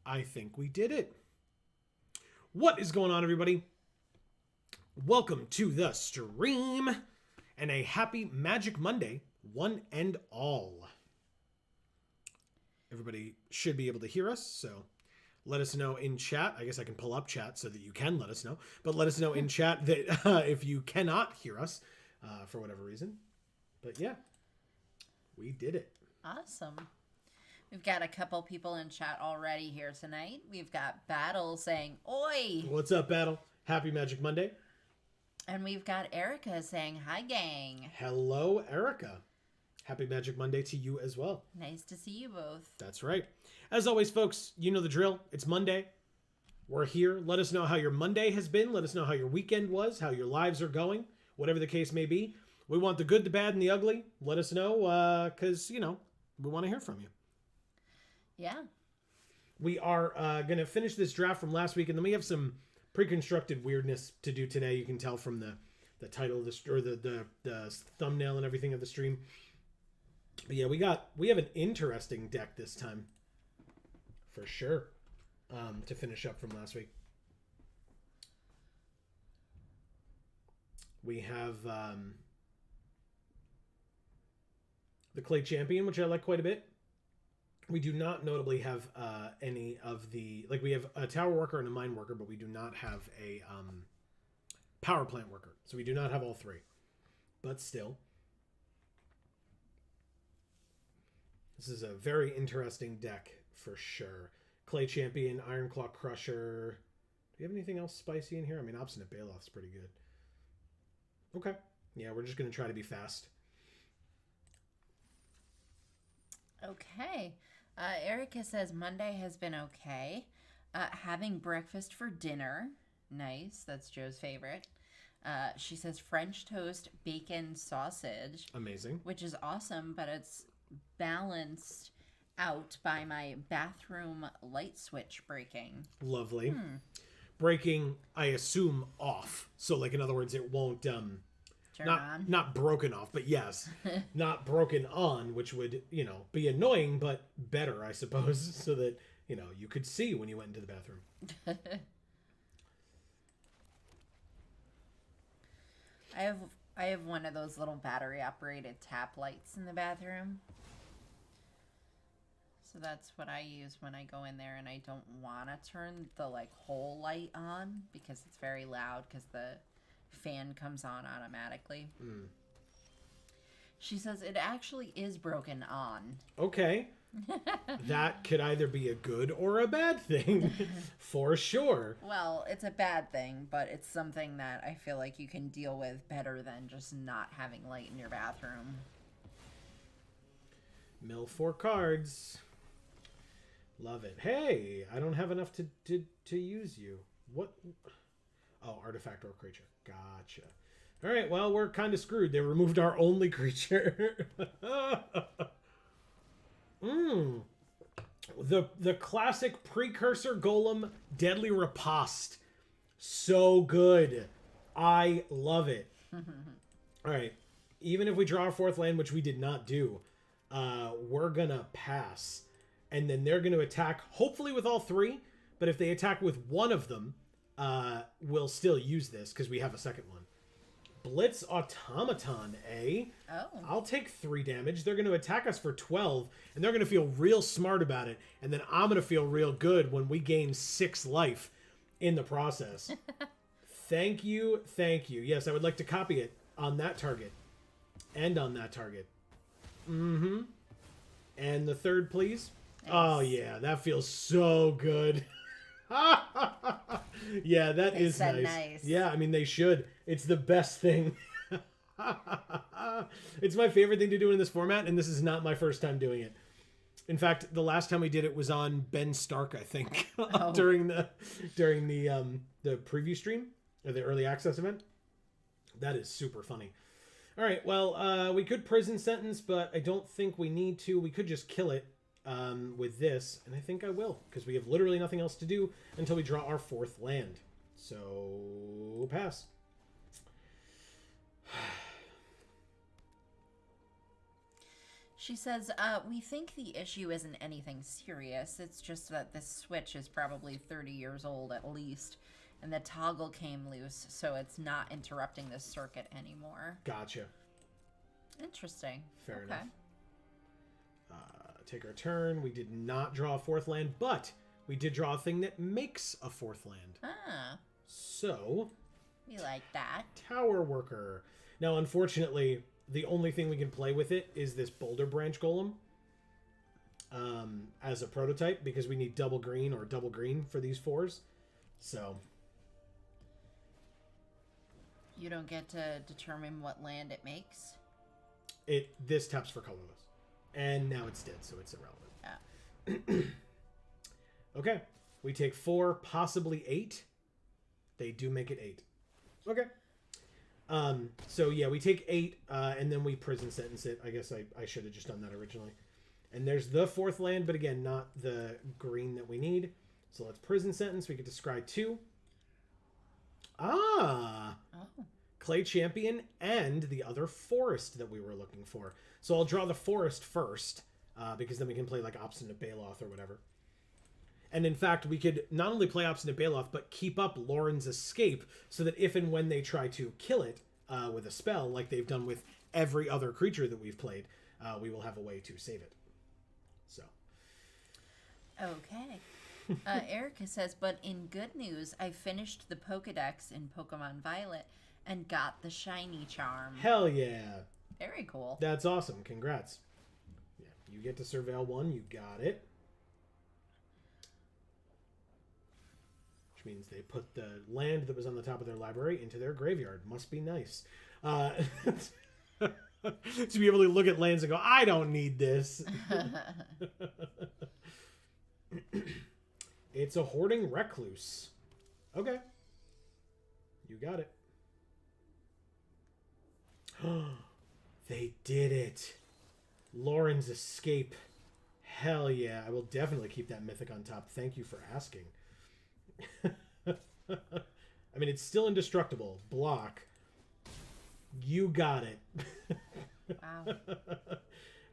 I think we did it. What is going on, everybody? Welcome to the stream and a happy Magic Monday, one and all. Everybody should be able to hear us, so let us know in chat. I guess I can pull up chat so that you can let us know, but let us know in chat that if you cannot hear us for whatever reason. But yeah, we did it. Awesome. We've got a couple people in chat already here tonight. We've got Battle saying, "Oi!" What's up, Battle? Happy Magic Monday. And we've got Erica saying, "Hi, gang." Hello, Erica. Happy Magic Monday to you as well. Nice to see you both. That's right. As always, folks, you know the drill. It's Monday. We're here. Let us know how your Monday has been. Let us know how your weekend was, how your lives are going, whatever the case may be. We want the good, the bad, and the ugly. Let us know because, we want to hear from you. Yeah. We are going to finish this draft from last week, and then we have some pre-constructed weirdness to do today. You can tell from the title of the thumbnail and everything of the stream. But yeah, we have an interesting deck this time, for sure, to finish up from last week. We have the Clay Champion, which I like quite a bit. We do not notably have any of the... Like, we have a Tower Worker and a Mine Worker, but we do not have a Power Plant Worker. So we do not have all three. But still. This is a very interesting deck, for sure. Clay Champion, Iron Claw Crusher. Do you have anything else spicy in here? I mean, Obstinate Baloth's pretty good. Okay. Yeah, we're just going to try to be fast. Okay. Erica says, Monday has been okay. Having breakfast for dinner. Nice. That's Joe's favorite. She says French toast, bacon, sausage. Amazing. Which is awesome, but it's balanced out by my bathroom light switch breaking. Lovely. Breaking, I assume, off. So, like, in other words, it won't... Not broken off, but yes, not broken on, which would, be annoying, but better, I suppose, so that, you could see when you went into the bathroom. I have one of those little battery operated tap lights in the bathroom. So that's what I use when I go in there, and I don't want to turn the whole light on because it's very loud because the fan comes on automatically. She says it actually is broken on. Okay. That could either be a good or a bad thing, for sure. Well, it's a bad thing, but it's something that I feel like you can deal with better than just not having light in your bathroom. Mill 4 cards. Love it. Hey, I don't have enough to use you. What? Oh, artifact or creature. Gotcha. All right, well, we're kind of screwed. They removed our only creature. The classic Precursor Golem Deadly Riposte. So good. I love it. All right. Even if we draw our fourth land, which we did not do, we're going to pass. And then they're going to attack, hopefully with all three. But if they attack with one of them, we'll still use this because we have a second one. Blitz Automaton, eh? Oh. I'll take 3 damage. They're going to attack us for 12, and they're going to feel real smart about it. And then I'm going to feel real good when we gain 6 life in the process. Thank you, thank you. Yes, I would like to copy it on that target. And on that target. And the third, please. Nice. Oh, yeah, that feels so good. Yeah, that is nice. Yeah, I mean, they should. It's the best thing. It's my favorite thing to do in this format, and this is not my first time doing it. In fact, the last time we did it was on Ben Stark, I think, during the preview stream or the early access event. That is super funny. All right, well, we could prison sentence, but I don't think we need to. We could just kill it with this, and I think I will, because we have literally nothing else to do until we draw our fourth land. So, pass. She says, we think the issue isn't anything serious. It's just that this switch is probably 30 years old at least, and the toggle came loose, so it's not interrupting the circuit anymore. Gotcha. Interesting. Fair enough. Take our turn. We did not draw a fourth land, but we did draw a thing that makes a fourth land. Ah. So... we like that. Tower Worker. Now, unfortunately, the only thing we can play with it is this Boulder Branch Golem as a prototype, because we need double green or double green for these 4s. So... you don't get to determine what land it makes? This taps for colorless. And now it's dead, so it's irrelevant. Yeah. Okay. We take 4, possibly 8. They do make it 8. Okay. So yeah, we take 8, and then we prison sentence it. I guess I should have just done that originally. And there's the 4th land, but again, not the green that we need. So let's prison sentence. We get to scry 2. Ah! Oh. Clay Champion and the other forest that we were looking for. So I'll draw the forest first, because then we can play like Obstinate Baloth or whatever. And in fact, we could not only play Obstinate Baloth, but keep up Lauren's Escape, so that if and when they try to kill it with a spell, like they've done with every other creature that we've played, we will have a way to save it. So. Okay. Erica says, but in good news, I finished the Pokedex in Pokemon Violet and got the shiny charm. Hell yeah. Very cool. That's awesome. Congrats. Yeah, you get to surveil 1. You got it. Which means they put the land that was on the top of their library into their graveyard. Must be nice. To be able to look at lands and go, I don't need this. It's a Hoarding Recluse. Okay. You got it. They did it. Lauren's Escape. Hell yeah. I will definitely keep that mythic on top. Thank you for asking. I mean, it's still indestructible. Block. You got it. Wow.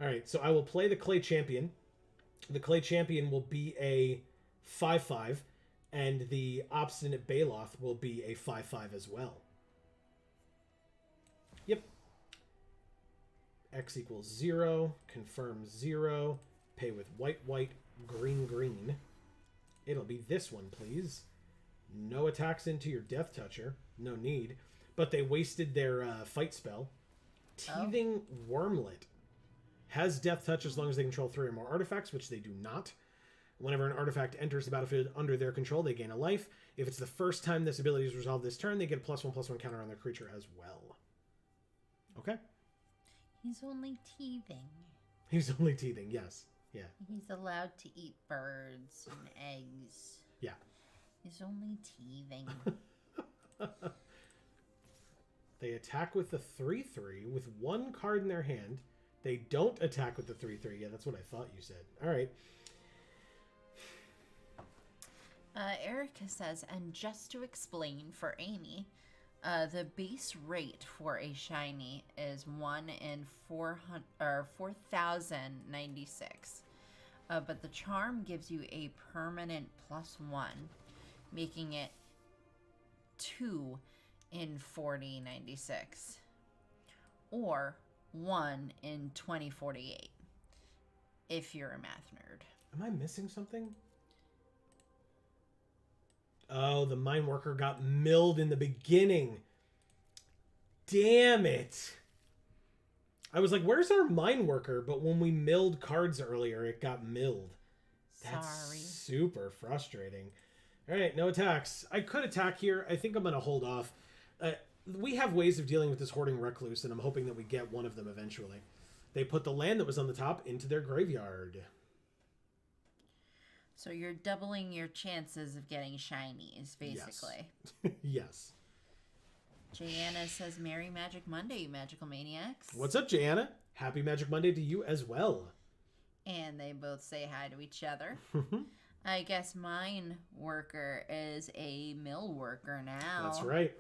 All right, so I will play the Clay Champion. The Clay Champion will be a 5/5, and the Obstinate Baloth will be a 5/5 as well. Yep. X equals 0. Confirm 0. Pay with white, white, green, green. It'll be this one, please. No attacks into your Death Toucher. No need. But they wasted their fight spell. Teething Wormlet. Has Death Touch as long as they control 3 or more artifacts, which they do not. Whenever an artifact enters the battlefield under their control, they gain a life. If it's the first time this ability is resolved this turn, they get a +1/+1 counter on their creature as well. Okay. He's only teething. He's only teething, yes. Yeah. He's allowed to eat birds and eggs. Yeah. He's only teething. They attack with the 3/3 with 1 card in their hand. They don't attack with the 3/3. Yeah, that's what I thought you said. All right. Erica says, and just to explain for Amy, the base rate for a shiny is 1 in 4,096. But the charm gives you a permanent +1, making it 2 in 4096. Or 1 in 2048, if you're a math nerd. Am I missing something? Oh, the Mine Worker got milled in the beginning. Damn it. I was like, where's our Mine Worker? But when we milled cards earlier, it got milled. That's Sorry. super frustrating. All right, no attacks. I could attack here. I think I'm going to hold off. We have ways of dealing with this Hoarding Recluse, and I'm hoping that we get one of them eventually. They put the land that was on the top into their graveyard. So you're doubling your chances of getting shinies, basically. Yes. Jana says, Merry Magic Monday, you magical maniacs. What's up, Jana? Happy Magic Monday to you as well. And they both say hi to each other. I guess Mine Worker is a mill worker now. That's right.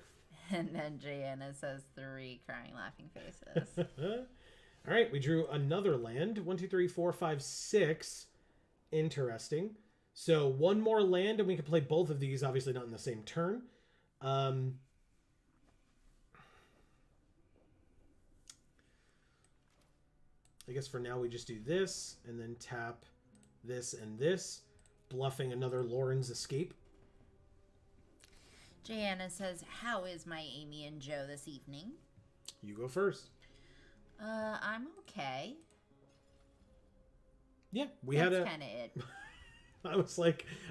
And then Jana says 3 crying, laughing faces. All right, we drew another land. 1, 2, 3, 4, 5, 6. Interesting. So one more land, and we can play both of these. Obviously, not in the same turn. I guess for now we just do this, and then tap this and this, bluffing another Lauren's Escape. Jana says, "How is my Amy and Joe this evening?" You go first. I'm okay. Yeah, we That's had a. kind of it. I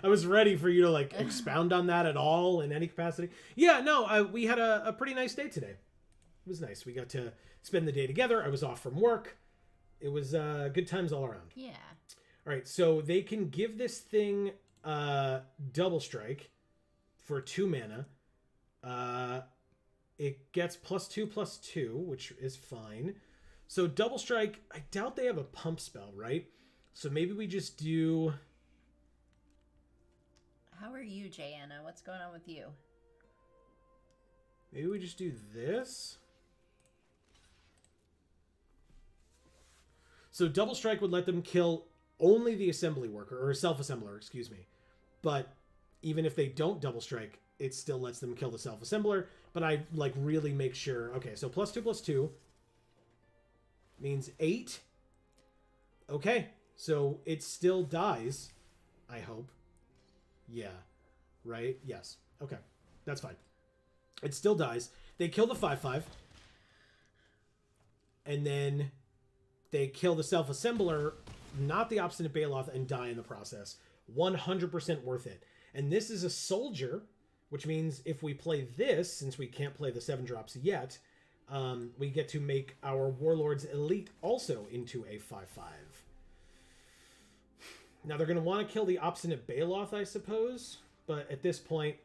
was ready for you to like expound on that at all in any capacity. Yeah, no, we had a pretty nice day today. It was nice. We got to spend the day together. I was off from work. It was good times all around. Yeah. All right, so they can give this thing double strike for 2 mana. It gets +2/+2, which is fine. So double strike, I doubt they have a pump spell, right? So maybe we just do... How are you, Jana? What's going on with you? Maybe we just do this. So double strike would let them kill only the assembly worker, or self-assembler, excuse me. But even if they don't double strike, it still lets them kill the self-assembler. But I like really make sure. Okay, so +2/+2 means 8. Okay, so it still dies, I hope. Yeah, right? Yes. Okay, that's fine. It still dies. They kill the 5/5. And then they kill the self-assembler, not the obstinate Baloth, and die in the process. 100% worth it. And this is a soldier, which means if we play this, since we can't play the 7-drops yet, we get to make our Warlord's Elite also into a 5/5. Now they're going to want to kill the obstinate Baloth, I suppose. But at this point,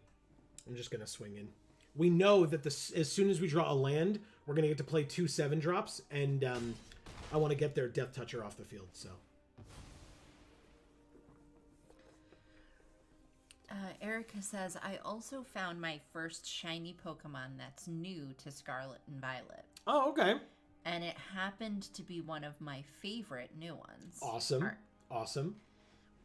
I'm just going to swing in. We know that as soon as we draw a land, we're going to get to play 2 7-drops. And I want to get their Death Toucher off the field, so... Erica says, "I also found my first shiny Pokemon that's new to Scarlet and Violet. Oh, okay. And it happened to be one of my favorite new ones." Awesome. Awesome.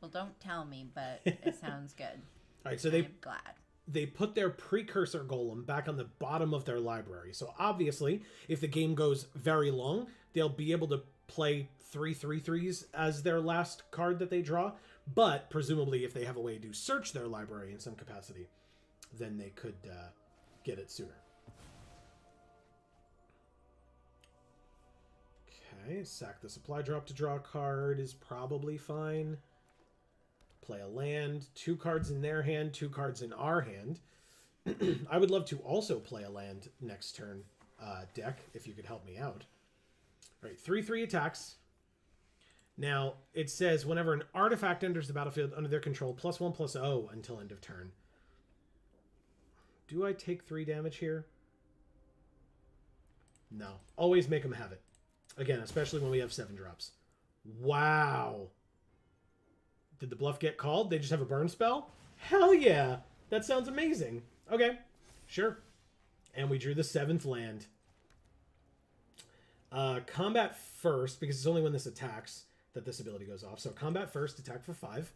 Well, don't tell me, but it sounds good. All right, so I'm glad. They put their precursor golem back on the bottom of their library. So obviously, if the game goes very long, they'll be able to play 3 3/3s as their last card that they draw. But presumably, if they have a way to search their library in some capacity, then they could get it sooner. Okay, sack the supply drop to draw a card is probably fine. Play a land. 2 cards in their hand, 2 cards in our hand. I would love to also play a land next turn, deck, if you could help me out. All right, 3/3 attacks. Now, it says whenever an artifact enters the battlefield under their control, +1/+0 until end of turn. Do I take 3 damage here? No. Always make them have it. Again, especially when we have 7-drops. Wow. Did the bluff get called? They just have a burn spell? Hell yeah. That sounds amazing. Okay. Sure. And we drew the 7th land. Combat first, because it's only when this attacks that this ability goes off. So combat first, attack for 5.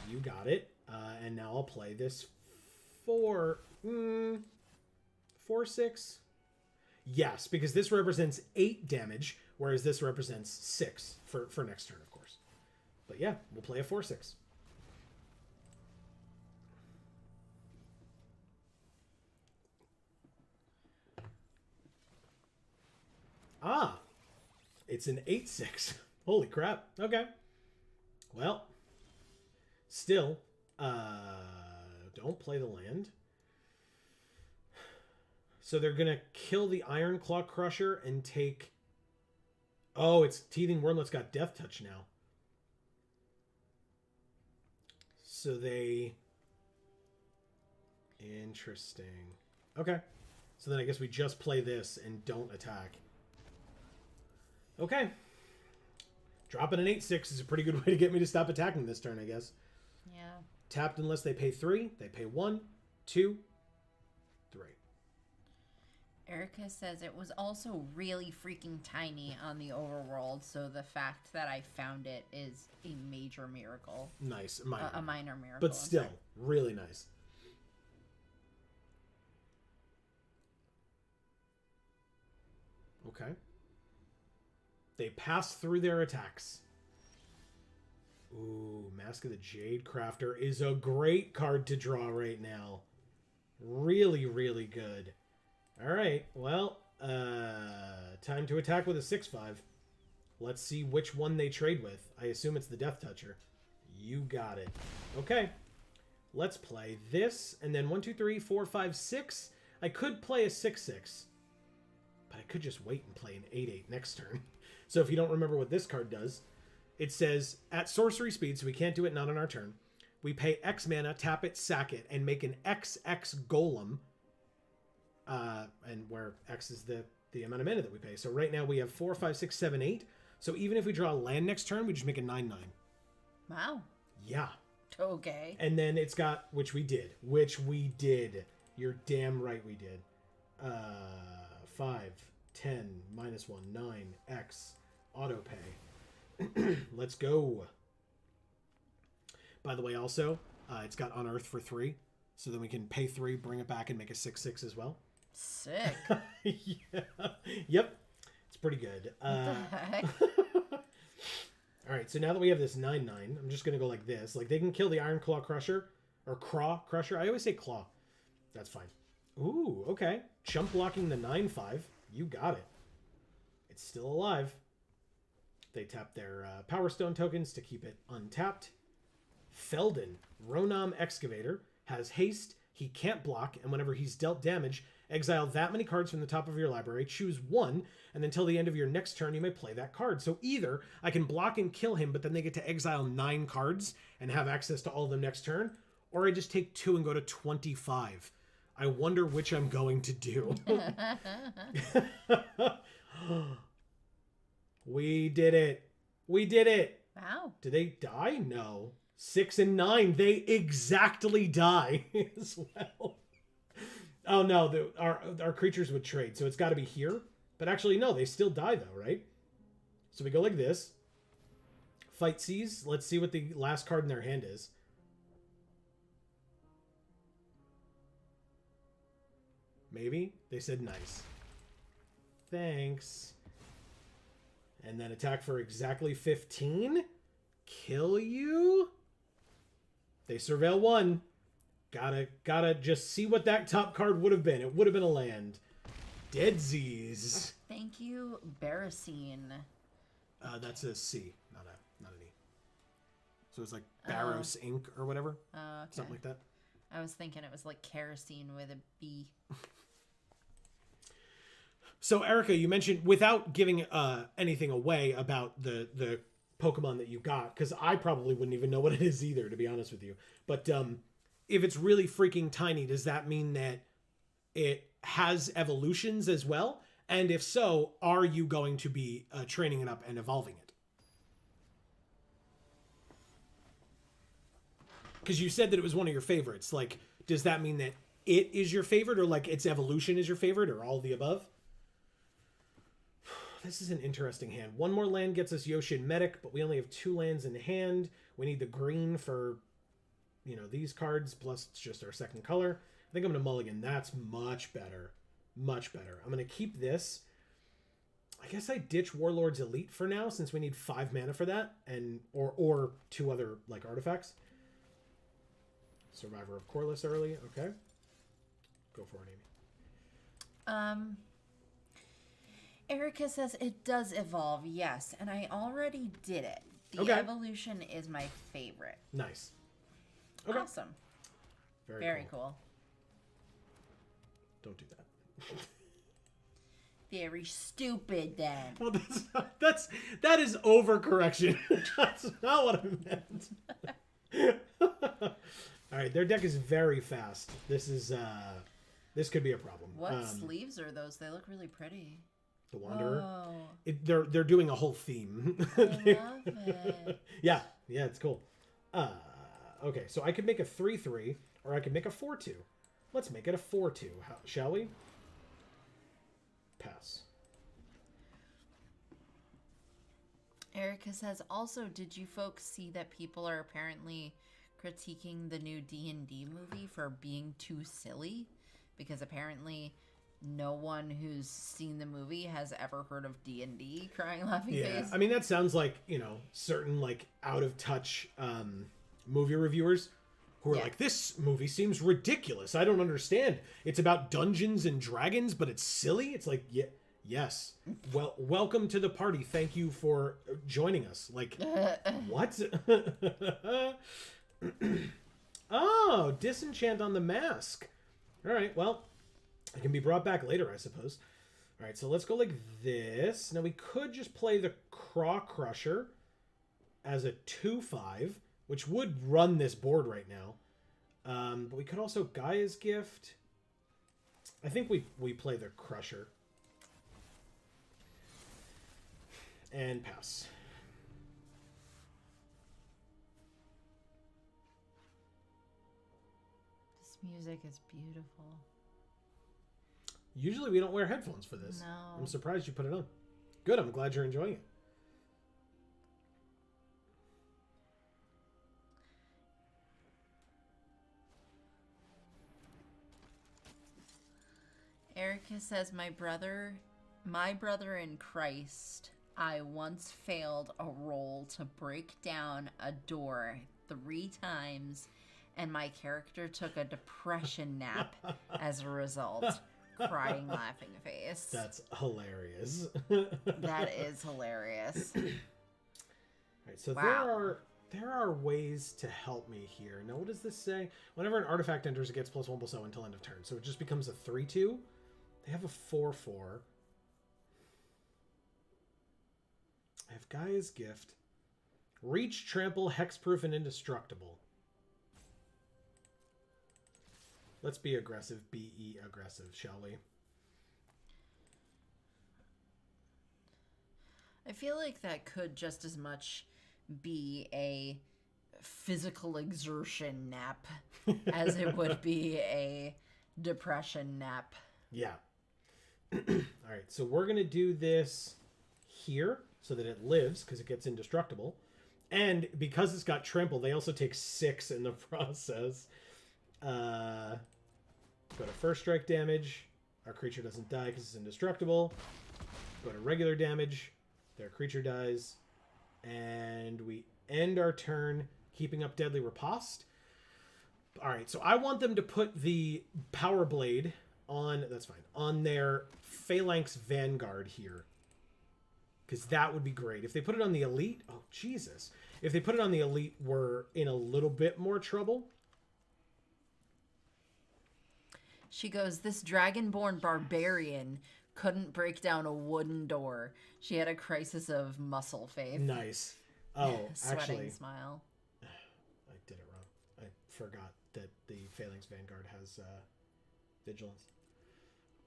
You got it. And now I'll play this for 4/6. Yes, because this represents 8 damage, whereas this represents 6 for next turn, of course. But yeah, we'll play a 4/6. Ah, it's an 8/6. Holy crap. Okay. Well, still, don't play the land. So they're going to kill the Iron Claw Crusher and take... Oh, it's Teething Wormlet's got Death Touch now. So they... Interesting. Okay. So then I guess we just play this and don't attack. Okay. Dropping an 8/6 is a pretty good way to get me to stop attacking this turn, I guess. Yeah. Tapped unless they pay 3. They pay 1, 2, 3. Erica says it was also really freaking tiny on the overworld, so the fact that I found it is a major miracle. Nice. A minor miracle. But still, really nice. Okay. They pass through their attacks. Ooh, Mask of the Jade Crafter is a great card to draw right now. Really, really good. All right, well, time to attack with a 6/5. Let's see which one they trade with. I assume it's the Death Toucher. You got it. Okay, let's play this, and then 1, 2, 3, 4, 5, 6. I could play a 6/6, but I could just wait and play an 8/8 next turn. So if you don't remember what this card does, it says, at sorcery speed, so we can't do it not on our turn, we pay X mana, tap it, sack it, and make an XX golem, and where X is the amount of mana that we pay. So right now we have 4, 5, 6, 7, 8. So even if we draw a land next turn, we just make a 9/9. Wow. Yeah. Okay. And then it's got, which we did. You're damn right we did. 5, 10, -1, 9, X, auto pay. Let's go. By the way, also, it's got Unearth for 3. So then we can pay 3, bring it back, and make a 6/6 as well. Sick. Yeah. Yep. It's pretty good. What the heck? All right, so now that we have this 9/9, I'm just going to go like this. Like, they can kill the Iron Claw Crusher, or Craw Crusher. I always say Claw. That's fine. Ooh, okay. Chump blocking the 9/5. You got it. It's still alive. They tap their Power Stone tokens to keep it untapped. Feldon, Ronam Excavator, has haste. He can't block, and whenever he's dealt damage, exile that many cards from the top of your library, choose one, and until the end of your next turn, you may play that card. So either I can block and kill him, but then they get to exile 9 cards and have access to all of them next turn, or I just take 2 and go to 25. I wonder which I'm going to do. We did it. We did it. Wow. Did they die? No. 6 and 9. They exactly die as well. Oh no, our creatures would trade, so it's got to be here. But actually, no, they still die though, right? So we go like this. Fight Seize. Let's see what the last card in their hand is. Maybe? They said nice. Thanks. And then attack for exactly 15. Kill you? They surveil 1. Gotta just see what that top card would have been. It would have been a land. Deadsies. Thank you, Barracine. That's a C, not an E. So it's like Barros Inc. or whatever. Oh, okay. Something like that. I was thinking it was like kerosene with a B. So Erica, you mentioned, without giving anything away about the Pokemon that you got, because I probably wouldn't even know what it is either, to be honest with you. But if it's really freaking tiny, does that mean that it has evolutions as well? And if so, are you going to be training it up and evolving it? Because you said that it was one of your favorites. Like, does that mean that it is your favorite, or like its evolution is your favorite, or all the above? This is an interesting hand. One more land gets us Yoshin Medic, but we only have 2 lands in hand. We need the green for, these cards, plus it's just our second color. I think I'm going to mulligan. That's much better. Much better. I'm going to keep this. I guess I ditch Warlord's Elite for now, since we need 5 mana for that, and or 2 other like artifacts. Survivor of Corliss early. Okay. Go for it, Amy. Erica says it does evolve, yes, and I already did it. The Okay. evolution is my favorite. Nice. Okay. Awesome. Very, Very cool. cool. Don't do that. Very stupid then. Well, that is overcorrection. That's not what I meant. All right, their deck is very fast. This could be a problem. What sleeves are those? They look really pretty. The Wanderer. Oh, They're doing a whole theme. I love it. Yeah, it's cool. Okay, so I could make a 3/3, or I could make a 4/2. Let's make it a 4/2, shall we? Pass. Erica says, also, did you folks see that people are apparently critiquing the new D&D movie for being too silly? Because apparently no one who's seen the movie has ever heard of D&D, crying laughing face. I mean, that sounds like, certain, like, out-of-touch movie reviewers who are like, this movie seems ridiculous. I don't understand. It's about Dungeons and Dragons, but it's silly? It's like, yes. Well, welcome to the party. Thank you for joining us. Like, what? Oh, disenchant on the mask. All right, well, it can be brought back later, I suppose. All right, so let's go like this. Now, we could just play the Craw Crusher as a 2/5, which would run this board right now. But we could also Gaia's Gift. I think we play the Crusher. And pass. This music is beautiful. Usually we don't wear headphones for this. No. I'm surprised you put it on. Good, I'm glad you're enjoying it. Erica says, my brother in Christ, I once failed a roll to break down a door 3 times, and my character took a depression nap as a result. Crying laughing face. That's hilarious. That is hilarious. All right, so Wow. there are ways to help me here. Now, what does this say? Whenever an artifact enters, it gets +1/+0 until end of turn. So it just becomes a 3/2. They have a 4/4. I have Gaia's Gift. Reach, Trample, Hexproof, and Indestructible. Let's be aggressive. Be aggressive, shall we? I feel like that could just as much be a physical exertion nap as it would be a depression nap. Yeah. All right, so we're going to do this here so that it lives because it gets indestructible. And because it's got trample, they also take 6 in the process. Go to first strike damage. Our creature doesn't die because it's indestructible. Go to regular damage. Their creature dies. And we end our turn keeping up Deadly Riposte. All right, so I want them to put the Power Blade on, that's fine, on their Phalanx Vanguard here. Because that would be great. If they put it on the Elite, oh, Jesus. If they put it on the Elite, we're in a little bit more trouble. She goes, this dragonborn barbarian couldn't break down a wooden door. She had a crisis of muscle faith. Nice. Oh, Sweating actually, smile. I did it wrong. I forgot that the Phalanx Vanguard has Vigilance.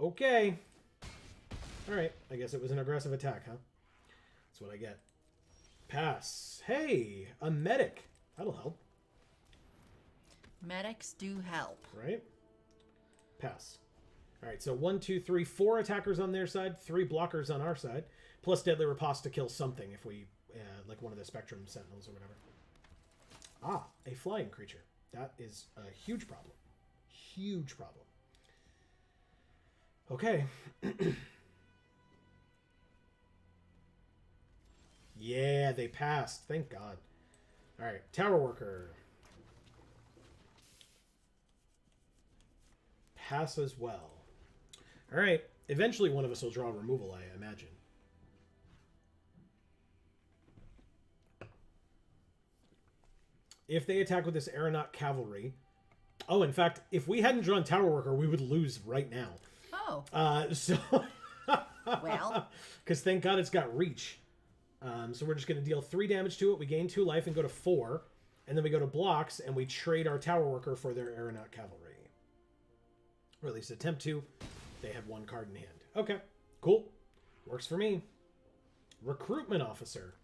Okay. All right. I guess it was an aggressive attack, huh? That's what I get. Pass. Hey, a medic. That'll help. Medics do help. Right? Pass. All right, so 1, 2, 3, 4 attackers on their side, 3 blockers on our side, plus Deadly Riposte to kill something if we, like one of the Spectrum Sentinels or whatever. Ah, a flying creature. That is a huge problem. Huge problem. Okay. Yeah, they passed. Thank God. All right, Tower Worker. Pass as well. All right. Eventually one of us will draw removal, I imagine. If they attack with this Aeronaut Cavalry... Oh, in fact, if we hadn't drawn Tower Worker, we would lose right now. Oh. So... Well. Because thank God it's got reach. So we're just going to deal 3 damage to it. We gain 2 life and go to 4. And then we go to blocks and we trade our Tower Worker for their Aeronaut Cavalry. Or at least attempt to. They had 1 card in hand. Okay, cool. Works for me. Recruitment Officer.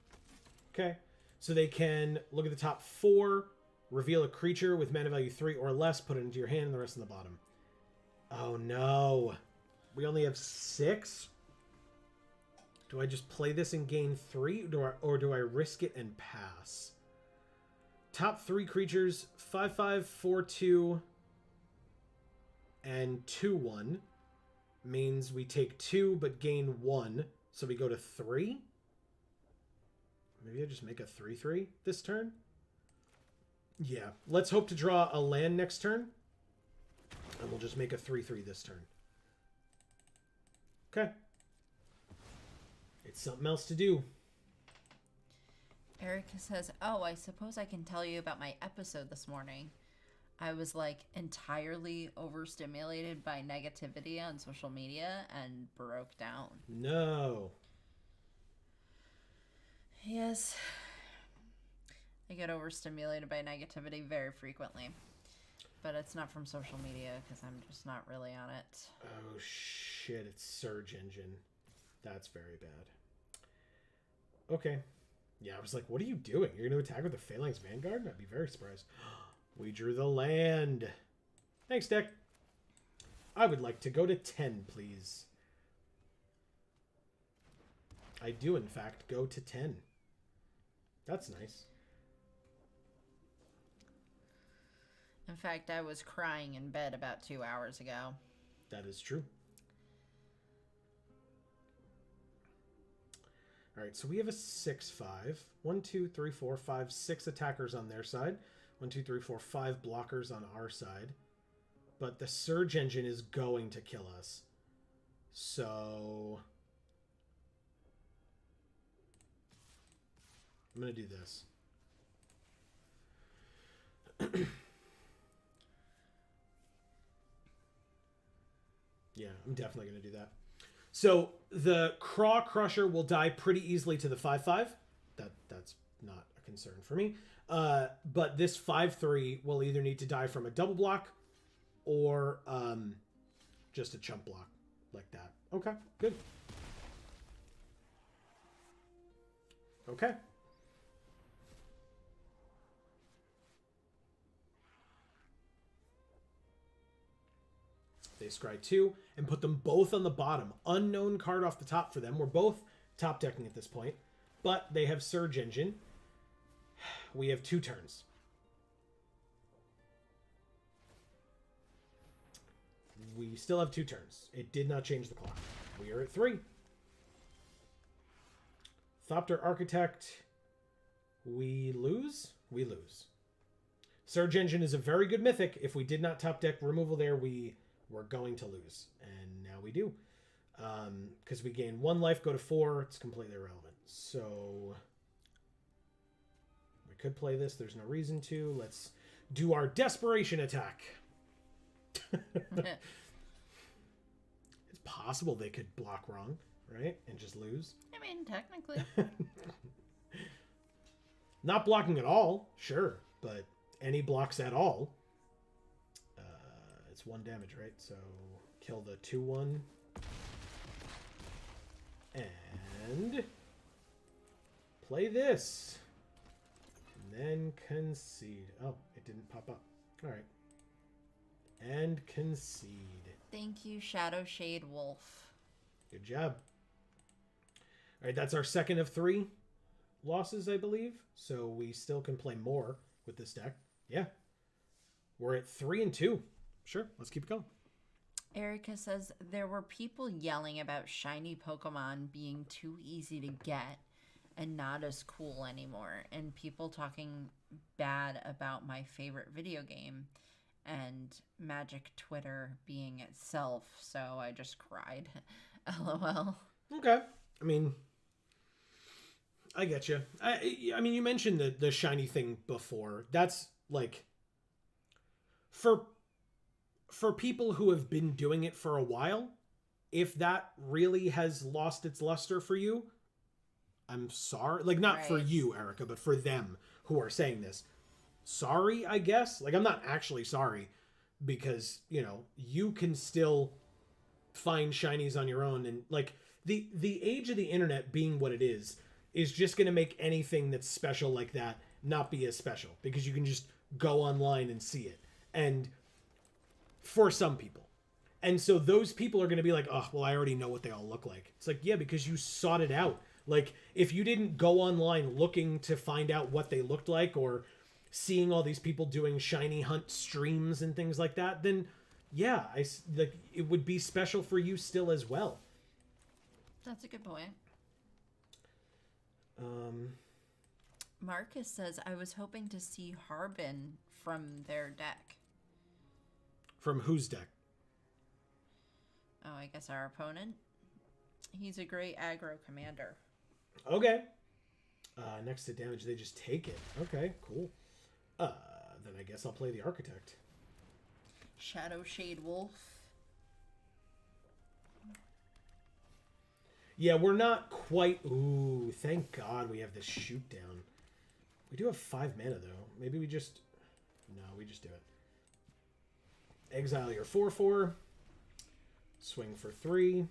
Okay, so they can look at the top 4, reveal a creature with mana value 3 or less, put it into your hand, and the rest in the bottom. Oh no. We only have 6 Do I just play this and gain 3, or do I risk it and pass? Top 3 creatures, 5/5, 4/2, and 2/1 means we take 2 but gain 1, so we go to 3. Maybe I just make a 3/3 this turn. Yeah, let's hope to draw a land next turn, and we'll just make a 3/3 this turn. Okay. It's something else to do. Erica says, "Oh, I suppose I can tell you about my episode this morning. I was like entirely overstimulated by negativity on social media and broke down." No. Yes. I get overstimulated by negativity very frequently. But it's not from social media because I'm just not really on it. Oh shit, it's Surge Engine. That's very bad. Okay. Yeah, I was like, what are you doing? You're going to attack with the Phalanx Vanguard? I'd be very surprised. We drew the land. Thanks, deck. I would like to go to 10, please. I do, in fact, go to 10. That's nice. In fact, I was crying in bed about 2 hours ago. That is true. All right, so we have a 6/5. 1, 2, 3, 4, 5, 6 attackers on their side. 1, 2, 3, 4, 5 blockers on our side. But the Surge Engine is going to kill us. So I'm going to do this. Yeah, I'm definitely going to do that. So the Craw Crusher will die pretty easily to the 5/5. That's not a concern for me. But this 5/3 will either need to die from a double block or just a chump block like that. Okay, good. Okay. They scry 2 and put them both on the bottom. Unknown card off the top for them. We're both top decking at this point, but they have Surge Engine. We have 2 turns. We still have 2 turns. It did not change the clock. We are at 3. Thopter Architect. We lose? We lose. Surge Engine is a very good mythic. If we did not top deck removal there, we were going to lose. And now we do. Because we gain 1 life, go to 4. It's completely irrelevant. So we could play this. There's no reason to. Let's do our Desperation attack. It's possible they could block wrong, right? And just lose. I mean, technically. Not blocking at all, sure. But any blocks at all. It's 1 damage, right? So kill the 2/1. And play this. And then concede. Oh, it didn't pop up. All right. And concede. Thank you, Shadow Shade Wolf. Good job. All right, that's our second of 3 losses, I believe. So we still can play more with this deck. Yeah. We're at 3-2. Sure, let's keep it going. Erica says there were people yelling about shiny Pokemon being too easy to get and not as cool anymore, and people talking bad about my favorite video game and Magic Twitter being itself, so I just cried. LOL. Okay. I mean, I get you. I mean, you mentioned the shiny thing before. That's like for people who have been doing it for a while, if that really has lost its luster for you, I'm sorry. Like, not for you, Erica, but for them who are saying this. Sorry, I guess. Like, I'm not actually sorry because, you know, you can still find shinies on your own. And, like, the age of the internet being what it is just going to make anything that's special like that not be as special because you can just go online and see it. And for some people, And so those people are going to be like, oh, well, I already know what they all look like. It's like, yeah, because you sought it out. Like, if you didn't go online looking to find out what they looked like, or seeing all these people doing shiny hunt streams and things like that, then yeah, like, it would be special for you still as well. That's a good point. Um, Marcus says, I was hoping to see Harbin from their deck. from whose deck? Oh, I guess our opponent. He's a great aggro commander. Okay. Next to damage, they just take it. Okay, cool. Then I guess I'll play the Architect. Shadow Shade Wolf. Yeah, we're not quite... Ooh, thank God we have this shoot down. We do have 5 mana, though. Maybe we just... No, we just do it. Exile your 4/4. Swing for 3.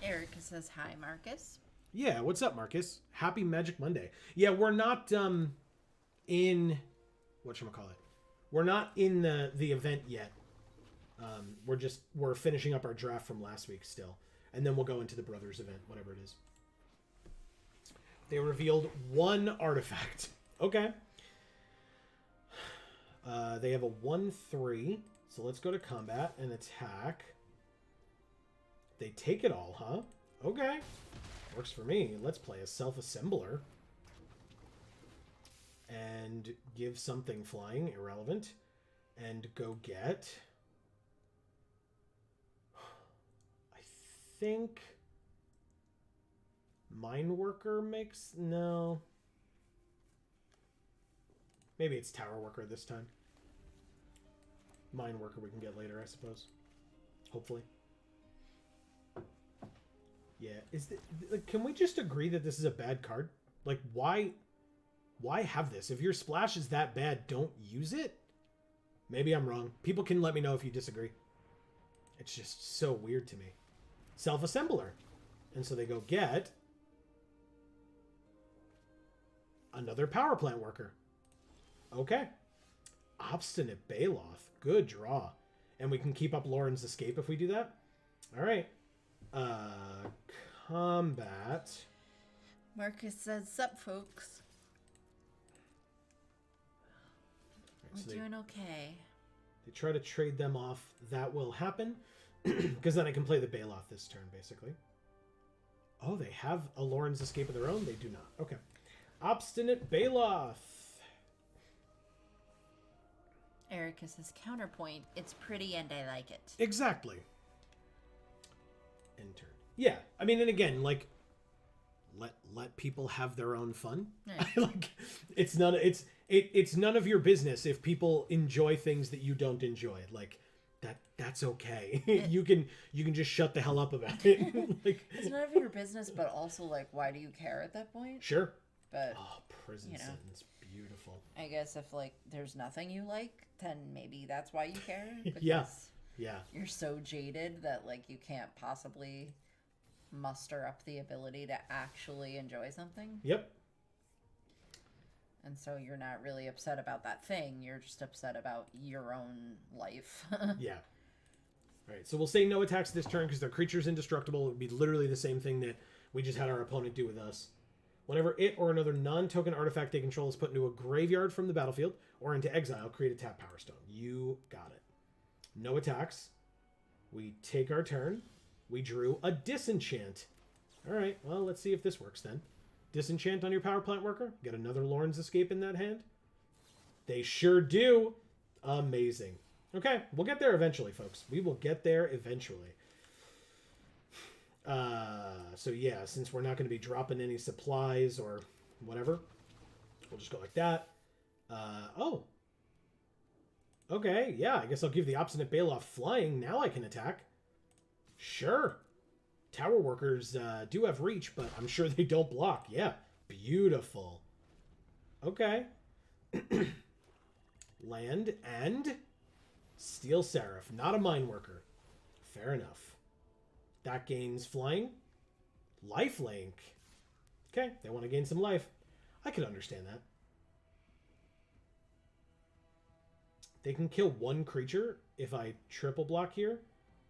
Erica says, hi, Marcus. Yeah, what's up, Marcus? Happy Magic Monday. Yeah, we're not in... Whatchamacallit? We're not in the event yet. We're finishing up our draft from last week still. And then we'll go into the Brothers event, whatever it is. They revealed 1 artifact. Okay. They have a 1/3. So let's go to combat and attack. They take it all, huh? Okay. Works for me. Let's play a self-assembler. And give something flying, irrelevant. And go get... I think... Mine Worker makes... No. Maybe it's Tower Worker this time. Mine Worker we can get later, I suppose. Hopefully. Yeah. Can we just agree that this is a bad card? Like, why have this? If your splash is that bad, don't use it? Maybe I'm wrong. People can let me know if you disagree. It's just so weird to me. Self-assembler. And so they go get... another power plant worker. Okay. Obstinate Baloth. Good draw. And we can keep up Lauren's Escape if we do that. All right. Combat. Marcus says, sup, folks. Right, We're doing okay. They try to trade them off. That will happen. Because then I can play the Baloth this turn, basically. Oh, they have a Lauren's Escape of their own? They do not. Okay. Obstinate Baloth. Erica says, counterpoint, it's pretty and I like it. Exactly. Enter. Yeah, I mean, and again, like, let people have their own fun. Right. Like, it's none of your business if people enjoy things that you don't enjoy. Like, that's okay. you can just shut the hell up about it. Like, it's none of your business, but also, like, why do you care at that point? Sure. But prison sentence, beautiful. I guess if, like, there's nothing you like, then maybe that's why you care. Yeah. You're so jaded that, like, you can't possibly muster up the ability to actually enjoy something. Yep. And so you're not really upset about that thing. You're just upset about your own life. Yeah. All right. So we'll say no attacks this turn because their creature's indestructible. It would be literally the same thing that we just had our opponent do with us. Whenever it or another non-token artifact they control is put into a graveyard from the battlefield or into exile, create a tap Power Stone. You got it. No attacks. We take our turn. We drew a Disenchant. All right. Well, let's see if this works then. Disenchant on your power plant worker. Get another Lauren's Escape in that hand. They sure do. Amazing. Okay, we'll get there eventually, folks. We will get there eventually. So yeah, since we're not going to be dropping any supplies or whatever, we'll just go like that. Oh. Okay, yeah, I guess I'll give the Obstinate Baloth flying. Now I can attack. Sure. Tower workers do have reach, but I'm sure they don't block. Yeah, beautiful. Okay. Land and Steel Seraph, not a mine worker. Fair enough. That gains flying. Lifelink. Okay, they want to gain some life. I could understand that. They can kill one creature if I triple block here.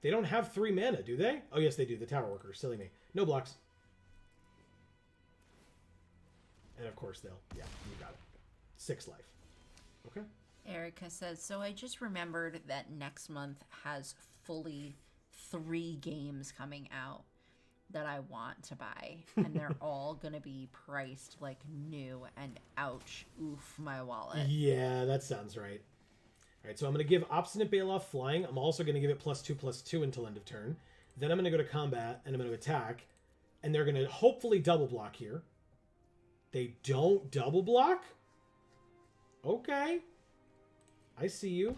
They don't have 3 mana, do they? Oh, yes, they do. The Tower Worker. Silly me. No blocks. And of course they'll... Yeah, you got it. 6 life. Okay. Erica says, so I just remembered that next month has fully 3 games coming out that I want to buy. And they're all going to be priced like new. And ouch, oof, my wallet. Yeah, that sounds right. All right, so I'm going to give Obstinate Baloth flying. I'm also going to give it +2/+2 until end of turn. Then I'm going to go to combat, and I'm going to attack. And they're going to hopefully double block here. They don't double block? Okay. I see you.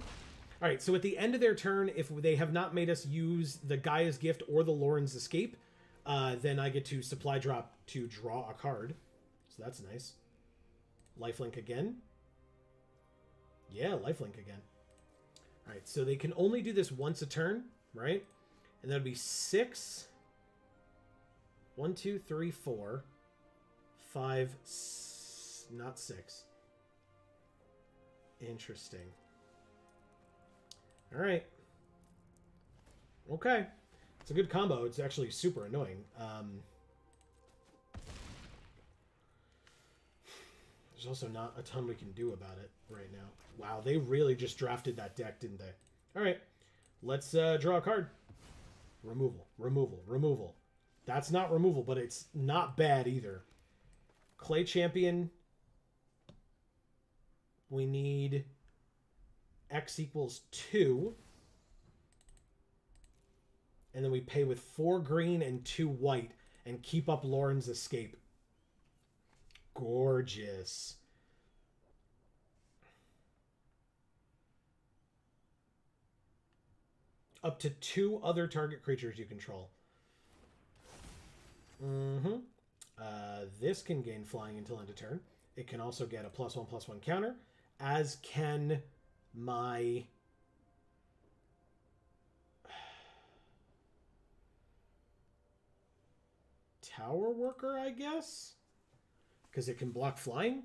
All right, so at the end of their turn, if they have not made us use the Gaia's Gift or the Lauren's Escape, then I get to supply drop to draw a card. So that's nice. Lifelink again. Yeah, lifelink again. All right, so they can only do this once a turn, right? And that would be 6. 1, 2, 3, 4, 5, not 6. Interesting. All right. Okay. It's a good combo. It's actually super annoying. There's also not a ton we can do about it right now. Wow, they really just drafted that deck, didn't they? All right. Let's draw a card. Removal, removal, removal. That's not removal, but it's not bad either. Clay Champion. We need X equals 2. And then we pay with 4 green and 2 white and keep up Lauren's Escape. Gorgeous. Up to 2 other target creatures you control. Mm-hmm. This can gain flying until end of turn. It can also get a +1/+1 counter, as can my Tower Worker, I guess? Because it can block flying?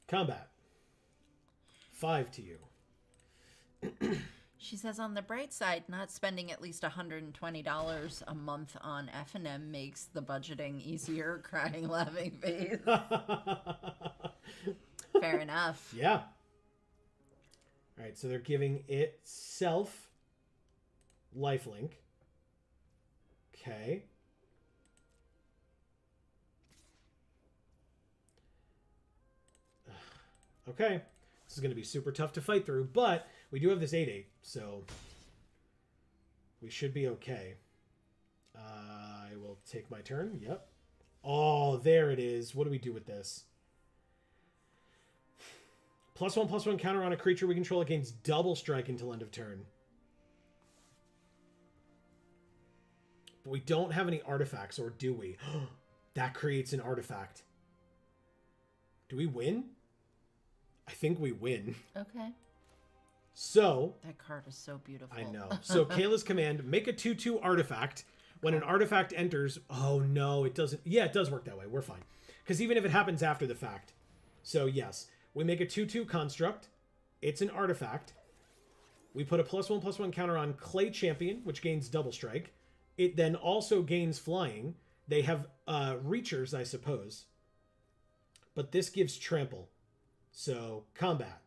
Combat. 5 to you. She says, on the bright side, not spending at least $120 a month on F&M makes the budgeting easier. Crying, laughing face. Fair enough. Yeah. All right, so they're giving itself lifelink. Okay. Okay. This is going to be super tough to fight through, but we do have this 8/8, so we should be okay. I will take my turn. Yep. Oh, there it is. What do we do with this? +1/+1 counter on a creature we control against double strike until end of turn. But we don't have any artifacts, or do we? That creates an artifact. Do we win? I think we win. Okay. So... That card is so beautiful. I know. So Kayla's command, make a 2/2 artifact. When an artifact enters... Oh, no, it doesn't... Yeah, it does work that way. We're fine. Because even if it happens after the fact. So, yes. We make a 2/2 construct. It's an artifact. We put a +1/+1 counter on Clay Champion, which gains double strike. It then also gains flying. They have reachers, I suppose. But this gives trample. So, combat.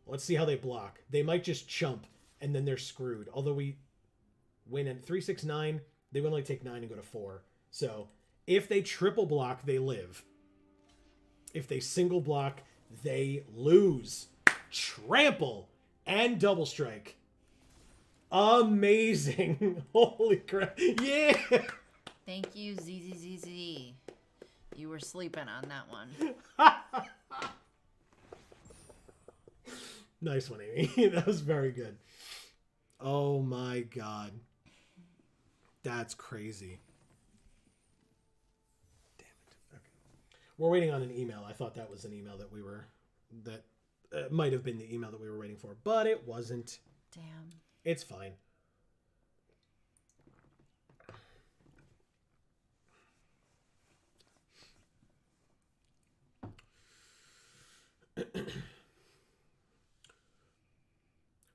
Let's see how they block. They might just chump, and then they're screwed. Although we win at 3, 6, 9. They would only take 9 and go to 4. So, if they triple block, they live. If they single block, they lose. Trample and double strike. Amazing. Holy crap. Yeah. Thank you, ZZZZ. You were sleeping on that one. Nice one, Amy. That was very good. Oh my god. That's crazy. Damn it. Okay. We're waiting on an email. I thought that was an email that we were... That might have been the email that we were waiting for, but it wasn't. Damn. It's fine.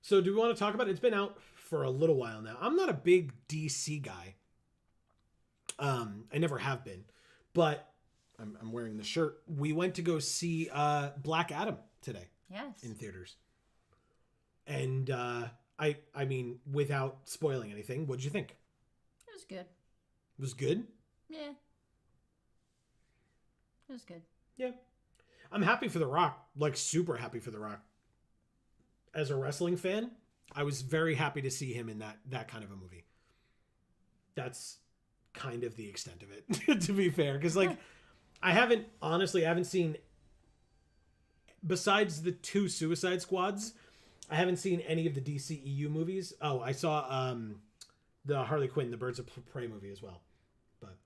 So do we want to talk about it? It's been out for a little while now. I'm not a big DC guy. I never have been, but I'm wearing the shirt. We went to go see Black Adam today. Yes. In theaters. And I mean, without spoiling anything, what'd you think? It was good. It was good? Yeah. It was good. Yeah. I'm happy for The Rock. Like, super happy for The Rock. As a wrestling fan, I was very happy to see him in that kind of a movie. That's kind of the extent of it, to be fair. Because, like, I haven't seen, besides the 2 Suicide Squads, I haven't seen any of the DCEU movies. Oh, I saw the Harley Quinn, the Birds of Prey movie as well. But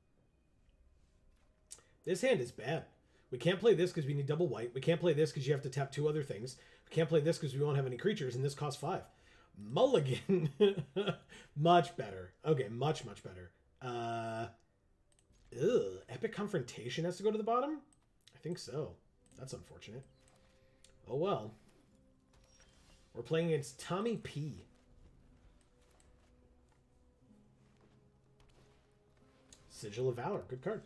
this hand is bad. We can't play this because we need double white. We can't play this because you have to tap 2 other things. We can't play this because we won't have any creatures, and this costs 5. Mulligan. Much better. Okay, much better. Epic Confrontation has to go to the bottom? I think so. That's unfortunate. Oh well. We're playing against Tommy P. Sigil of Valor. Good card.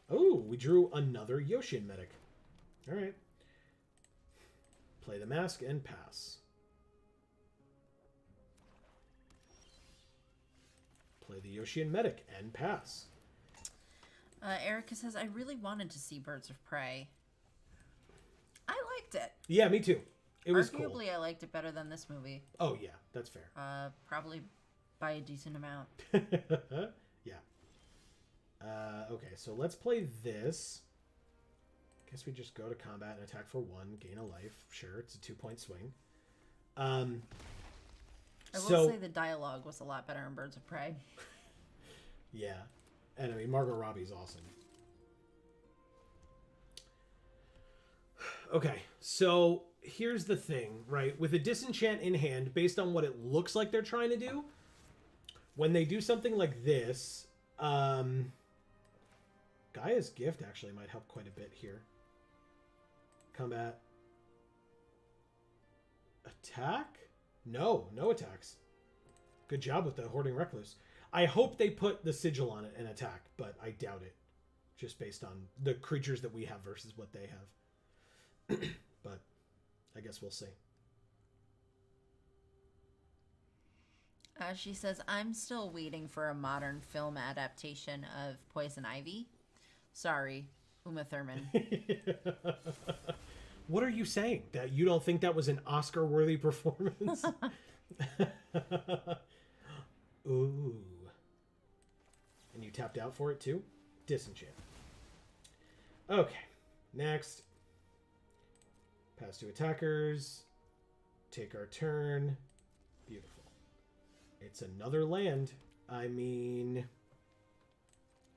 Oh, we drew another Yoshin Medic. All right. Play the mask and pass. Play the Yoshin Medic and pass. Erica says, I really wanted to see Birds of Prey. I liked it. Yeah, me too. It was cool. Arguably, I liked it better than this movie. Oh, yeah, that's fair. Probably by a decent amount. Yeah. Okay, so let's play this. Guess we just go to combat and attack for 1, gain a life. Sure, it's a 2-point swing. I will say the dialogue was a lot better in Birds of Prey. Yeah. And I mean, Margot Robbie's awesome. Okay, so here's the thing, right? With a disenchant in hand, based on what it looks like they're trying to do, when they do something like this, Gaia's Gift actually might help quite a bit here. Combat. Attack? No attacks. Good job with the Hoarding Recluse. I hope they put the Sigil on it and attack, but I doubt it. Just based on the creatures that we have versus what they have. But I guess we'll see. She says, I'm still waiting for a modern film adaptation of Poison Ivy. Sorry, Uma Thurman. What are you saying? That you don't think that was an Oscar-worthy performance? Ooh. And you tapped out for it too? Disenchant. Okay. Next. Pass to attackers. Take our turn. Beautiful. It's another land. I mean,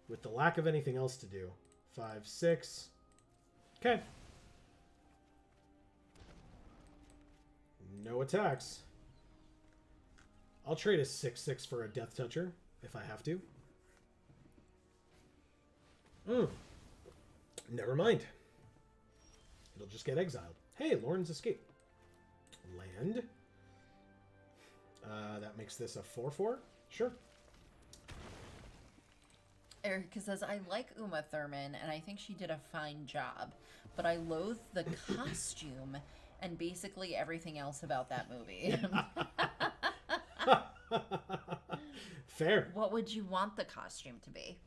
with the lack of anything else to do. 5, 6. Okay. No attacks. I'll trade a 6/6 for a Death Toucher if I have to. Never mind. It'll just get exiled. Hey, Lauren's Escape. Land. That makes this a 4/4. Sure. Erica says, I like Uma Thurman, and I think she did a fine job, but I loathe the costume and basically everything else about that movie. Fair. What would you want the costume to be?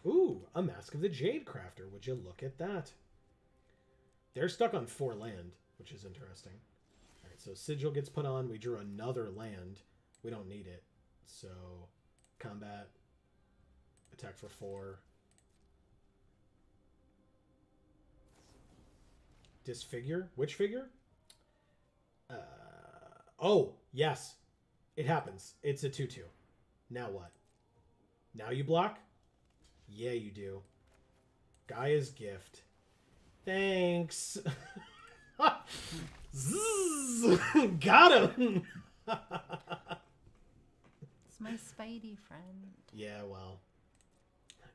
Ooh, a Mask of the Jade Crafter. Would you look at that? They're stuck on 4 land, which is interesting. All right, so Sigil gets put on. We drew another land. We don't need it. So, combat. Attack for 4. Disfigure? Which figure? Oh, yes. It happens. It's a 2/2. Now what? Now you block? Yeah, you do. Gaia's Gift. Thanks. Zzz, got him. It's my Spidey friend. Yeah, well.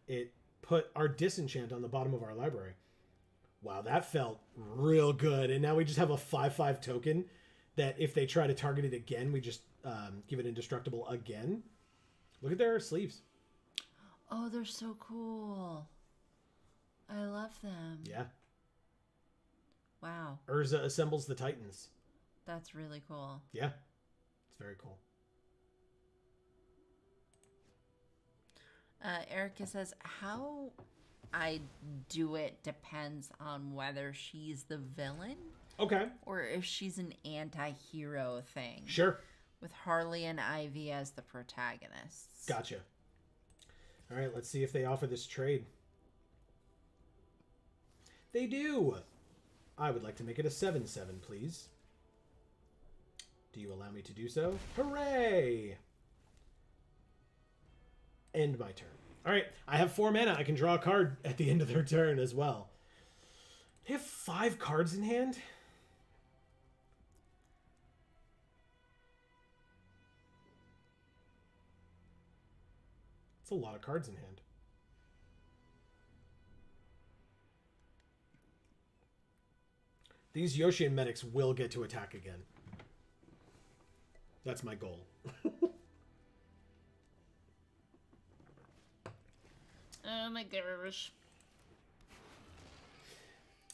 It put our disenchant on the bottom of our library. Wow, that felt real good. And now we just have a 5/5 token that if they try to target it again, we just give it indestructible again. Look at their sleeves. Oh, they're so cool. I love them. Yeah. Wow. Urza assembles the Titans. That's really cool. Yeah. It's very cool. Erica says, how I do it depends on whether she's the villain Okay. or if she's an anti-hero thing. Sure. With Harley and Ivy as the protagonists. Gotcha. All right, let's see if they offer this trade. They do. I would like to make it a 7/7, please. Do you allow me to do so? Hooray! End my turn. All right, I have 4 mana. I can draw a card at the end of their turn as well. They have 5 cards in hand? That's a lot of cards in hand. These Yoshian medics will get to attack again. That's my goal. Oh my gosh.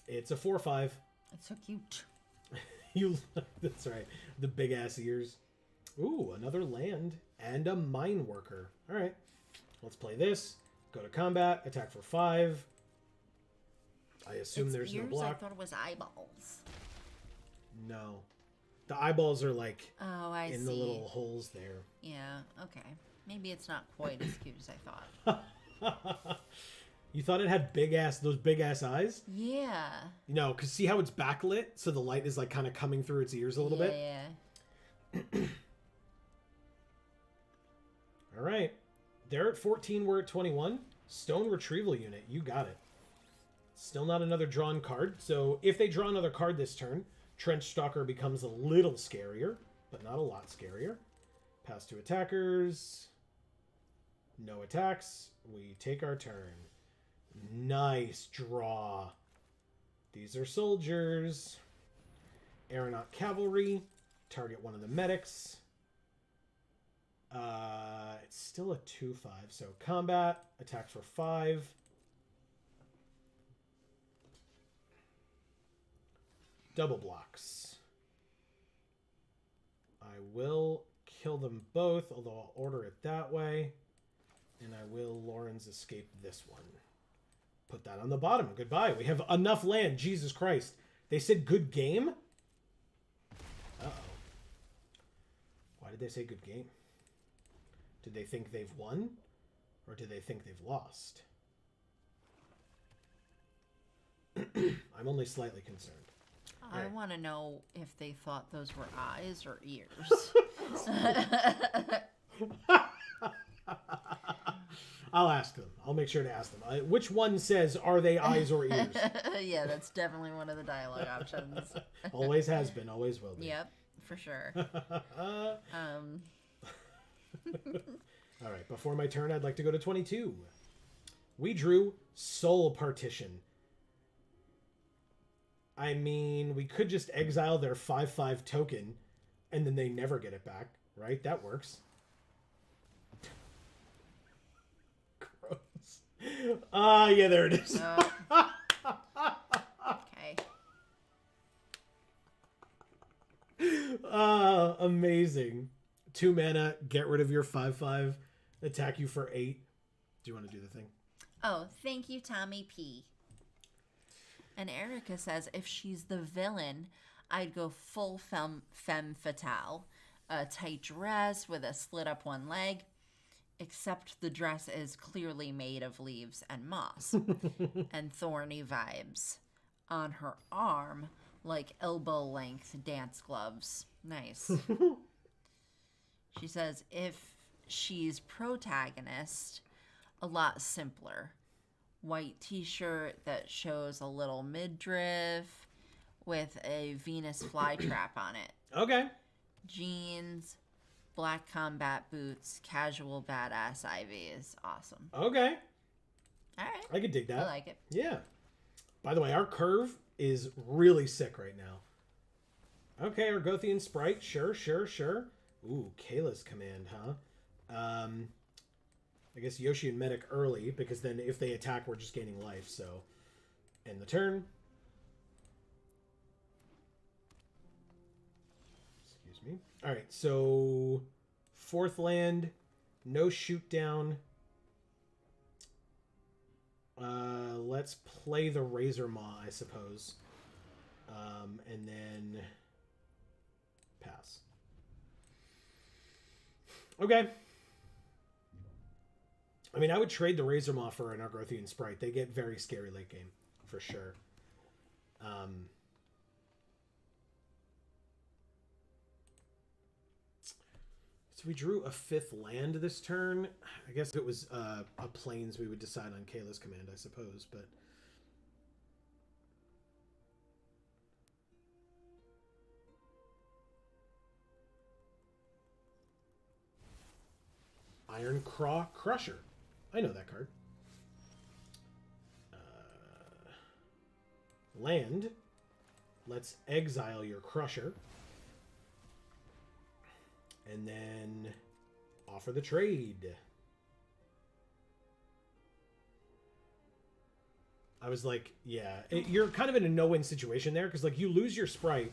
It's a 4/5. It's so cute. That's right. The big ass ears. Ooh, another land and a mine worker. All right. Let's play this. Go to combat. Attack for 5. I assume It's there's ears? no block. I thought it was eyeballs. No. The eyeballs are like in the little holes there. Yeah, okay. Maybe it's not quite as cute as I thought. You thought it had those big ass eyes? Yeah. No, because see how it's backlit? So the light is like kind of coming through its ears a little bit? Yeah. All right. They're at 14. We're at 21. Stone Retrieval Unit. You got it. Still not another drawn card. So if they draw another card this turn, Trench Stalker becomes a little scarier, but not a lot scarier. Pass to attackers. No attacks. We take our turn. Nice draw. These are soldiers. Aeronaut Cavalry. Target one of the medics. It's still a 2/5. So combat. Attack for 5. Double blocks. I will kill them both, although I'll order it that way. And I will Lauren's escape this one. Put that on the bottom. Goodbye. We have enough land. Jesus Christ. They said good game? Uh-oh. Why did they say good game? Did they think they've won? Or do they think they've lost? I'm only slightly concerned. I want to know if they thought those were eyes or ears. I'll ask them. I'll make sure to ask them. Which one says, are they eyes or ears? Yeah, that's definitely one of the dialogue options. Always has been, always will be. Yep, for sure. All right, before my turn, I'd like to go to 22. We drew Soul Partition. I mean, we could just exile their 5/5 token, and then they never get it back, right? That works. Gross. Yeah, there it is. Okay. Amazing. 2 mana, get rid of your 5/5, attack you for 8. Do you want to do the thing? Oh, thank you, Tommy P. And Erica says, if she's the villain, I'd go full femme fatale. A tight dress with a slit up one leg, except the dress is clearly made of leaves and moss and thorny vibes. On her arm, like elbow-length dance gloves. Nice. She says, if she's protagonist, a lot simpler. White t-shirt that shows a little midriff with a Venus flytrap on it. Okay. Jeans, black combat boots, casual badass Ivy is awesome. Okay. All right. I could dig that. I like it. Yeah. By the way, our curve is really sick right now. Okay, Argothian Sprite. Sure. Ooh, Kayla's command, huh? I guess Yoshi and Medic early, because then if they attack, we're just gaining life, so... End the turn. Excuse me. Alright, so... 4th land. No shoot down. Let's play the Razor Maw, I suppose. And then... Pass. Okay. I mean, I would trade the Razor Maw for an Argothian Sprite. They get very scary late game, for sure. So we drew a 5th land this turn. I guess if it was a Plains, we would decide on Kayla's command, I suppose, but... Iron Craw Crusher. I know that card. Land. Let's exile your Crusher. And then offer the trade. I was like, yeah. You're kind of in a no-win situation there, because like you lose your Sprite.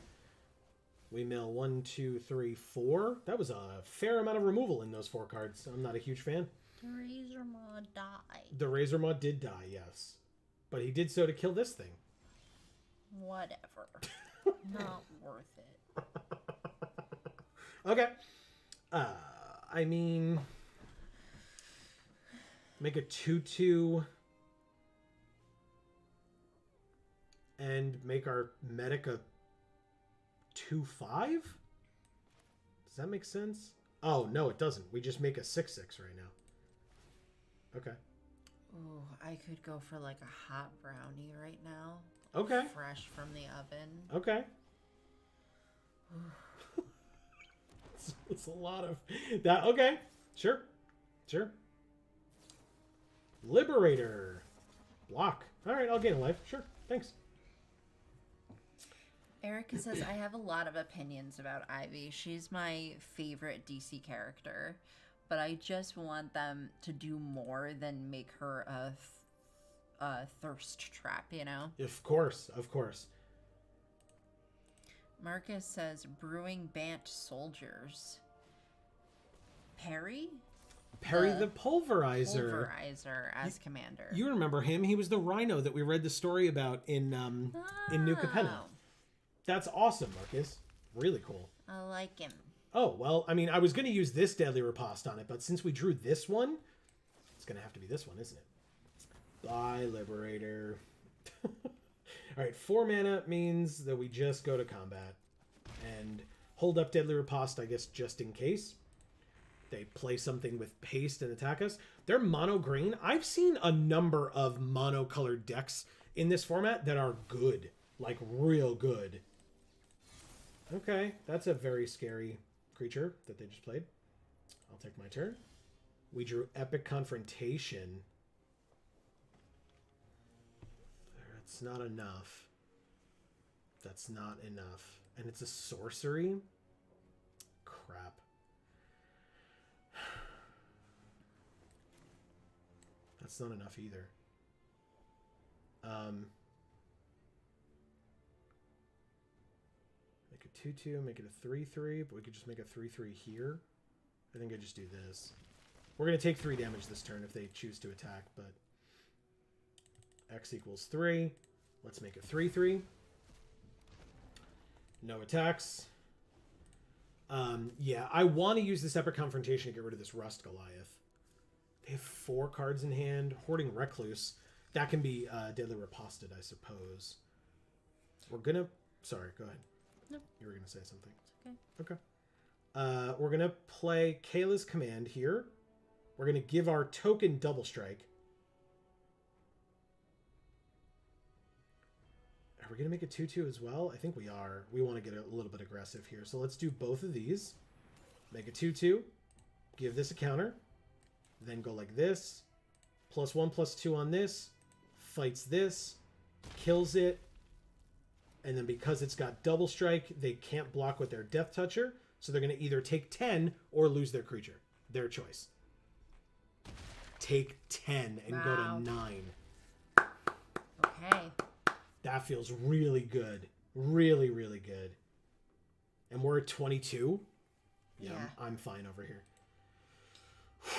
We mill 1, 2, 3, 4. That was a fair amount of removal in those 4 cards. I'm not a huge fan. The Razor Maw died. The Razor Maw did die, yes. But he did so to kill this thing. Whatever. Not worth it. Okay. I mean... Make a 2/2... And make our Medic a 2/5? Does that make sense? Oh, no, it doesn't. We just make a 6/6 right now. Okay. Ooh, I could go for like a hot brownie right now. Okay. Fresh from the oven. Okay. It's a lot of that. Okay. Sure. Liberator. Block. All right, I'll gain a life. Sure. Thanks. Erica says, I have a lot of opinions about Ivy. She's my favorite DC character, but I just want them to do more than make her a thirst trap, you know? Of course. Marcus says, brewing Bant soldiers. Perry The Pulverizer. Pulverizer as commander. You remember him? He was the rhino that we read the story about in New Capenna. That's awesome, Marcus. Really cool. I like him. Oh, well, I mean, I was going to use this Deadly Riposte on it, but since we drew this one, it's going to have to be this one, isn't it? Bye, Liberator. All right, 4 mana means that we just go to combat and hold up Deadly Riposte, I guess, just in case. They play something with paste and attack us. They're mono green. I've seen a number of mono-colored decks in this format that are good, like real good. Okay, that's a very scary creature that they just played. I'll take my turn. We drew Epic Confrontation. That's not enough. That's not enough. And it's a sorcery? Crap. That's not enough either. Make a 2/2, make it a 3/3, but we could just make a 3/3 here. I think I just do this. We're going to take 3 damage this turn if they choose to attack, but X equals 3. Let's make it 3/3. No attacks. Yeah, I want to use this Epic Confrontation to get rid of this Rust Goliath. They have 4 cards in hand. Hoarding Recluse. That can be Deadly Riposted, I suppose. We're going to... Sorry, go ahead. No. You were going to say something. Okay. We're going to play Kayla's command here. We're going to give our token Double Strike. Are we going to make a 2/2 as well? I think we are. We want to get a little bit aggressive here. So let's do both of these. Make a 2/2. Give this a counter. Then go like this. +1/+2 on this. Fights this. kills it. And then because it's got double strike, they can't block with their Death Toucher. So they're going to either take 10 or lose their creature. Their choice. Take 10 and go to 9. Okay. That feels really good. Really, really good. And we're at 22. Yeah. I'm fine over here.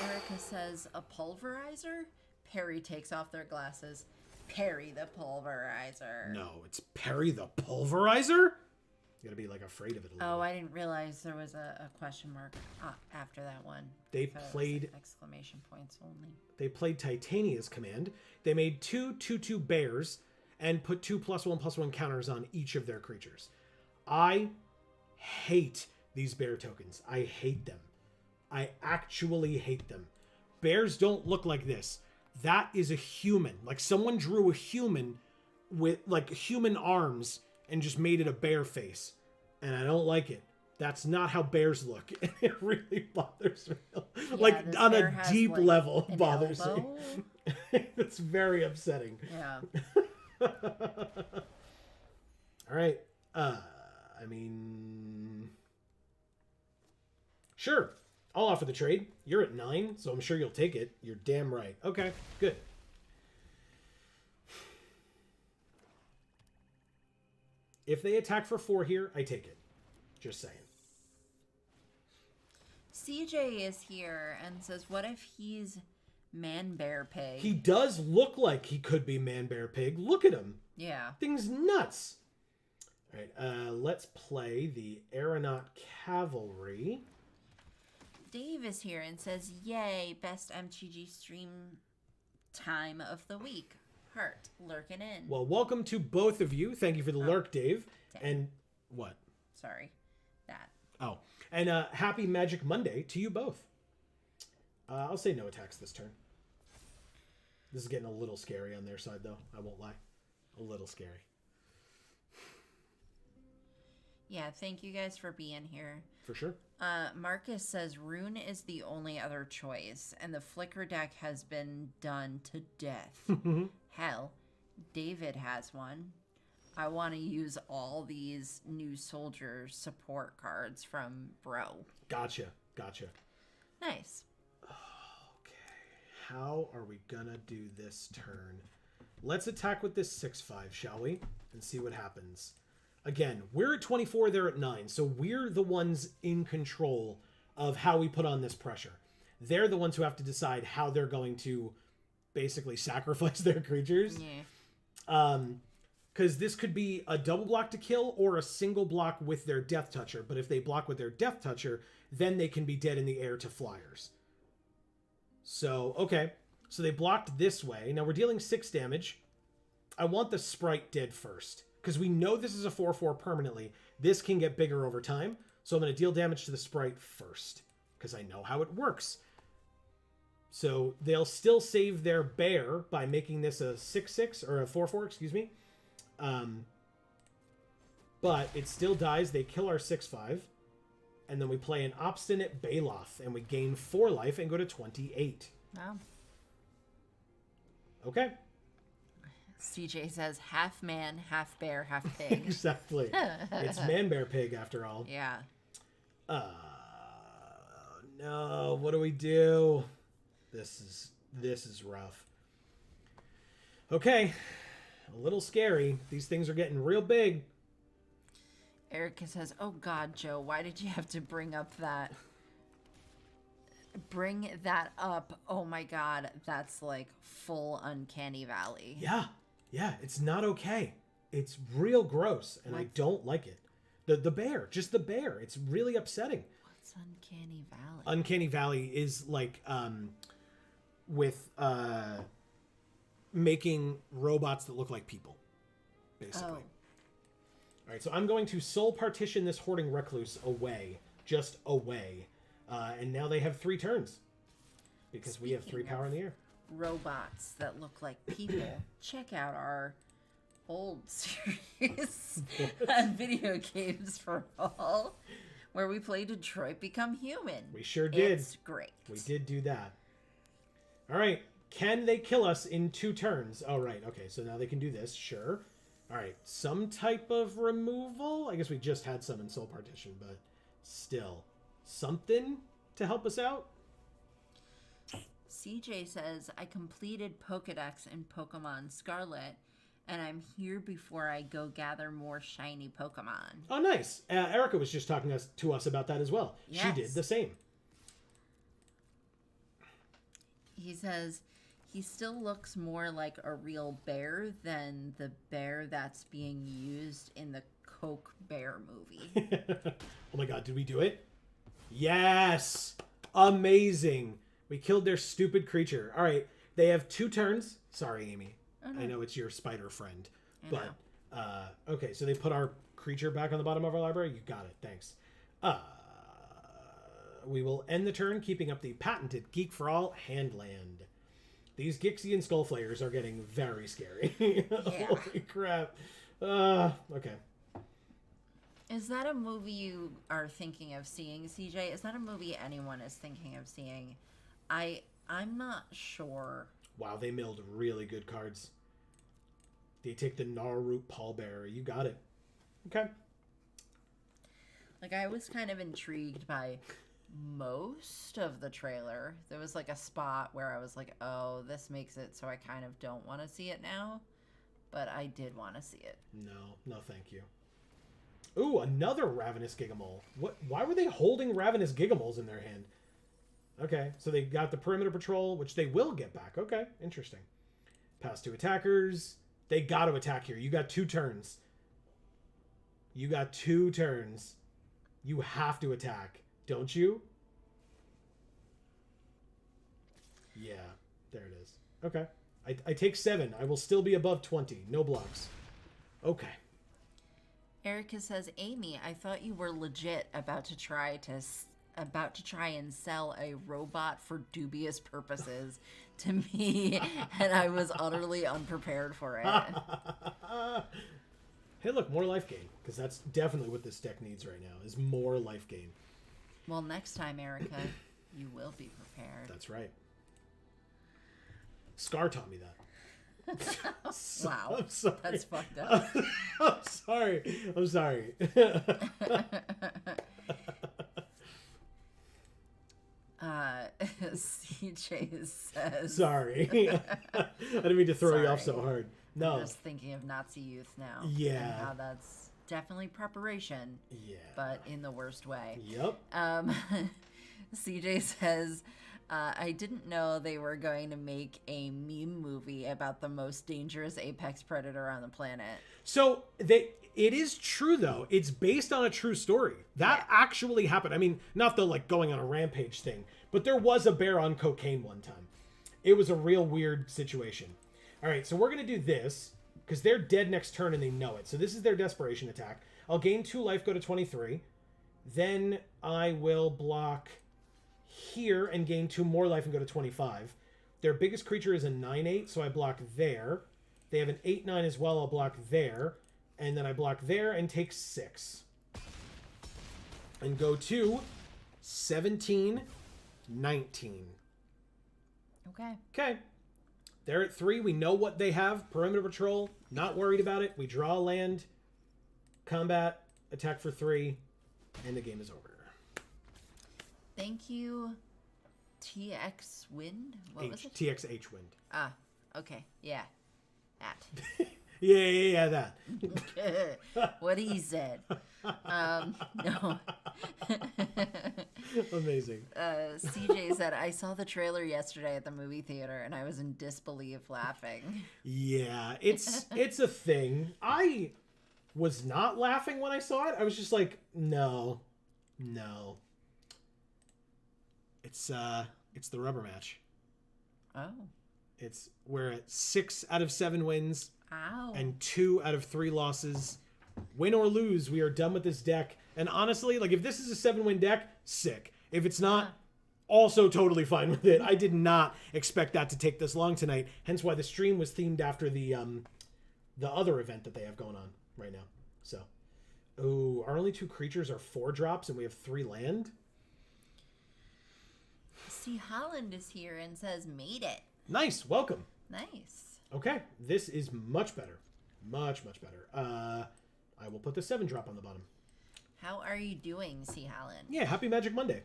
Erica says, a pulverizer? Perry takes off their glasses. Perry the pulverizer. No, it's Perry the pulverizer? You gotta be like afraid of it a little. Oh, I didn't realize there was a question mark after that one. They played exclamation points only. They played Titania's command. They made 2/2/2 bears and put 2+1/+1 counters on each of their creatures. I hate these bear tokens. I hate them. I actually hate them. Bears don't look like this. That is a human. Like someone drew a human with like human arms and just made it a bear face. And I don't like it. That's not how bears look. It really bothers me. Yeah, like on a deep like level bothers elbow. me. It's very upsetting. Yeah. All right. I mean, sure. I'll offer the trade. You're at 9, so I'm sure you'll take it. You're damn right. Okay, good. If they attack for 4 here, I take it. Just saying. CJ is here and says, what if he's Man Bear Pig? He does look like he could be Man Bear Pig. Look at him. Yeah. Thing's nuts. All right, let's play the Aeronaut Cavalry. Dave is here and says, yay, best MTG stream time of the week. Heart, lurking in. Well, welcome to both of you. Thank you for the lurk, Dave. Dang. And what? Sorry. That. Oh, and happy Magic Monday to you both. I'll say no attacks this turn. This is getting a little scary on their side, though. I won't lie. A little scary. Yeah, thank you guys for being here. For sure. Marcus says Rune is the only other choice, and the Flicker deck has been done to death. Hell, David has one. I want to use all these new soldier support cards from Bro. Gotcha. Nice. Okay. How are we gonna do this turn? Let's attack with this 6/5, shall we? And see what happens. Again, we're at 24, they're at 9, so we're the ones in control of how we put on this pressure. They're the ones who have to decide how they're going to basically sacrifice their creatures. Yeah. Because this could be a double block to kill or a single block with their Death Toucher, but if they block with their Death Toucher, then they can be dead in the air to flyers. So, okay. So they blocked this way. Now we're dealing 6 damage. I want the Sprite dead first, because we know this is a 4/4 permanently. This can get bigger over time, so I'm going to deal damage to the Sprite first, because I know how it works. So they'll still save their bear by making this a 6/6, or a 4/4, excuse me. But it still dies. They kill our 6/5, and then we play an Obstinate Baloth, and we gain 4 life and go to 28. Wow. Okay. CJ says half man, half bear, half pig. Exactly. It's Man Bear Pig after all. Yeah. No, what do we do? This is rough. Okay. A little scary. These things are getting real big. Erica says, oh God, Joe, why did you have to bring up that? Bring that up. Oh my God. That's like full Uncanny Valley. Yeah. Yeah, it's not okay. It's real gross, and I don't like it. The bear, just the bear. It's really upsetting. What's Uncanny Valley? Uncanny Valley is like with making robots that look like people, basically. All right, so I'm going to soul partition this Hoarding Recluse away, just away. And now they have 3 turns, because we have 3 power in the air. Robots that look like people. Check out our old series on Video Games for All, where we play Detroit Become Human. We sure did. It's great. We did do that. All right, Can they kill us in 2 turns? Oh, right. Okay, so now they can do this. Sure. All right. Some type of removal? I guess we just had some in Soul Partition, but still. Something to help us out? CJ says, I completed Pokedex in Pokemon Scarlet, and I'm here before I go gather more shiny Pokemon. Oh, nice. Erica was just talking to us about that as well. Yes. She did the same. He says he still looks more like a real bear than the bear that's being used in the Coke Bear movie. Oh my god, did we do it? Yes! Amazing. We killed their stupid creature. All right, they have 2 turns. Sorry, Amy. Oh, no. I know it's your spider friend. I But, okay, so they put our creature back on the bottom of our library. You got it. Thanks. We will end the turn keeping up the patented Geek for All Handland. These Gixian Skullflayers are getting very scary. Yeah. Holy crap. Okay. Is that a movie you are thinking of seeing, CJ? Is that a movie anyone is thinking of seeing? I'm not sure. Wow, they milled really good cards. They take the Gnarroot Pallbearer. You got it. Okay. Like, I was kind of intrigued by most of the trailer. There was like a spot where I was like, oh, this makes it so I kind of don't want to see it now. But I did want to see it. No, thank you. Ooh, another Ravenous Gigamole. What? Why were they holding Ravenous Gigamoles in their hand? Okay, so they got the Perimeter Patrol, which they will get back. Okay, interesting. Pass 2 attackers. They got to attack here. You got 2 turns. You got 2 turns. You have to attack, don't you? Yeah, there it is. Okay. I take 7. I will still be above 20. No blocks. Okay. Erica says, Amy, I thought you were legit about to try and sell a robot for dubious purposes to me, and I was utterly unprepared for it. Hey, look, more life gain, because that's definitely what this deck needs right now, is more life gain. Well, next time, Erica, you will be prepared. That's right. Scar taught me that. Wow. I'm sorry. That's fucked up. I'm sorry. CJ says... Sorry. I didn't mean to throw you off so Sorry. hard. No. I'm just thinking of Nazi youth now. Yeah. And how that's definitely preparation. Yeah. But in the worst way. Yep. CJ says, I didn't know they were going to make a meme movie about the most dangerous apex predator on the planet. So it is true though. It's based on a true story. That actually happened. I mean, not the like going on a rampage thing, but there was a bear on cocaine one time. It was a real weird situation. All right, so we're going to do this because they're dead next turn and they know it. So this is their desperation attack. I'll gain 2 life, go to 23. Then I will block here and gain 2 more life and go to 25. Their biggest creature is a 9/8, so I block there. They have an 8/9 as well. I'll block there. And then I block there and take 6. And go to 17, 19. Okay. Okay. They're at 3. We know what they have. Perimeter Patrol. Not worried about it. We draw land. Combat. Attack for 3. And the game is over. Thank you, TX Wind. What was it? TXH Wind. Ah, okay. Yeah. That. Yeah, that. What he said. No. Amazing. CJ said, I saw the trailer yesterday at the movie theater and I was in disbelief laughing. Yeah, it's a thing. I was not laughing when I saw it. I was just like, no. It's the rubber match. Oh. We're at 6 out of 7 wins. Ow. And 2 out of 3 losses. Win or lose, we are done with this deck. And honestly, like if this is a 7-win deck, sick. If it's not, also totally fine with it. I did not expect that to take this long tonight. Hence why the stream was themed after the other event that they have going on right now. So, oh, our only 2 creatures are 4 drops and we have 3 land. See, Holland is here and says, made it. Nice. Welcome. Nice. Okay. This is much better. Much, much better. I will put the 7 drop on the bottom. How are you doing, C. Hallen? Yeah, happy Magic Monday.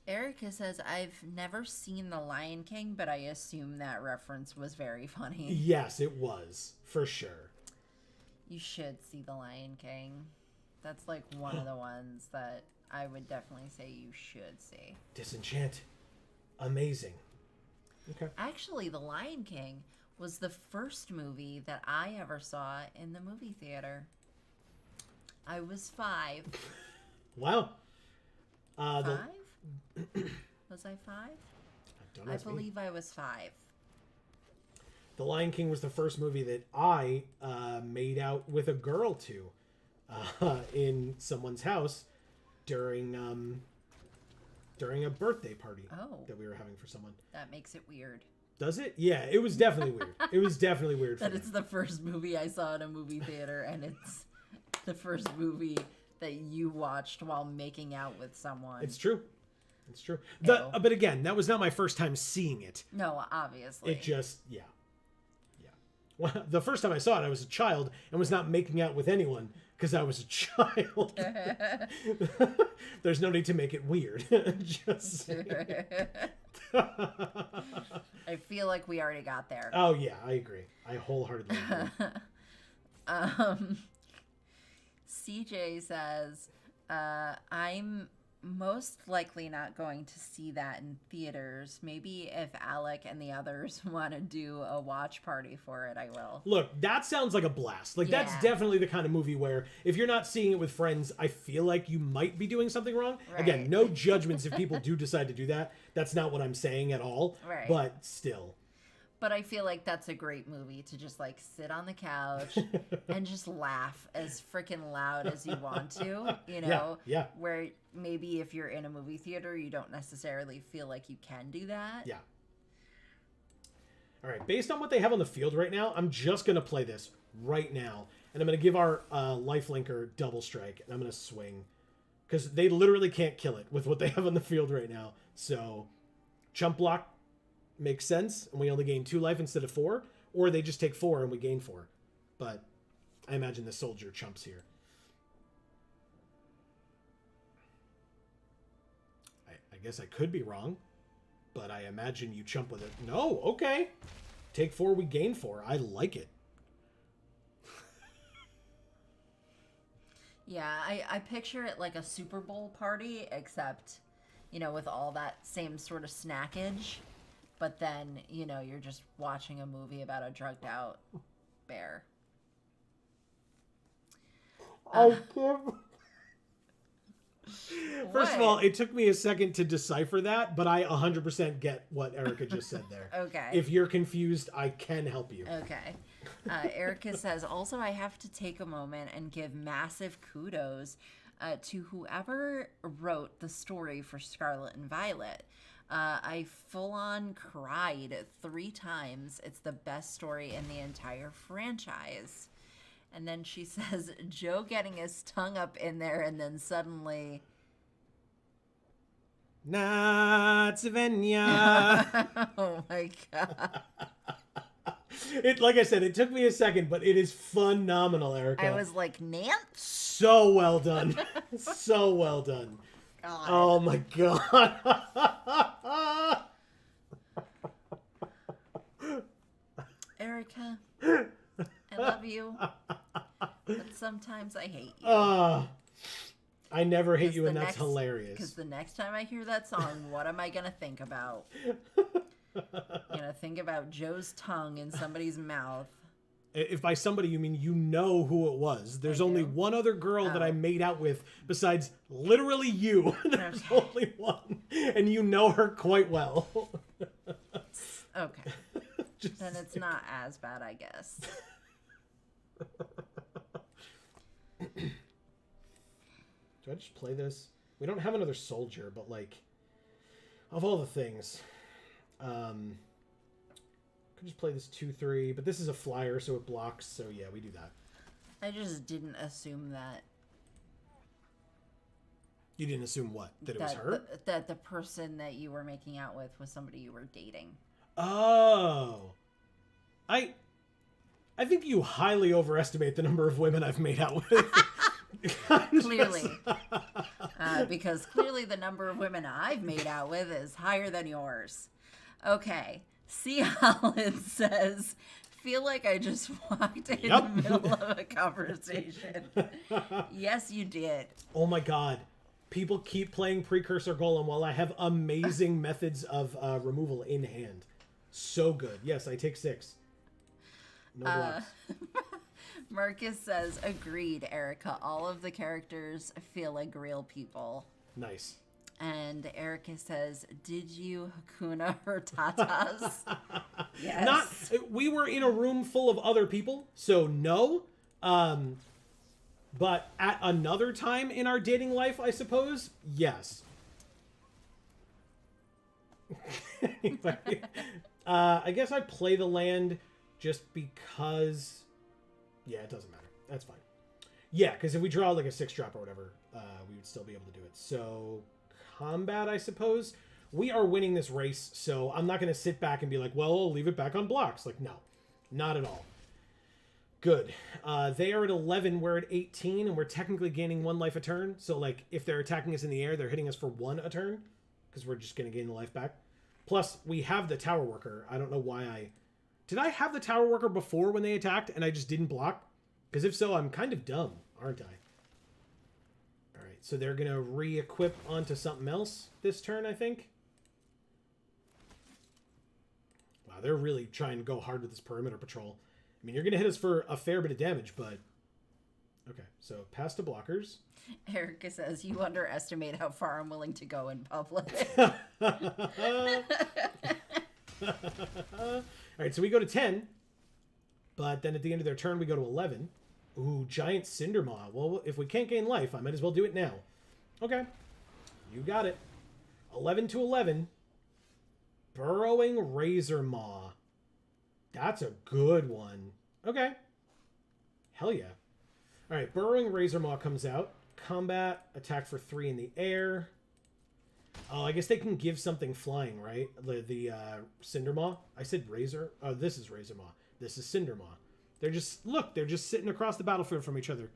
Erica says, I've never seen The Lion King, but I assume that reference was very funny. Yes, it was. For sure. You should see The Lion King. That's like one of the ones that I would definitely say you should see. Disenchant. Amazing. Okay. Actually, The Lion King was the first movie that I ever saw in the movie theater. I was 5. Wow. 5? Was I 5? Don't I ask me. believe I was 5. The Lion King was the first movie that I made out with a girl to in someone's house during a birthday party that we were having for someone. That makes it weird. Does it? Yeah, it was definitely weird. It was definitely weird for That me. it's the first movie I saw in a movie theater, and it's the first movie that you watched while making out with someone. It's true. It's true. But again, that was not my first time seeing it. No, obviously. It just, yeah. Well, the first time I saw it, I was a child and was not making out with anyone because I was a child. There's no need to make it weird. Just I feel like we already got there. Oh, yeah, I agree. I wholeheartedly agree. CJ says, I'm most likely not going to see that in theaters. Maybe if Alec and the others want to do a watch party for it, I will. Look, that sounds like a blast. Like, that's definitely the kind of movie where if you're not seeing it with friends, I feel like you might be doing something wrong. Right. Again, no judgments if people do decide to do that. That's not what I'm saying at all. Right. But still. But I feel like that's a great movie to just like sit on the couch and just laugh as freaking loud as you want to, you know? Yeah. Where maybe if you're in a movie theater, you don't necessarily feel like you can do that. Yeah. All right. Based on what they have on the field right now, I'm just going to play this right now. And I'm going to give our lifelinker double strike. And I'm going to swing. Because they literally can't kill it with what they have on the field right now. So, chump block makes sense, and we only gain 2 life instead of 4, or they just take 4 and we gain 4. But I imagine the soldier chumps here. I guess I could be wrong, but I imagine you chump with it. No, okay. Take 4, we gain 4. I like it. Yeah, I picture it like a Super Bowl party, except, you know, with all that same sort of snackage. But then, you know, you're just watching a movie about a drugged out bear. First of all, it took me a second to decipher that, but I 100% get what Erica just said there. Okay. If you're confused, I can help you. Okay. Erica says, also, I have to take a moment and give massive kudos to whoever wrote the story for Scarlet and Violet. I full-on cried 3 times. It's the best story in the entire franchise. And then she says, Joe getting his tongue up in there and then suddenly... Not Savenya. Oh my God. Like I said, it took me a second, but it is phenomenal, Erica. I was like, Nance? So well done. So well done. God. Oh my God. Erica, I love you, but sometimes I hate you. I never hate you, and that's hilarious. Because the next time I hear that song, what am I going to think about? I'm going to think about Joe's tongue in somebody's mouth. If by somebody you mean you know who it was. There's only one other girl that I made out with besides literally you. There's only one. And you know her quite well. Okay. Then it's not as bad, I guess. Do I just play this? We don't have another soldier, but like, of all the things, could just play this 2/3, but this is a flyer, so it blocks. So yeah, we do that. I just didn't assume that. You didn't assume what? That it was her? That the person that you were making out with was somebody you were dating. Oh. I think you highly overestimate the number of women I've made out with. Clearly. Because clearly the number of women I've made out with is higher than yours. Okay. C. Holland says, feel like I just walked in the middle of a conversation. Yes, you did. Oh my god. People keep playing Precursor Golem while I have amazing methods of removal in hand. So good. Yes, I take 6. No blocks. Marcus says, agreed, Erica. All of the characters feel like real people. Nice. And Erica says, did you Hakuna her tatas? Yes. We were in a room full of other people, so no. But at another time in our dating life, I suppose, yes. I guess I play the land just because... Yeah, it doesn't matter. That's fine. Yeah, because if we draw like a 6-drop or whatever, we would still be able to do it. So, combat, I suppose. We are winning this race, so I'm not going to sit back and be like, well, I'll leave it back on blocks. Like, no. Not at all. Good. They are at 11, we're at 18, and we're technically gaining 1 life a turn. So, like, if they're attacking us in the air, they're hitting us for 1 a turn, because we're just going to gain the life back. Plus, we have the Tower Worker. I don't know why I... Did I have the Tower Worker before when they attacked and I just didn't block? Because if so, I'm kind of dumb, aren't I? Alright, so they're going to re-equip onto something else this turn, I think. Wow, they're really trying to go hard with this perimeter patrol. I mean, you're going to hit us for a fair bit of damage, but... Okay, so pass to blockers. Erica says, you underestimate how far I'm willing to go in public. Alright, so we go to 10. But then at the end of their turn, we go to 11. Ooh, Giant Cinder Maw. Well, if we can't gain life, I might as well do it now. Okay. You got it. 11 to 11. Burrowing Razor Maw. That's a good one. Okay. Hell yeah. Alright, Burrowing Razor Maw comes out. Combat, attack for 3 in the air. Oh, I guess they can give something flying, right? The Cinder Maw. I said Razor. Oh, this is Razor Maw. This is Cinder Maw. They're just, look, they're just sitting across the battlefield from each other.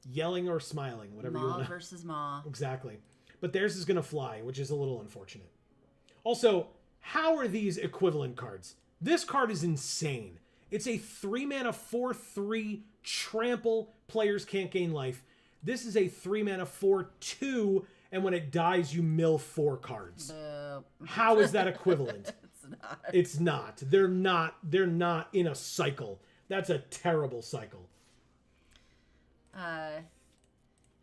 Yelling or smiling, whatever you want. Maw versus Maw. Exactly. But theirs is going to fly, which is a little unfortunate. Also, how are these equivalent cards? This card is insane. It's a 3-mana 4/3 trample. Players can't gain life. This is a 3-mana 4/2, and when it dies, you mill 4 cards. How is that equivalent? It's not. It's not. They're not in a cycle. That's a terrible cycle.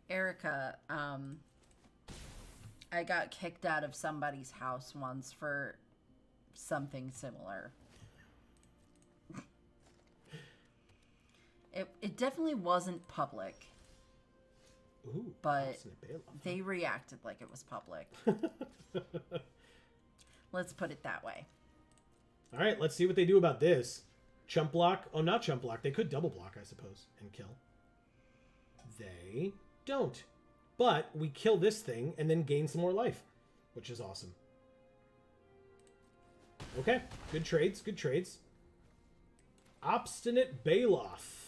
Erica, I got kicked out of somebody's house once for something similar. It definitely wasn't public. Ooh, but they reacted like it was public. Let's put it that way. All right, let's see what they do about this. Chump block. Oh, not chump block. They could double block, I suppose, and kill. They don't. But we kill this thing and then gain some more life, which is awesome. Okay, good trades, good trades. Obstinate Baloth.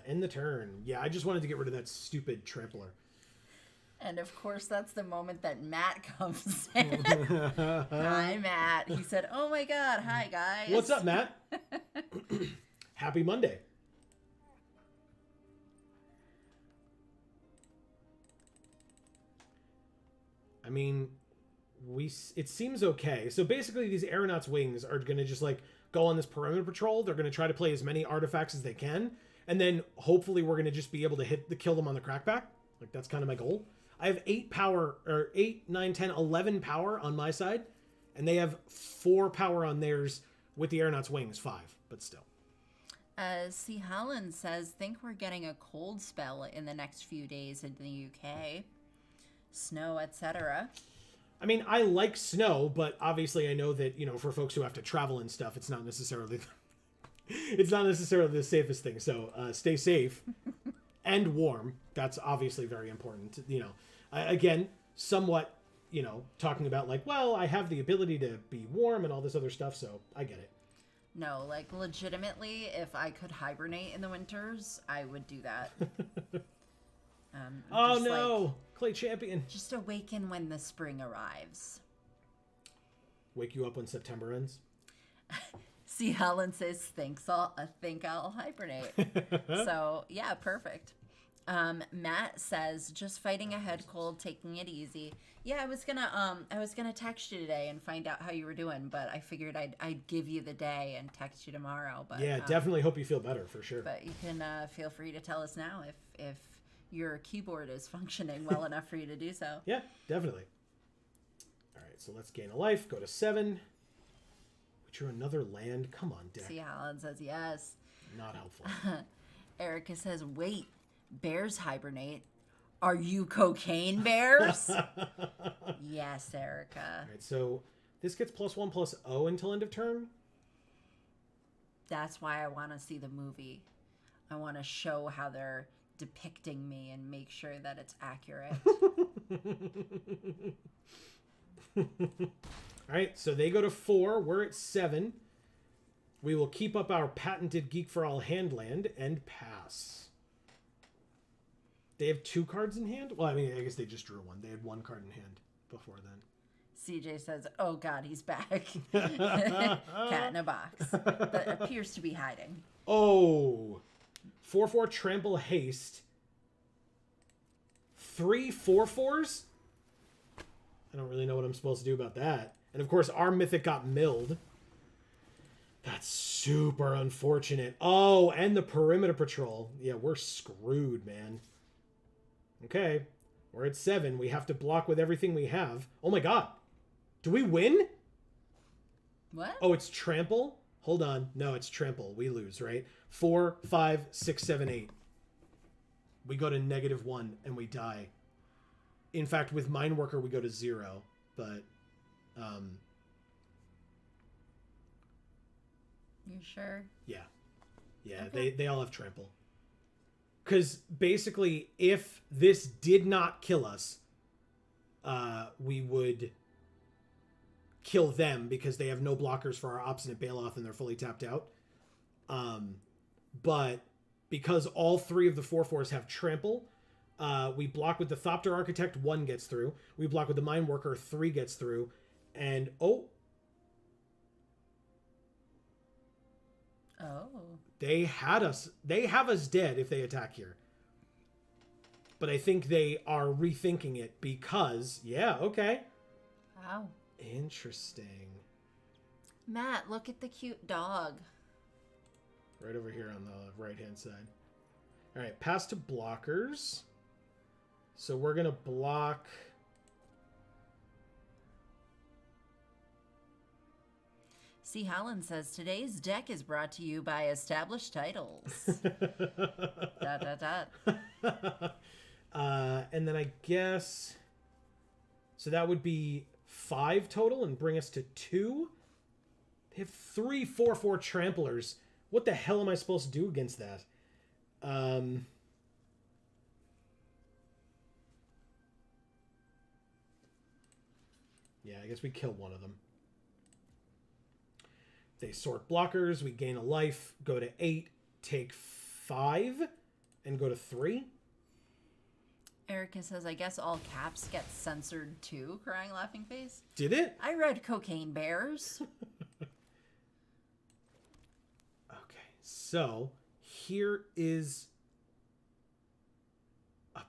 End the turn. Yeah, I just wanted to get rid of that stupid trampler. And of course, that's the moment that Matt comes in. Hi, Matt. He said, oh my God, hi, guys. What's up, Matt? Happy Monday. I mean, it seems okay. So basically, these Aeronaut's Wings are going to just like go on this perimeter patrol. They're going to try to play as many artifacts as they can. And then hopefully we're going to just be able to kill them on the crackback. Like, that's kind of my goal. I have 8 power, or 8, 9, 10, 11 power on my side. And they have 4 power on theirs with the Aeronaut's Wings, 5, but still. C. Holland says, think we're getting a cold spell in the next few days in the UK. Snow, etc. I mean, I like snow, but obviously I know that, you know, for folks who have to travel and stuff, it's not necessarily... It's not necessarily the safest thing, so stay safe. and warm. That's obviously very important. You know, again, somewhat, you know, talking about like, well, I have the ability to be warm and all this other stuff, so I get it. No, like legitimately, if I could hibernate in the winters, I would do that. Oh just, no, like, Clay Champion. just awaken when the spring arrives. Wake you up when September ends. See, Helen says, I think I'll hibernate. So yeah, perfect. Matt says, just fighting a head cold, taking it easy. Yeah, I was gonna text you today and find out how you were doing, but I figured I'd give you the day and text you tomorrow. But Yeah, definitely hope you feel better for sure. But you can feel free to tell us now if your keyboard is functioning well enough for you to do so. Yeah, definitely. All right, so let's gain a life. Go to 7. We drew another land. Come on, deck. See, Helen says yes. Not helpful. Erica says, wait, bears hibernate. Are you cocaine bears? Yes, Erica. All right, so this gets +1/+0 until end of turn. That's why I want to see the movie. I want to show how they're depicting me and make sure that it's accurate. All right, so they go to 4. We're at 7. We will keep up our patented Geek for All hand land and pass. They have 2 cards in hand? Well, I mean, I guess they just drew 1. They had 1 card in hand before then. CJ says, oh God, he's back. Cat in a box. That appears to be hiding. Oh, 4/4 trample haste. 3 4/4s? I don't really know what I'm supposed to do about that. And of course, our mythic got milled. That's super unfortunate. Oh, and the perimeter patrol. Yeah, we're screwed, man. Okay, we're at 7. We have to block with everything we have. Oh my god. Do we win? What? Oh, it's trample? Hold on. No, it's trample. We lose, right? 4, 5, 6, 7, 8. We go to -1 and we die. In fact, with Mine Worker, we go to 0. But, You sure? yeah. Yeah, Okay. they all have trample. Because basically, if this did not kill us, we would kill them because they have no blockers for our Obstinate Bailoff and they're fully tapped out. But because all 3 of the 4/4s have trample, we block with the Thopter Architect, 1 gets through. We block with the Mine Worker, 3 gets through. And, Oh. they have us dead if they attack here. But I think they are rethinking it because, yeah, okay. Wow. Interesting. Matt, look at the cute dog. Right over here on the right-hand side. All right, pass to blockers. So we're going to block... See, Holland says, today's deck is brought to you by established titles. dot, dot, dot. And then I guess... So that would be 5 total and bring us to 2. They have 3 4/4 tramplers. What the hell am I supposed to do against that? Yeah, I guess we kill one of them. They sort blockers. We gain a life. Go to 8. Take 5. And go to 3. Erica says, I guess all caps get censored too, crying laughing face. Did it? I read Cocaine Bears. Okay, so here is a...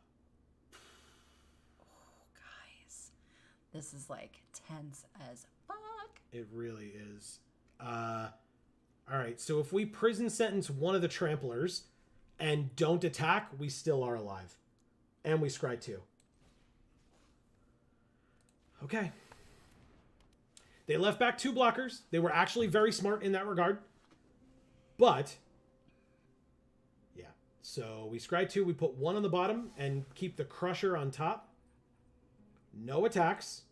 Oh, guys. This is like tense as fuck. It really is. All right, so if we prison sentence one of the tramplers and don't attack, we still are alive. And we scry 2. Okay. They left back 2 blockers. They were actually very smart in that regard. But, yeah. So we scry 2. We put 1 on the bottom and keep the Crusher on top. No attacks.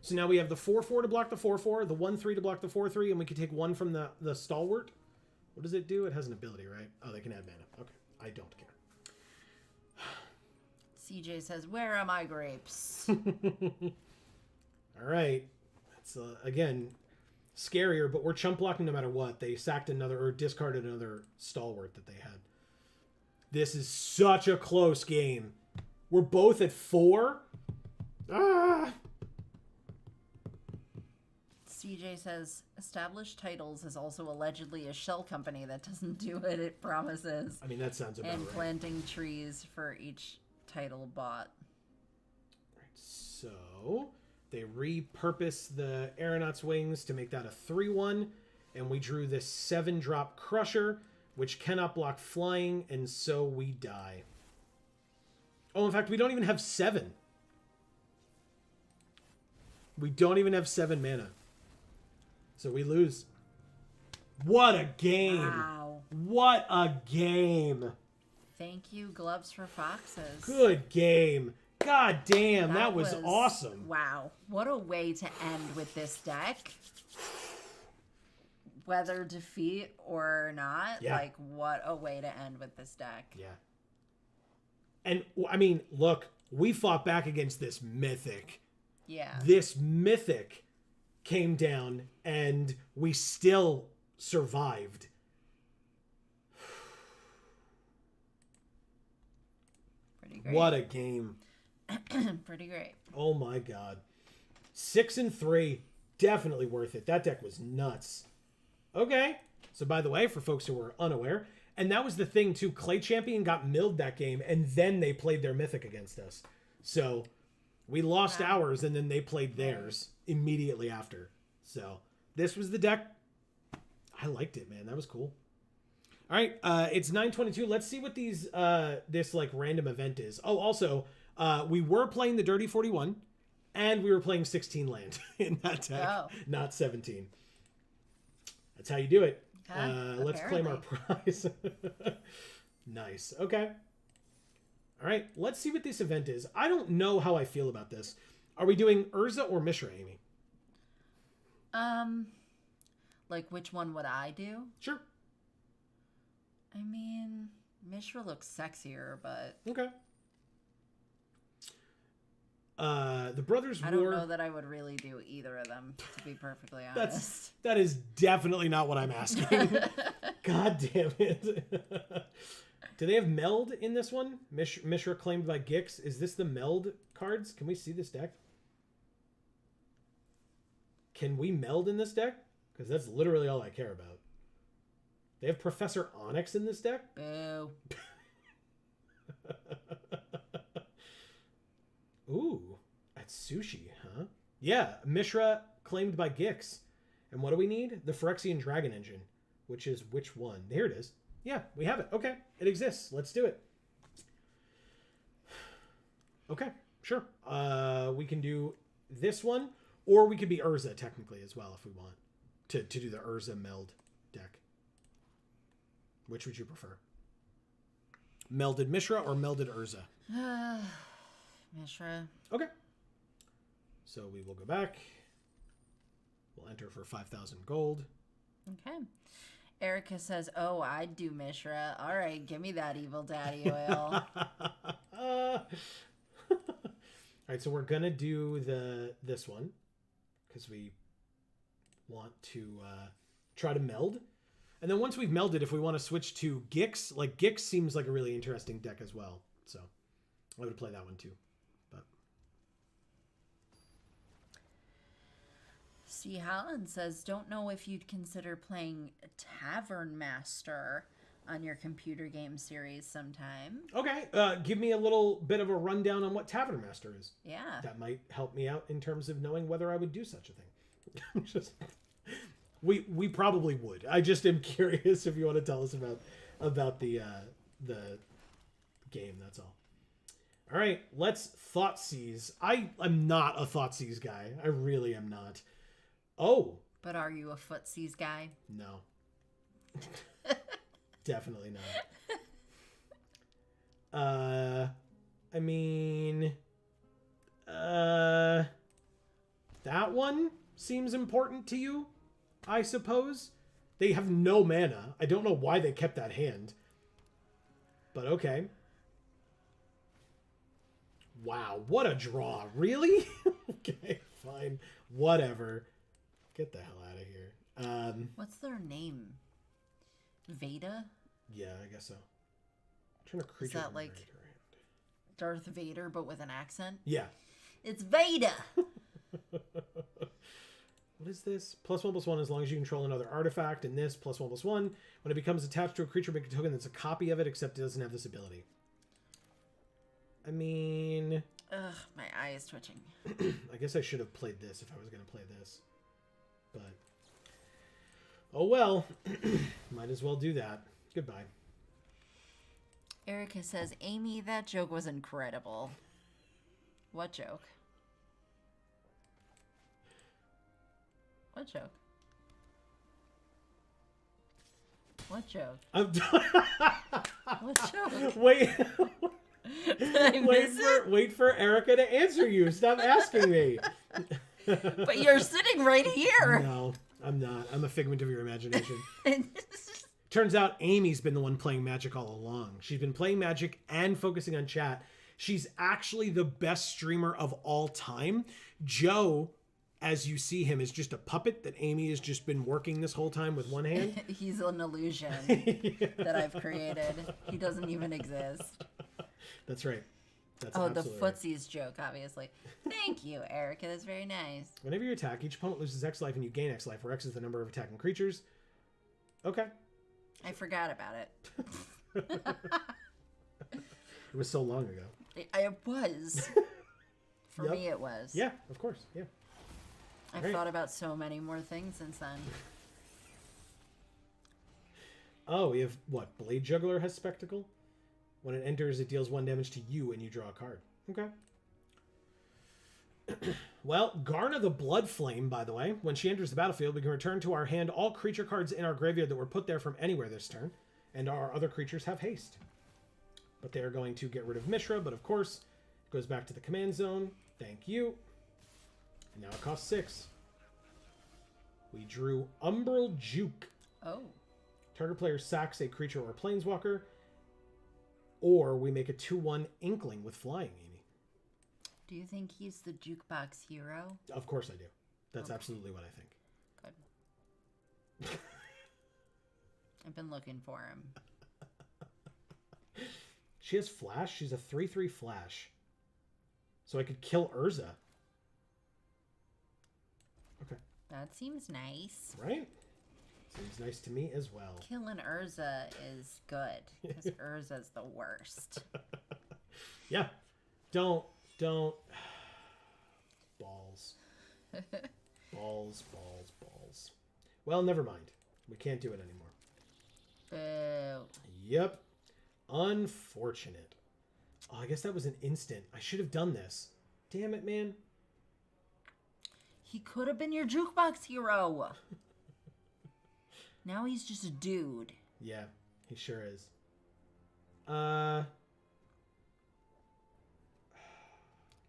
So now we have the 4/4 to block the 4/4, the 1/3 to block the 4/3, and we can take 1 from the Stalwart. What does it do? It has an ability, right? Oh, they can add mana. Okay. I don't care. CJ says, where are my grapes? All right. It's, again, scarier, but we're chump blocking no matter what. They sacked another or discarded another stalwart that they had. This is such a close game. We're both at 4. Ah! CJ says, Established Titles is also allegedly a shell company that doesn't do what it promises. I mean, that sounds about and right. planting trees for each title bought. Right, so they repurposed the Aeronaut's Wings to make that a 3-1, and we drew this 7-drop Crusher, which cannot block flying, and so we die. Oh, in fact, we don't even have 7. We don't even have 7 mana. So we lose. What a game. Wow. What a game. Thank you, Gloves for Foxes. Good game. God damn, that was awesome. Wow. What a way to end with this deck. Whether defeat or not, like, what a way to end with this deck. Yeah. And, I mean, look, we fought back against this Mythic. Yeah. This Mythic came down, and we still survived. Pretty great. What a game. Pretty great. Oh, my God. 6-3. Definitely worth it. That deck was nuts. Okay. So, by the way, for folks who were unaware, and that was the thing, too. Clay Champion got milled that game, and then they played their Mythic against us. So, we lost ours, and then they played theirs immediately after. So, this was the deck. I liked it, man. That was cool. All right. It's 9:22. Let's see what these this, like, random event is. Oh, also, we were playing the Dirty 41, and we were playing 16 land in that deck, not 17. That's how you do it. Let's claim our prize. Nice. Okay. All right. Let's see what this event is. I don't know how I feel about this. Are we doing Urza or Mishra, Amy? Like, which one would I do? Sure. I mean, Mishra looks sexier, but... Okay. The Brothers War... I don't know that I would really do either of them, to be perfectly honest. That is definitely not what I'm asking. God damn it. Do they have Meld in this one? Mishra claimed by Gix. Is this the Meld cards? Can we see this deck? Can we Meld in this deck? Because that's literally all I care about. They have Professor Onyx in this deck? Boo. Ooh, that's sushi, huh? Yeah, Mishra claimed by Gix. And what do we need? The Phyrexian Dragon Engine, which is which one? There it is. Yeah, we have it. Okay, it exists. Let's do it. Okay, sure. We can do this one, or we could be Urza technically as well if we want to do the Urza Meld deck. Which would you prefer? Melded Mishra or Melded Urza? Mishra. Okay. So we will go back. We'll enter for 5,000 gold. Okay. Erica says, oh, I'd do Mishra. All right, give me that evil daddy oil. All right, so we're going to do this one because we want to try to meld. And then once we've melded, if we want to switch to Gix, like Gix seems like a really interesting deck as well. So I would play that one too. But C. Holland says, don't know if you'd consider playing Tavern Master on your computer game series sometime. Okay, give me a little bit of a rundown on what Tavern Master is. Yeah. That might help me out in terms of knowing whether I would do such a thing. Just... We probably would. I just am curious if you want to tell us about the game. That's all. All right, let's Thoughtseize. I'm not a Thoughtseize guy. I really am not. Oh. But are you a Footsies guy? No. Definitely not. I mean, that one seems important to you. I suppose. They have no mana. I don't know why they kept that hand. But okay. Wow, what a draw. Really? Okay, fine. Whatever. Get the hell out of here. What's their name? Veda? Yeah, I guess so. Turn a creature. Is that like Darth Vader but with an accent? Yeah. It's Veda! What is this? +1/+1 as long as you control another artifact. And this +1/+1. When it becomes attached to a creature, make a token that's a copy of it, except it doesn't have this ability. I mean... Ugh, my eye is twitching. I guess I should have played this if I was going to play this. But... oh well. Might as well do that. Goodbye. Erica says, Amy, that joke was incredible. What joke? What joke? What joke? I'm What joke? Wait. Did I miss it? Wait for Erica to answer you. Stop asking me. But you're sitting right here. No, I'm not. I'm a figment of your imagination. Turns out Amy's been the one playing Magic all along. She's been playing Magic and focusing on chat. She's actually the best streamer of all time. Joe, as you see him, is just a puppet that Amy has just been working this whole time with one hand. He's an illusion that I've created. He doesn't even exist. That's right. That's the absolutely right. footsies joke, obviously. Thank you, Erica. That's very nice. Whenever you attack, each opponent loses X life and you gain X life, where X is the number of attacking creatures. Okay. I forgot about it. It was so long ago. It was. For me, it was. Yeah, of course. Yeah. I've thought about so many more things since then. Oh, we have what? Blade Juggler has Spectacle. When it enters, it deals 1 damage to you and you draw a card. Okay. Well, Garna the Blood Flame, by the way, when she enters the battlefield, we can return to our hand all creature cards in our graveyard that were put there from anywhere this turn, and our other creatures have haste. But they are going to get rid of Mishra, but of course, it goes back to the command zone. Thank you. And now it costs 6. We drew Umbral Juke. Oh. Target player sacks a creature or a planeswalker, or we make a 2/1 Inkling with flying, Amy. Do you think he's the jukebox hero? Of course I do. That's absolutely what I think. Good. I've been looking for him. She has Flash. She's a 3/3 Flash. So I could kill Urza. Okay. That seems nice. Right? Seems nice to me as well. Killing Urza is good, because Urza's the worst. Yeah. Don't. Balls. Balls. Well, never mind. We can't do it anymore. Boo. Yep. Unfortunate. Oh, I guess that was an instant. I should have done this. Damn it, man. He could have been your jukebox hero. Now he's just a dude. Yeah, he sure is.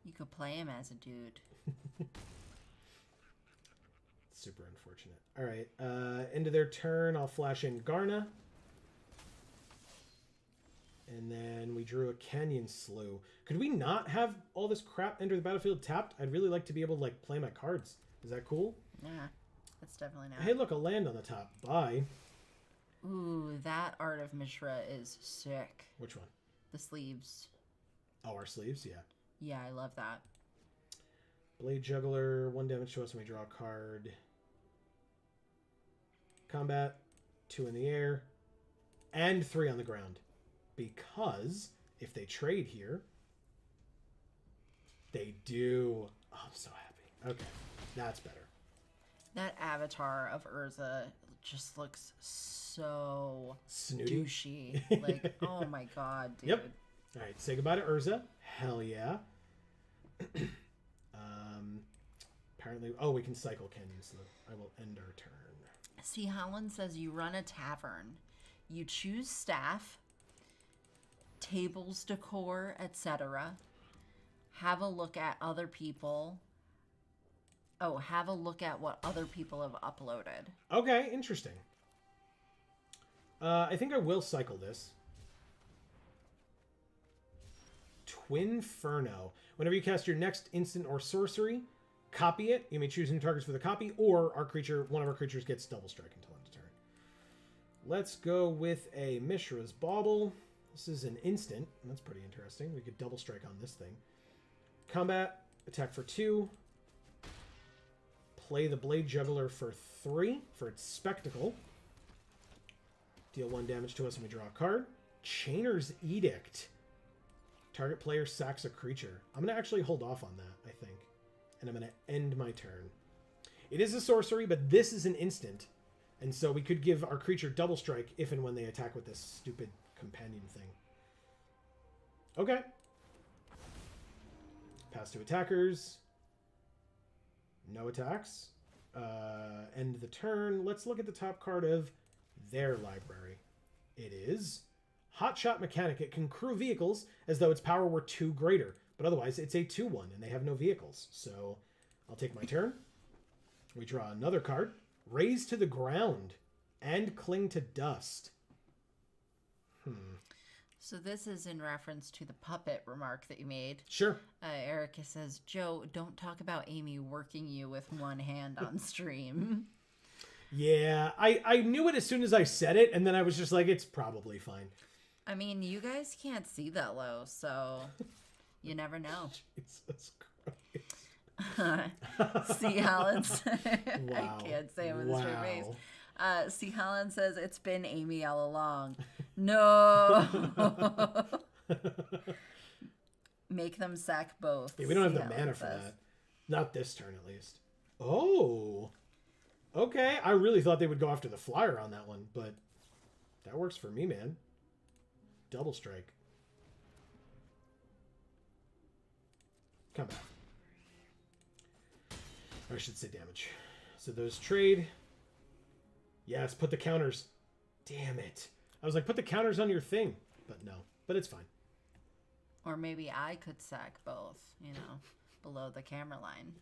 You could play him as a dude. Super unfortunate. All right. End of their turn, I'll flash in Garna. And then we drew a Canyon Slough. Could we not have all this crap enter the battlefield tapped? I'd really like to be able to like play my cards. Is that cool? Nah, that's definitely not. Hey, look, a land on the top. Bye. Ooh, that Art of Mishra is sick. Which one? The sleeves. Oh, our sleeves? Yeah. Yeah, I love that. Blade Juggler, 1 damage to us when we draw a card. Combat, 2 in the air, and 3 on the ground. Because if they trade here, they do. Oh, I'm so happy. Okay, that's better. That avatar of Urza just looks so Snooty. douchey. Like, oh my god, dude. Yep. All right, say goodbye to Urza. Hell yeah. Apparently, oh, we can cycle Canyon Slough. I will end our turn. See, Holland says you run a tavern. You choose staff, tables, decor, etc. Have a look at other people. Oh, have a look at what other people have uploaded. Okay, interesting. I think I will cycle this. Quinferno. Whenever you cast your next instant or sorcery, copy it. You may choose new targets for the copy, or one of our creatures gets double strike until end of turn. Let's go with a Mishra's Bauble. This is an instant. That's pretty interesting. We could double strike on this thing. Combat, attack for 2. Play the Blade Juggler for 3 for its Spectacle. Deal 1 damage to us and we draw a card. Chainer's Edict. Target player sacks a creature. I'm going to actually hold off on that, I think. And I'm going to end my turn. It is a sorcery, but this is an instant. And so we could give our creature double strike if and when they attack with this stupid companion thing. Okay. Pass to attackers. No attacks. End the turn. Let's look at the top card of their library. It is Hotshot Mechanic. It can crew vehicles as though its power were 2 greater. But otherwise, it's a 2/1, and they have no vehicles. So I'll take my turn. We draw another card. Raise to the ground and cling to dust. So this is in reference to the puppet remark that you made. Sure. Erica says, Joe, don't talk about Amy working you with one hand on stream. Yeah, I knew it as soon as I said it, and then I was just like, it's probably fine. I mean, you guys can't see that low, so you never know. Jesus Christ. C. Holland. Wow. I can't say it with a straight face. C. Holland says it's been Amy all along. No. Make them sack both. Yeah, we don't have the mana for that. Not this turn, at least. Oh. Okay. I really thought they would go after the flyer on that one, but that works for me, man. Double strike. Come back. Or I should say damage. So those trade. Yes, put the counters. Damn it. I was like, put the counters on your thing. But no. But it's fine. Or maybe I could sack both, below the camera line.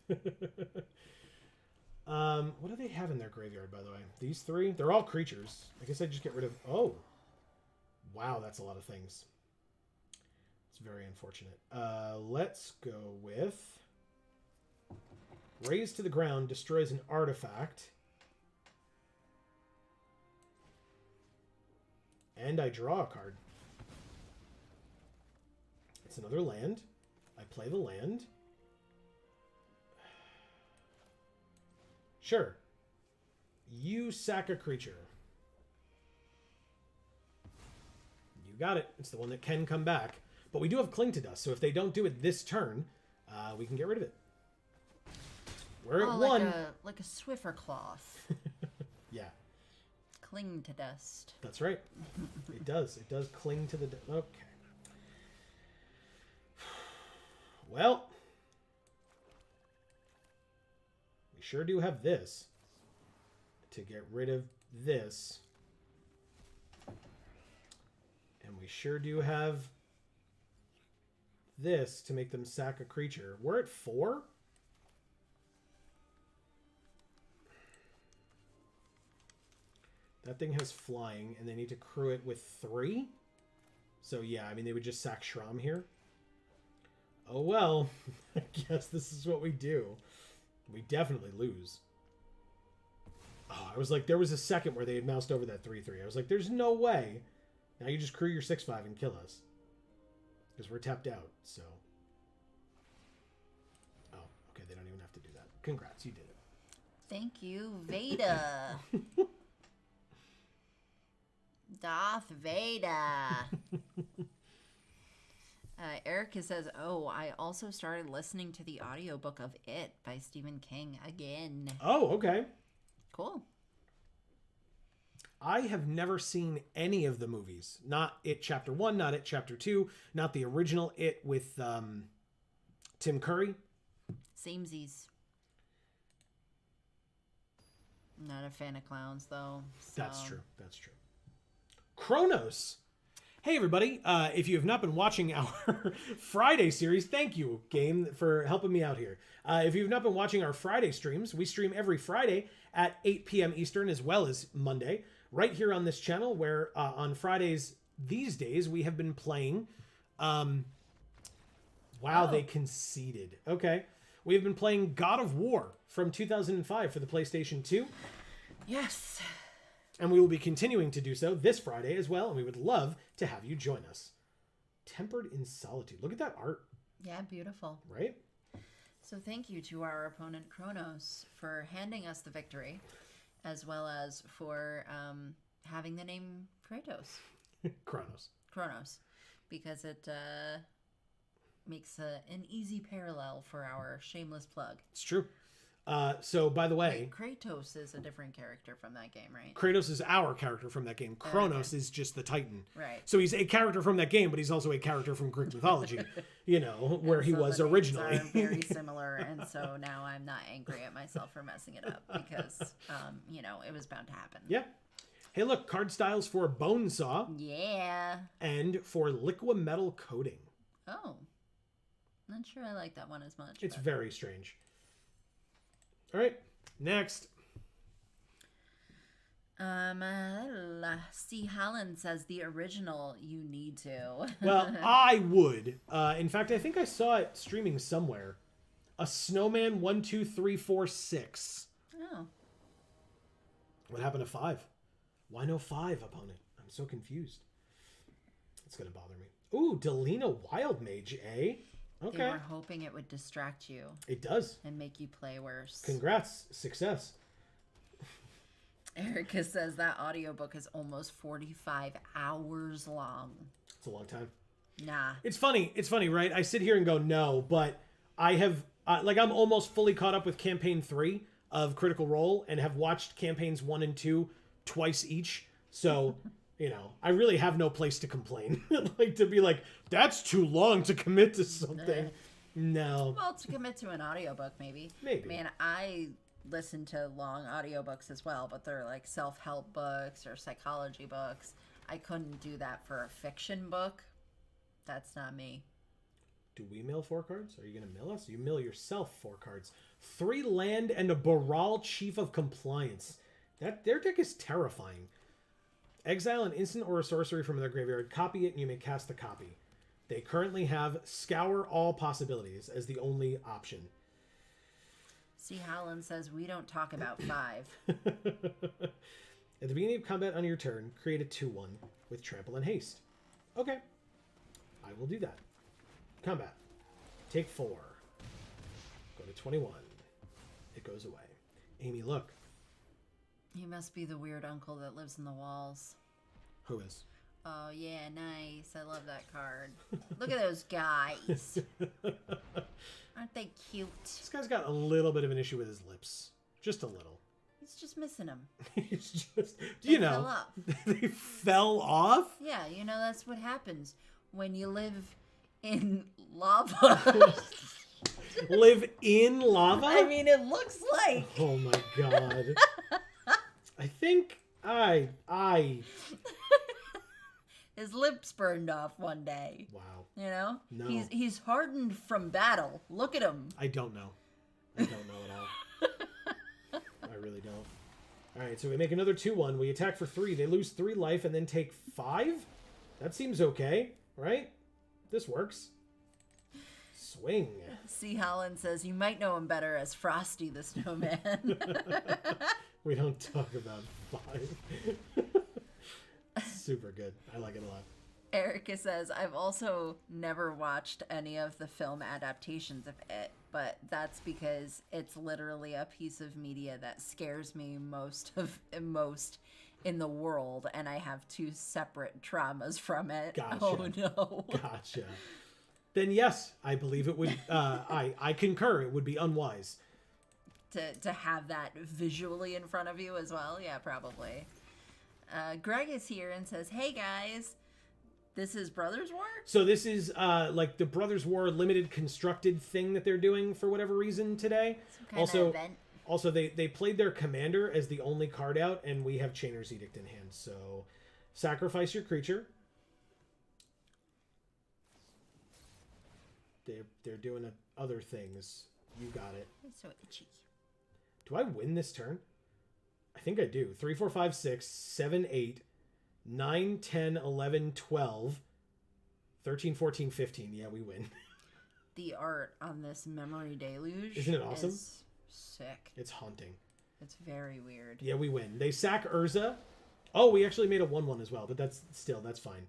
What do they have in their graveyard, by the way? These 3? They're all creatures. I guess I just get rid of... Oh. Wow, that's a lot of things. It's very unfortunate. Let's go with... Raise to the ground, destroys an artifact. And I draw a card. It's another land. I play the land. Sure. You sack a creature. You got it. It's the one that can come back. But we do have Cling to Dust, so if they don't do it this turn, we can get rid of it. We're at 1. Like a Swiffer cloth. Yeah. Cling to dust. That's right. It does. It does cling to the... Okay. Well. We sure do have this. To get rid of this. And we sure do have this to make them sack a creature. We're at 4? That thing has flying, and they need to crew it with 3. So yeah, I mean, they would just sack Shram here. Oh well, I guess this is what we do. We definitely lose. Oh, I was like, there was a second where they had moused over that 3/3. I was like, there's no way. Now you just crew your 6/5 and kill us. Because we're tapped out, so. Oh, okay, they don't even have to do that. Congrats, you did it. Thank you, Veda. Darth Vader. Erica says, oh, I also started listening to the audiobook of It by Stephen King again. Oh, okay. Cool. I have never seen any of the movies. Not It Chapter 1, not It Chapter 2, not the original It with Tim Curry. Samesies. Not a fan of clowns, though. So. That's true. That's true. Kronos. Hey, everybody. If you have not been watching our Friday series, thank you, game, for helping me out here. If you've not been watching our Friday streams, we stream every Friday at 8 p.m. Eastern as well as Monday, right here on this channel, where on Fridays these days we have been playing Wow, Oh. they conceded. Okay. We have been playing God of War from 2005 for the PlayStation 2, Yes. and we will be continuing to do so this Friday as well, and we would love to have you join us. Tempered in Solitude. Look at that art, Yeah, beautiful. right? So thank you to our opponent Kronos for handing us the victory, as well as for having the name Kratos. Kronos, because it makes an easy parallel for our shameless plug. It's true. So, by the way, Kratos is a different character from that game, right? Kratos is our character from that game. Kronos is just the Titan. Right. So he's a character from that game, but he's also a character from Greek mythology, where he was the names originally. are very similar, and so now I'm not angry at myself for messing it up because, it was bound to happen. Yeah. Hey, look, card styles for Bonesaw Yeah. and for Liqua Metal Coating. Oh. Not sure I like that one as much. It's but... very strange. All right, next. C. Holland says the original you need to. Well, I would. In fact, I think I saw it streaming somewhere. A Snowman 1, 2, 3, 4, 6. Oh. What happened to 5? Why no 5 opponent? I'm so confused. It's gonna bother me. Ooh, Delina Wild Mage, eh? Okay. They were hoping it would distract you It does. and make you play worse. Congrats. Success. Erica says that audiobook is almost 45 hours long. It's a long time. Nah. It's funny, right? I sit here and go, no, but I have, I'm almost fully caught up with Campaign 3 of Critical Role and have watched Campaigns 1 and 2 twice each. So, I really have no place to complain. To be like, that's too long to commit to something. No. Well, to commit to an audiobook, maybe. Maybe. Man, I listen to long audiobooks as well, but they're like self-help books or psychology books. I couldn't do that for a fiction book. That's not me. Do we mill 4 cards? Are you going to mill us? You mill yourself 4 cards. 3 land and a Baral Chief of Compliance. Their deck is terrifying. Exile an instant or a sorcery from their graveyard, copy it, and you may cast the copy. They currently have Scour All Possibilities as the only option. C. Holland says we don't talk about 5. At the beginning of combat on your turn, create a 2/1 with Trample and Haste. Okay. I will do that. Combat. Take 4. Go to 21. It goes away. Amy, look. He must be the weird uncle that lives in the walls. Who is? Oh, yeah, nice. I love that card. Look at those guys. Aren't they cute? This guy's got a little bit of an issue with his lips. Just a little. He's just missing them. He's just, Fell off. They fell off? Yeah, that's what happens when you live in lava. Live in lava? I mean, it looks like. Oh my god. I think I His lips burned off one day. Wow. No. He's hardened from battle. Look at him. I don't know. I don't know at all. I really don't. Alright, so we make another 2/1. We attack for 3. They lose 3 life and then take 5? That seems okay, right? This works. Swing. C. Holland says you might know him better as Frosty the Snowman. We don't talk about 5. Super good. I like it a lot. Erica says, I've also never watched any of the film adaptations of it, but that's because it's literally a piece of media that scares me most in the world, and I have 2 separate traumas from it. Gotcha. Oh no. Gotcha. Then yes, I believe it would, I concur, it would be unwise. To have that visually in front of you as well? Yeah, probably. Greg is here and says, hey guys, this is Brothers War? So this is like the Brothers War limited constructed thing that they're doing for whatever reason today. Some kind of event. Also, they played their commander as the only card out, and we have Chainer's Edict in hand. So sacrifice your creature. They're doing other things. You got it. It's so itchy. Do I win this turn? I think I do. 3, 4, 5, 6, 7, 8, 9, 10, 11, 12, 13, 14, 15. Yeah, we win. The art on this memory deluge Isn't it awesome? is sick. It's haunting. It's very weird. Yeah, we win. They sack Urza. Oh, we actually made a 1-1 as well, but that's fine.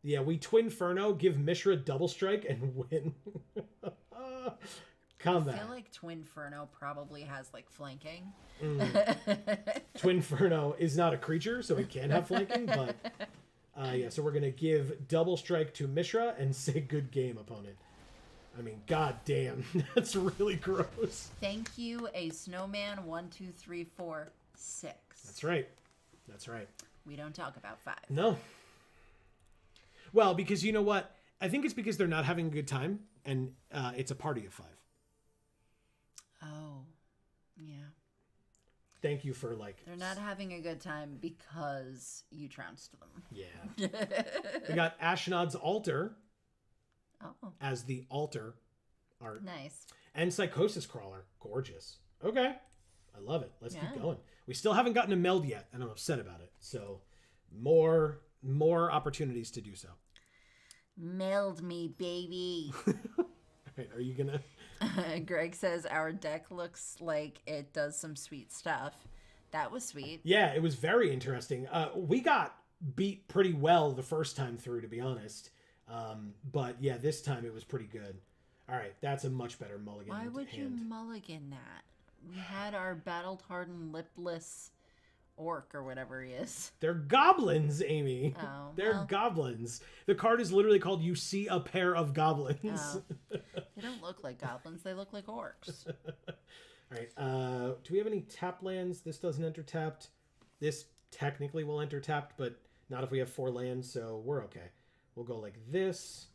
Yeah, we twin Furno, give Mishra double strike, and win. Combat. I feel like Twin Furno probably has like flanking. Twin Furno is not a creature, so it can have flanking, but yeah, so we're gonna give double strike to Mishra and say good game, opponent. I mean, god damn, that's really gross. Thank you, a snowman. 1, 2, 3, 4, 6. That's right. That's right. We don't talk about 5. No. Well, because you know what? I think it's because they're not having a good time, and it's a party of 5. Oh, yeah. Thank you for like. They're not having a good time because you trounced them. Yeah. We got Ashnod's Altar Oh, as the altar art. nice. And Psychosis Crawler. Gorgeous. Okay. I love it. Let's Yeah. keep going. We still haven't gotten a meld yet, and I'm upset about it. So more opportunities to do so. Meld me, baby. All right, are you gonna? Greg says our deck looks like it does some sweet stuff. That was sweet. Yeah, it was very interesting. We got beat pretty well the first time through, to be honest. But yeah, this time it was pretty good. All right, that's a much better mulligan. Why would you hand. mulligan that? We had our battle-hardened, lipless orc or whatever he is. They're goblins, Amy. Oh, They're well. goblins. The card is literally called "You See a Pair of Goblins." Oh. They don't look like goblins. They look like orcs. All right. Do we have any tap lands? This doesn't enter tapped. This technically will enter tapped, but not if we have 4 lands, so we're okay. We'll go like this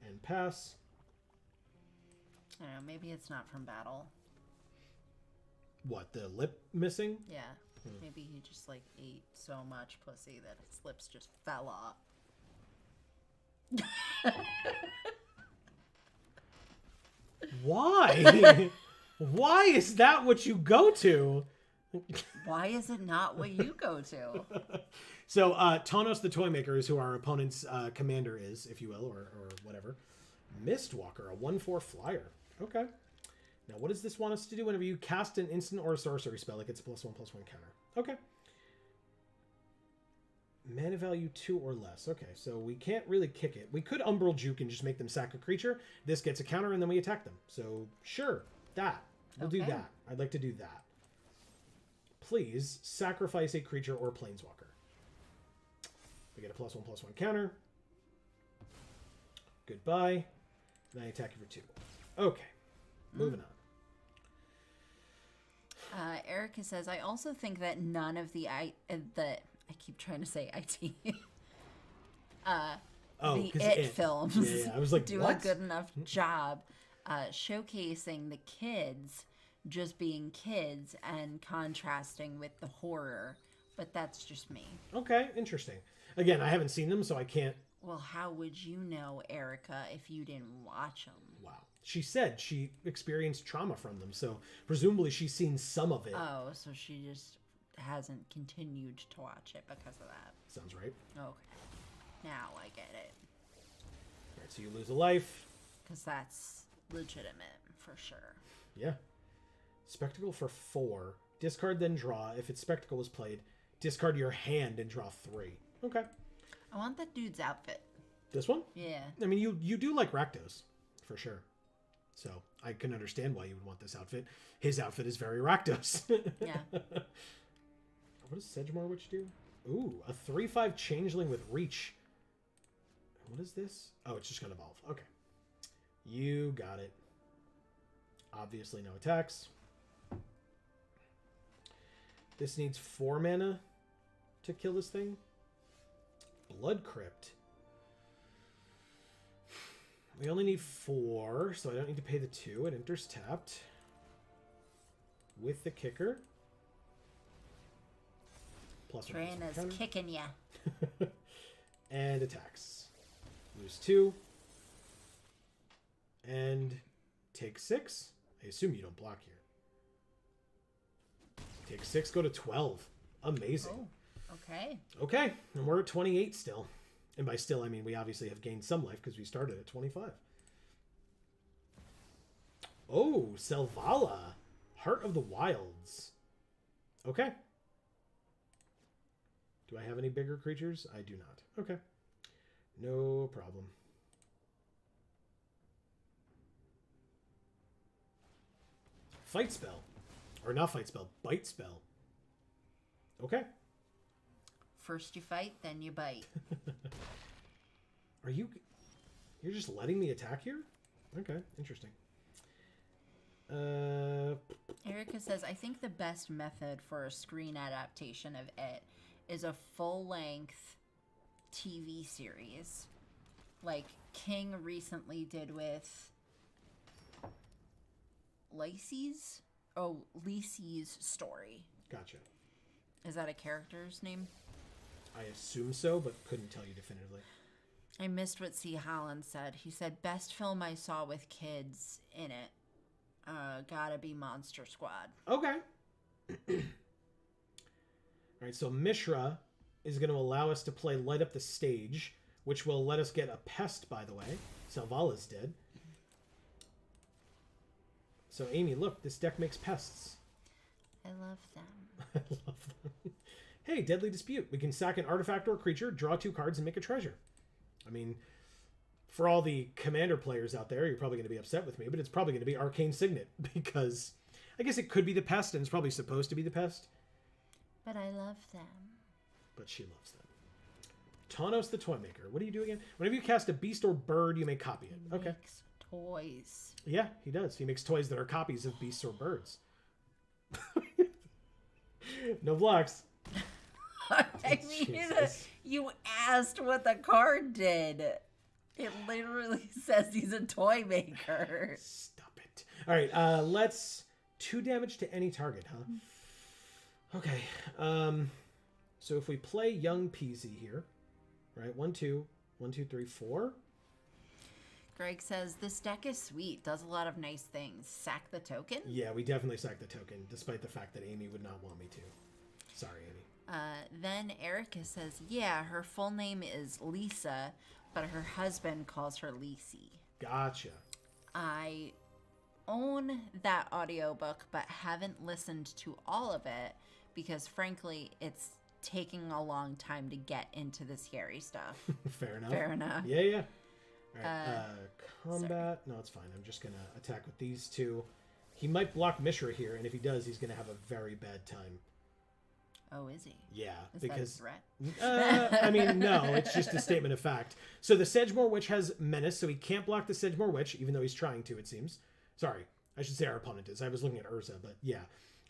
and pass. I don't know. Maybe it's not from battle. What, the lip missing? Yeah. Maybe he just like ate so much pussy that his lips just fell off. Why? Why is that what you go to? Why is it not what you go to? So Tanos the Toymaker is who our opponent's commander is, if you will, or whatever. Mistwalker, a 1/4 flyer. Okay. Now, what does this want us to do? Whenever you cast an instant or a sorcery spell, it gets a +1/+1 counter. Okay. Mana value 2 or less. Okay, so we can't really kick it. We could Umbral Juke and just make them sack a creature. This gets a counter, and then we attack them. So, sure, that. We'll do Okay. that. I'd like to do that. Please sacrifice a creature or planeswalker. We get a +1/+1 counter. Goodbye. And I attack you for 2. Okay. Moving on. Erica says, I also think that none of the I keep trying to say IT. Oh, the 'cause It It. films Yeah, I was like, do what? a good enough job showcasing the kids just being kids and contrasting with the horror. But that's just me. Okay, interesting. Again, I haven't seen them, so I can't. Well, how would you know, Erica, if you didn't watch them? Wow. She said she experienced trauma from them, so presumably she's seen some of it. Oh, so she just hasn't continued to watch it because of that. Sounds right. Okay. Now I get it. All right, so you lose a life. Because that's legitimate, for sure. Yeah. Spectacle for 4. Discard, then draw. If its spectacle was played, discard your hand and draw 3. Okay. I want that dude's outfit. This one? Yeah. I mean, you do like Rakdos, for sure. So I can understand why you would want this outfit. His outfit is very Rakdos. Yeah. What does Sedgemoor Witch do? Ooh, a 3/5 changeling with reach. What is this? Oh, it's just gonna evolve. Okay. You got it. Obviously no attacks. This needs 4 mana to kill this thing. Blood Crypt. We only need 4, so I don't need to pay the 2. It enters tapped. With the kicker. +1/+1 Trina's counter. kicking ya. And attacks. Lose 2. And take 6. I assume you don't block here. Take 6, go to 12. Amazing. Oh, okay. Okay, and we're at 28 still. And by still, I mean we obviously have gained some life because we started at 25. Oh, Selvala. Heart of the Wilds. Okay. Do I have any bigger creatures? I do not. Okay. No problem. Fight spell. Or not fight spell. Bite spell. Okay. First you fight, then you bite. Are you... You're just letting me attack here? Okay. Interesting. Erica says, I think the best method for a screen adaptation of it is a full-length TV series. Like King recently did with Lacey's story. Gotcha. Is that a character's name? I assume so, but couldn't tell you definitively. I missed what C. Holland said. He said, best film I saw with kids in it. Gotta be Monster Squad. Okay. All right, so Mishra is going to allow us to play Light Up the Stage, which will let us get a pest, by the way. Salvala's dead. So, Amy, look, this deck makes pests. I love them. I love them. Hey, Deadly Dispute. We can sack an artifact or creature, draw 2 cards, and make a treasure. I mean, for all the Commander players out there, you're probably going to be upset with me, but it's probably going to be Arcane Signet, because I guess it could be the pest, and it's probably supposed to be the pest. But I love them. But she loves them. Tawnos the Toy Maker. What do you do again? Whenever you cast a beast or bird, you may copy it. He Okay. makes toys. Yeah, he does. He makes toys that are copies of beasts or birds. No blocks. I mean, Jesus. you asked what the card did. It literally says he's a toy maker. Stop it. All right, let's 2 damage to any target, huh? Okay. So if we play Young Peasy here, right? 1, 2, 1, 2, 3, 4. Greg says, this deck is sweet. Does a lot of nice things. Sack the token? Yeah, we definitely sack the token, despite the fact that Amy would not want me to. Sorry, Amy. Then Erica says, yeah, her full name is Lisa, but her husband calls her Lisi. Gotcha. I own that audiobook, but haven't listened to all of it because, frankly, it's taking a long time to get into the scary stuff. Fair enough. Fair enough. Yeah, yeah. All right, combat. Sorry. No, it's fine. I'm just going to attack with these 2. He might block Mishra here, and if he does, he's going to have a very bad time. Oh, is he? Yeah, is because that a threat? I mean, no, it's just a statement of fact. So the Sedgemoor Witch has Menace, so he can't block the Sedgemoor Witch, even though he's trying to, it seems. Sorry, I should say our opponent is. I was looking at Urza, but yeah.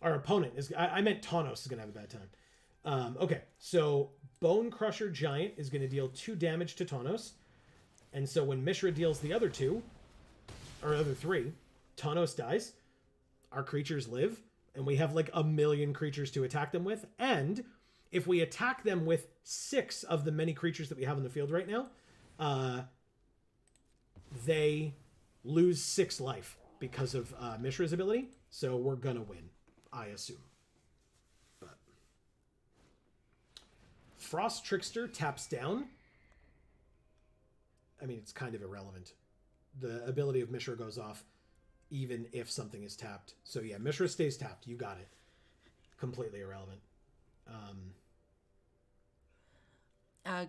Our opponent is... I meant Tawnos is going to have a bad time. Okay, so Bone Crusher Giant is going to deal 2 damage to Tawnos. And so when Mishra deals the other 2, or other 3, Tawnos dies, our creatures live, and we have like a million creatures to attack them with. And if we attack them with 6 of the many creatures that we have in the field right now, they lose 6 life because of Mishra's ability. So we're gonna win, I assume. But Frost Trickster taps down. I mean, it's kind of irrelevant. The ability of Mishra goes off even if something is tapped. So yeah, Mishra stays tapped. You got it. Completely irrelevant.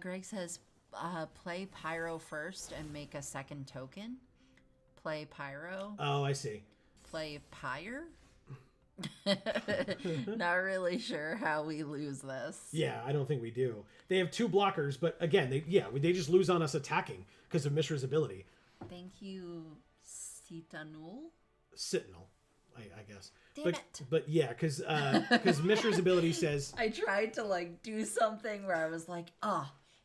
Greg says, play Pyro first and make a second token. Play Pyro. Oh, I see. Play Pyre? Not really sure how we lose this. Yeah, I don't think we do. They have 2 blockers, but again, they just lose on us attacking because of Mishra's ability. Thank you, Citanul. Sentinel, I guess. Damn it. But yeah, because Mishra's ability says... I tried to like do something where I was like,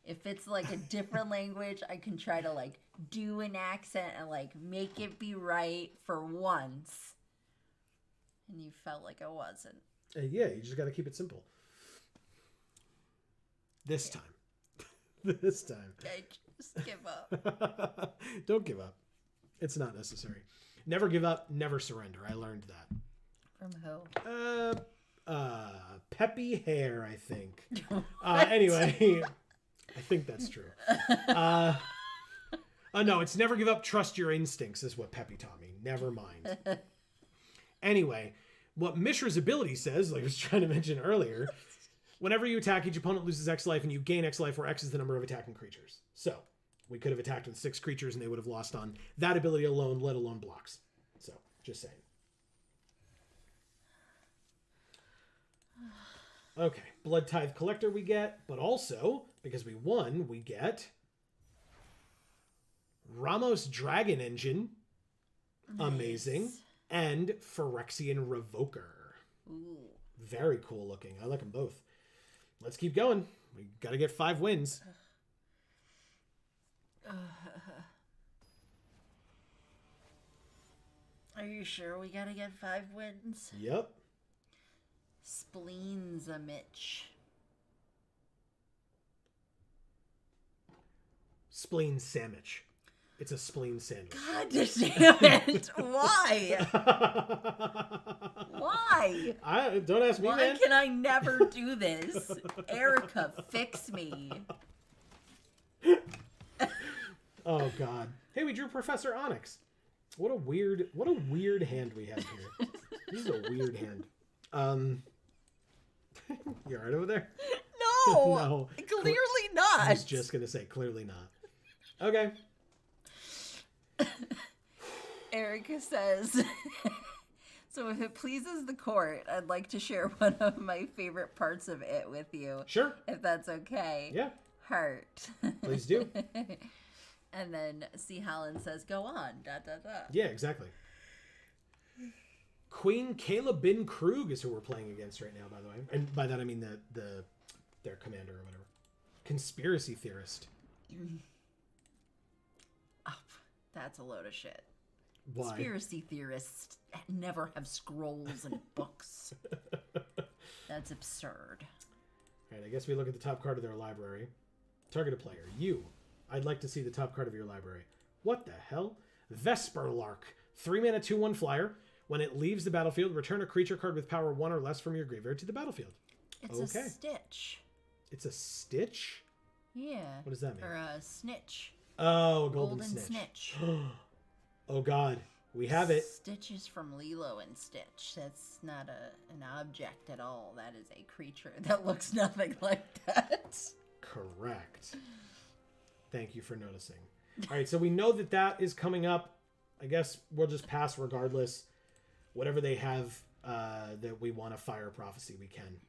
if it's like a different language, I can try to like do an accent and like make it be right for once. And you felt like I wasn't. Yeah, you just got to keep it simple. This time. This time. I just give up. Don't give up. It's not necessary. Never give up, never surrender. I learned that. From who? Peppy Hair, I think. Anyway, I think that's true. No, it's never give up, trust your instincts is what Peppy taught me. Never mind. Anyway, what Mishra's ability says, like I was trying to mention earlier, whenever you attack, each opponent loses X life and you gain X life, where X is the number of attacking creatures. So we could have attacked with 6 creatures and they would have lost on that ability alone, let alone blocks. So just saying. Okay, Blood Tithe Collector we get, but also, because we won, we get Ramos Dragon Engine. Nice. Amazing. And Phyrexian Revoker. Ooh. Very cool looking. I like them both. Let's keep going. We got to get 5 wins. Are you sure we got to get 5 wins? Yep. Spleens a Mitch. Spleen sandwich. It's a spleen sandwich. God damn it! Why? Why? Don't ask me, Why man. can I never do this? Erica, fix me. Oh God. Hey, we drew Professor Onyx. What a weird hand we have here. This is a weird hand. You alright over there? No, No. clearly not. I was just gonna say clearly not. Okay. Erica says, so if it pleases the court, I'd like to share one of my favorite parts of it with you. Sure. If that's okay. Yeah. Heart. Please do. And then C. Holland says, go on. ... Yeah, exactly. Queen Kayla Bin Krug is who we're playing against right now, by the way. And by that I mean their commander or whatever. Conspiracy theorist. Oh, that's a load of shit. Why? Conspiracy theorists never have scrolls and books. That's absurd. All right, I guess we look at the top card of their library. Target a player. You. I'd like to see the top card of your library. What the hell? Vesper Lark. 3-mana, 2/1 flyer. When it leaves the battlefield, return a creature card with power 1 or less from your graveyard to the battlefield. It's a stitch. It's a stitch? Yeah. What does that mean? Or a snitch. Oh, a golden snitch. Oh, God. We have it. Stitch is from Lilo and Stitch. That's not an object at all. That is a creature that looks nothing like that. Correct. Thank you for noticing. All right, so we know that is coming up. I guess we'll just pass regardless. Whatever they have that we want to fire Prophecy, we can.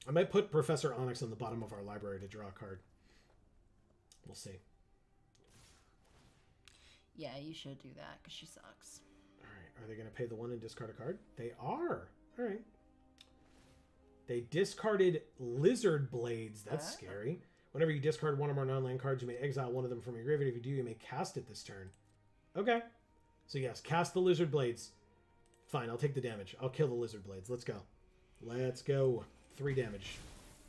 I might put Professor Onyx on the bottom of our library to draw a card. We'll see. Yeah, you should do that because she sucks. All right. Are they going to pay the 1 and discard a card? They are. All right. They discarded Lizard Blades. That's scary. Whenever you discard 1 or more non-land cards, you may exile 1 of them from your graveyard. If you do, you may cast it this turn. Okay. So yes, cast the Lizard Blades. Fine, I'll take the damage. I'll kill the Lizard Blades. Let's go. Let's go. 3 damage.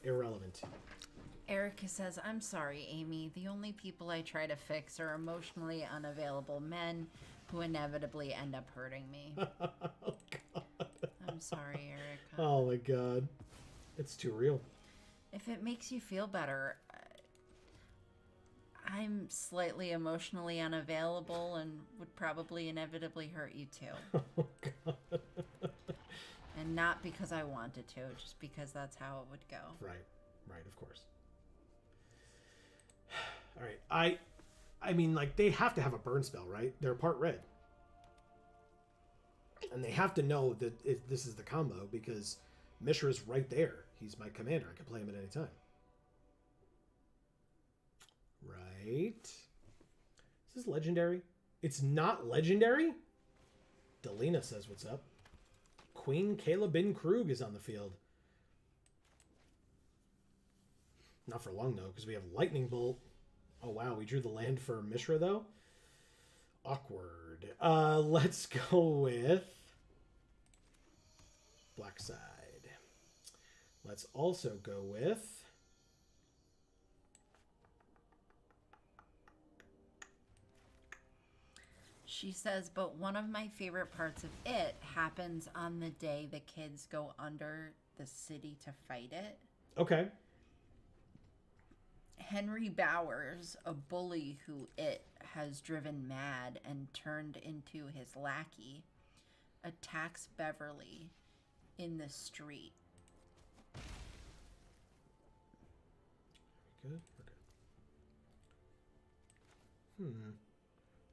Irrelevant. Erica says, I'm sorry, Amy. The only people I try to fix are emotionally unavailable men who inevitably end up hurting me. Oh, God. I'm sorry, Erica. Oh, my God. It's too real. If it makes you feel better, I'm slightly emotionally unavailable and would probably inevitably hurt you too. Oh, God. And not because I wanted to, just because that's how it would go. Right, of course. All right, I mean, like, they have to have a burn spell, right? They're part red. And they have to know that this is the combo because Mishra's right there. He's my commander. I can play him at any time. Right. Is this legendary? It's not legendary? Delina says what's up. Queen Kayla Bin Krug is on the field. Not for long, though, because we have Lightning Bolt. Oh, wow. We drew the land for Mishra, though. Awkward. Let's go with Black Side. Let's also go with She says, but one of my favorite parts of it happens on the day the kids go under the city to fight it. Okay. Henry Bowers, a bully who it has driven mad and turned into his lackey, attacks Beverly in the street. Good. Okay.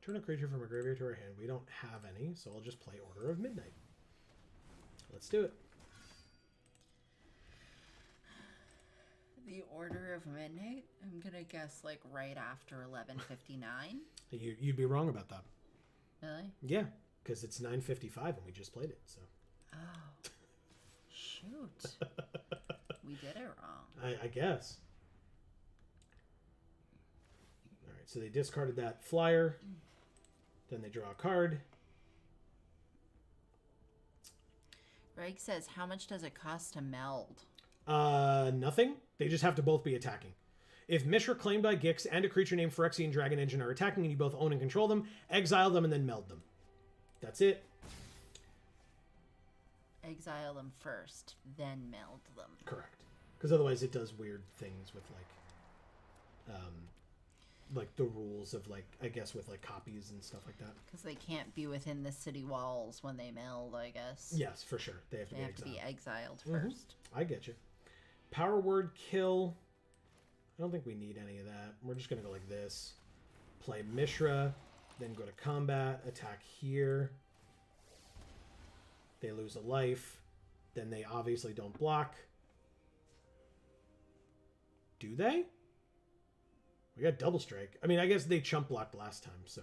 Turn a creature from a graveyard to our hand. We don't have any, so I'll just play Order of Midnight. Let's do it. The Order of Midnight? I'm gonna guess like right after 11:59. You'd be wrong about that. Really? Yeah, because it's 9:55 and we just played it. So. Oh, shoot! We did it wrong. I guess. All right, so they discarded that flyer. Then they draw a card. Greg says, "How much does it cost to meld?" Nothing. They just have to both be attacking. If Mishra claimed by Gix and a creature named Phyrexian Dragon Engine are attacking and you both own and control them, exile them and then meld them. That's it. Exile them first, then meld them. Correct. Because otherwise it does weird things with like the rules of like, I guess with like copies and stuff like that. Because they can't be within the city walls when they meld, I guess. Yes, for sure. They have to be exiled Mm-hmm. first. I get you. Power word kill. I don't think we need any of that. We're just going to go like this. Play Mishra, then go to combat, attack here. They lose a life. Then they obviously don't block. Do they? We got double strike. I mean, I guess they chump blocked last time, so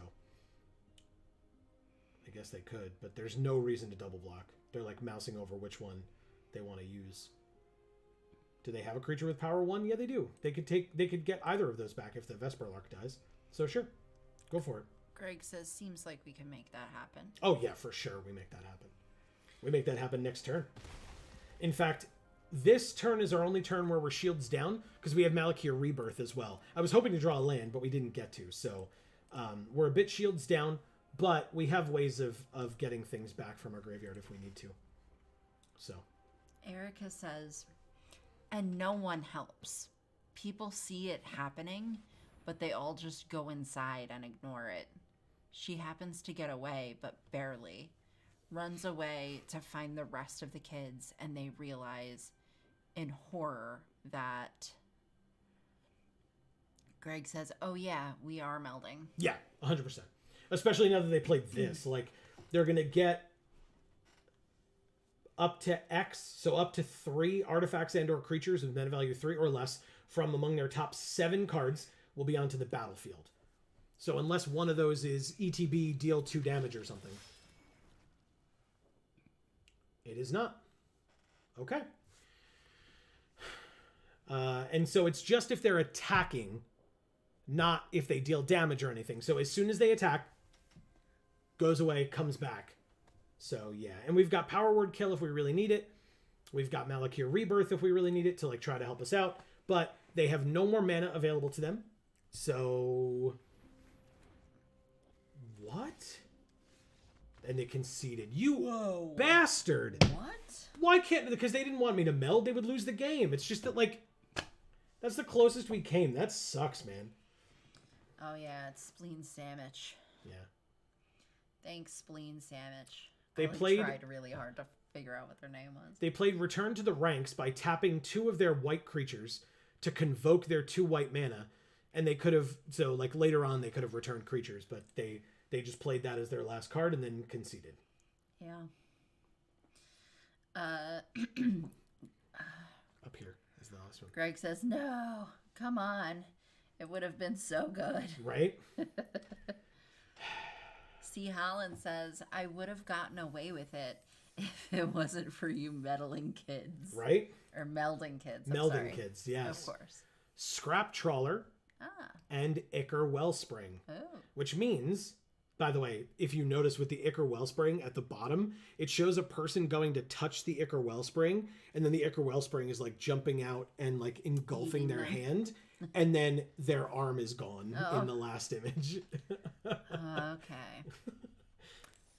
I guess they could, but there's no reason to double block. They're like mousing over which one they want to use. Do they have a creature with power 1? Yeah, they do. They could get either of those back if the Vesper Lark dies. So sure. Go for it. Greg says, "Seems like we can make that happen." Oh yeah, for sure we make that happen. We make that happen next turn. In fact, this turn is our only turn where we're shields down because we have Malakir Rebirth as well. I was hoping to draw a land, but we didn't get to. So we're a bit shields down, but we have ways of getting things back from our graveyard if we need to. So. Erica says, "And no one helps. People see it happening, but they all just go inside and ignore it. She happens to get away, but barely. Runs away to find the rest of the kids, and they realize in horror that..." Greg says, "Oh yeah, we are melding." Yeah, 100%. Especially now that they played this. Like, they're going to get up to X, so up to 3 artifacts and or creatures with mana value 3 or less from among their top 7 cards will be onto the battlefield. So unless one of those is ETB, deal 2 damage or something. It is not. Okay. And so it's just if they're attacking, not if they deal damage or anything. So as soon as they attack, goes away, comes back. So yeah, and we've got Power Word Kill if we really need it. We've got Malakir Rebirth if we really need it to like try to help us out. But they have no more mana available to them. So what? And they conceded. You bastard! What? Why can't? Because they didn't want me to meld. They would lose the game. It's just that like that's the closest we came. That sucks, man. Oh yeah, it's Spleen Sandwich. Yeah. Thanks, Spleen Sandwich. They tried really hard to figure out what their name was. They played Return to the Ranks by tapping 2 of their white creatures to convoke their 2 white mana, and they could have like later on they could have returned creatures, but they just played that as their last card and then conceded. Yeah. Up here is the last one. Greg says, "No, come on. It would have been so good." Right? C. Holland says, "I would have gotten away with it if it wasn't for you meddling kids." Right? Or melding kids. Melding kids, yes. Of course. Scrap Trawler and Ichor Wellspring. Oh. Which means, by the way, if you notice with the Ichor Wellspring at the bottom, it shows a person going to touch the Ichor Wellspring, and then the Ichor Wellspring is like jumping out and like engulfing their hand, and then their arm is gone in the last image. Okay.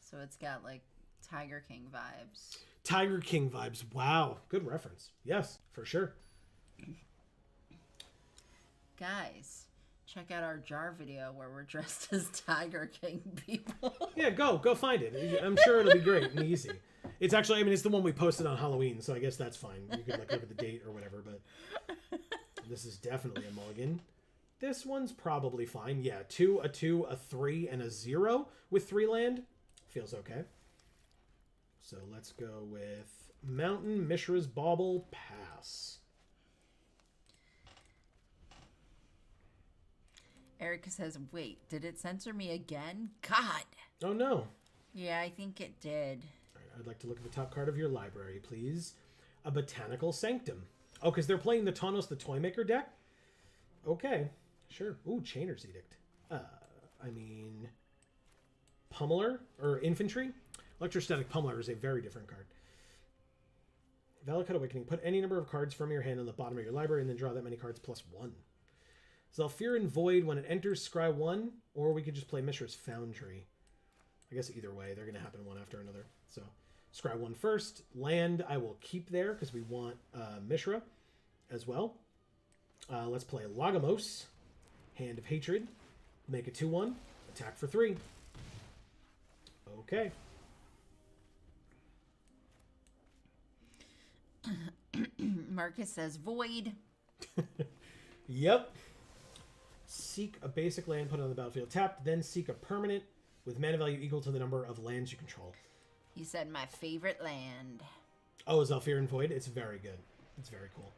So it's got like Tiger King vibes. Tiger King vibes. Wow. Good reference. Yes, for sure. Guys, check out our jar video where we're dressed as Tiger King people. Yeah, go find it. I'm sure it'll be great and easy. It's actually, I mean, it's the one we posted on Halloween, so I guess that's fine. You could like look at the date or whatever, but this is definitely a mulligan. This one's probably fine. Yeah, 2, a 2, a 3, and a 0 with 3 land. Feels okay. So let's go with Mountain, Mishra's Bauble, pass. Erica says, wait, did it censor me again? God. Oh, no. Yeah, I think it did. All right, I'd like to look at the top card of your library, please. A Botanical Sanctum. Oh, because they're playing the Tawnos the Toymaker deck? Okay, sure. Ooh, Chainer's Edict. I mean, Pummeler, or Infantry? Electrostatic Pummeler is a very different card. Valakut Awakening. Put any number of cards from your hand on the bottom of your library and then draw that many cards plus 1. Zhalfirin Void, when it enters, scry 1, or we could just play Mishra's Foundry. I guess either way, they're going to happen one after another. So, scry 1 first. Land, I will keep there because we want Mishra as well. Let's play Lagomos, Hand of Hatred. Make a 2-1. Attack for 3. Okay. Marcus says void. Yep. Seek a basic land, put it on the battlefield tapped, then seek a permanent with mana value equal to the number of lands you control. He said my favorite land. Oh, Zhalfirin Void? It's very good. It's very cool.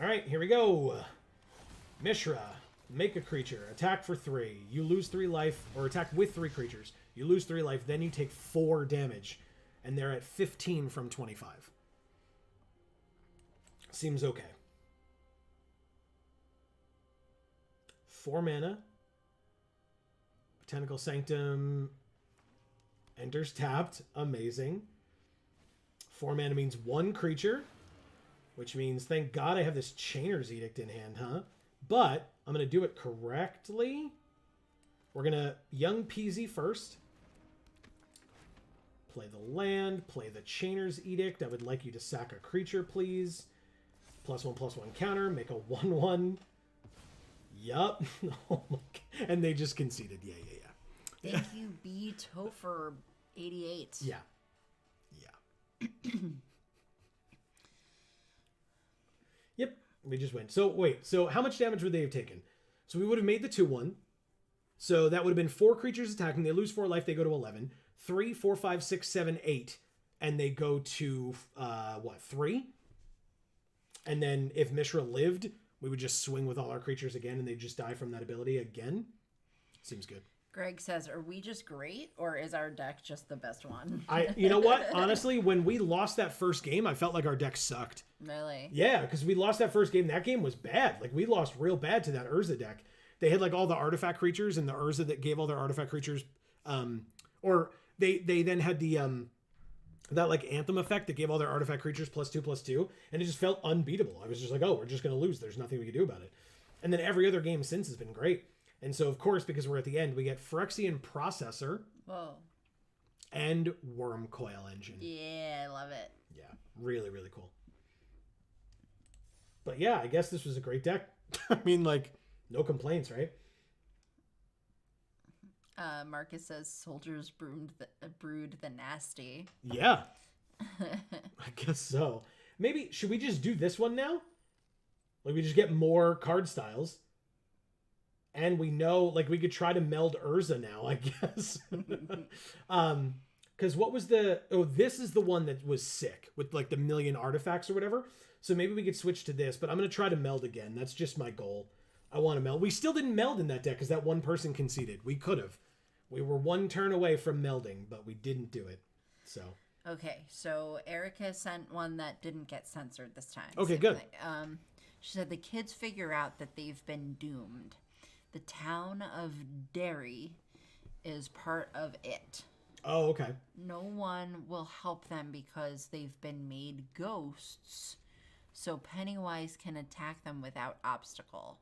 All right, here we go. Mishra, make a creature. Attack for 3. You lose 3 life, or attack with 3 creatures. You lose 3 life, then you take 4 damage. And they're at 15 from 25. Seems okay. 4 mana. Botanical Sanctum enters tapped. Amazing. 4 mana means 1 creature, which means, thank God I have this Chainer's Edict in hand, huh? But I'm going to do it correctly. We're going to Young Peasy first. Play the land. Play the Chainer's Edict. I would like you to sack a creature, please. +1/+1 counter. Make a 1/1. Yup. Oh my God. And they just conceded. Yeah. Thank you, B. Topher 88. Yeah. Yep. We just went. So wait. So how much damage would they have taken? So we would have made the 2-1. So that would have been 4 creatures attacking. They lose 4 life. They go to 11. 3, 4, 5, 6, 7, 8. And they go to, 3? And then if Mishra lived, we would just swing with all our creatures again and they'd just die from that ability again. Seems good. Greg says, are we just great or is our deck just the best one? You know what? Honestly, when we lost that first game, I felt like our deck sucked. Really? Yeah, because we lost that first game. That game was bad. Like, we lost real bad to that Urza deck. They had, like, all the artifact creatures, and the Urza that gave all their artifact creatures, or they then had the, that, like, Anthem effect that gave all their artifact creatures +2/+2, and it just felt unbeatable. I was just like, oh, we're just going to lose. There's nothing we can do about it. And then every other game since has been great. And so, of course, because we're at the end, we get Phyrexian Processor. Whoa. And Worm Coil Engine. Yeah, I love it. Yeah, really, really cool. But yeah, I guess this was a great deck. I mean, like, no complaints, right? Marcus says soldiers brewed the nasty. Yeah. I guess so. Maybe, should we just do this one now? Like, we just get more card styles. And we know, like, we could try to meld Urza now, I guess. Because what was the... Oh, this is the one that was sick with, like, the million artifacts or whatever. So maybe we could switch to this. But I'm going to try to meld again. That's just my goal. I want to meld. We still didn't meld in that deck because that one person conceded. We could have. We were 1 turn away from melding, but we didn't do it. So... Okay, so Erica sent one that didn't get censored this time. Okay, good. She said the kids figure out that they've been doomed. The town of Derry is part of it. Oh, okay. No one will help them because they've been made ghosts, so Pennywise can attack them without obstacle.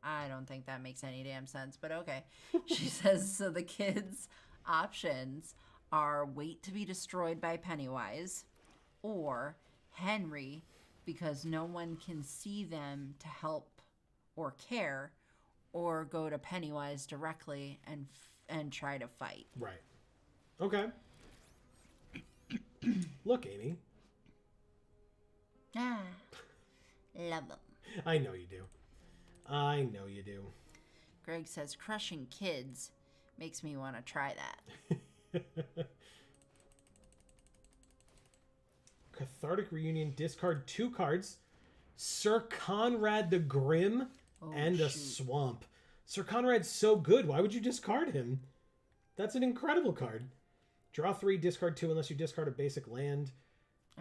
I don't think that makes any damn sense, but okay. She says, so the kids' options are wait to be destroyed by Pennywise or Henry because no one can see them to help or care, or go to Pennywise directly and try to fight. Right. Okay. Look, Amy. Ah, love them. I know you do. I know you do. Greg says crushing kids makes me want to try that. Cathartic Reunion, discard 2 cards. Sir Conrad the Grim and a swamp. Sir Conrad's so good. Why would you discard him? That's an incredible card. Draw 3, discard 2 unless you discard a basic land.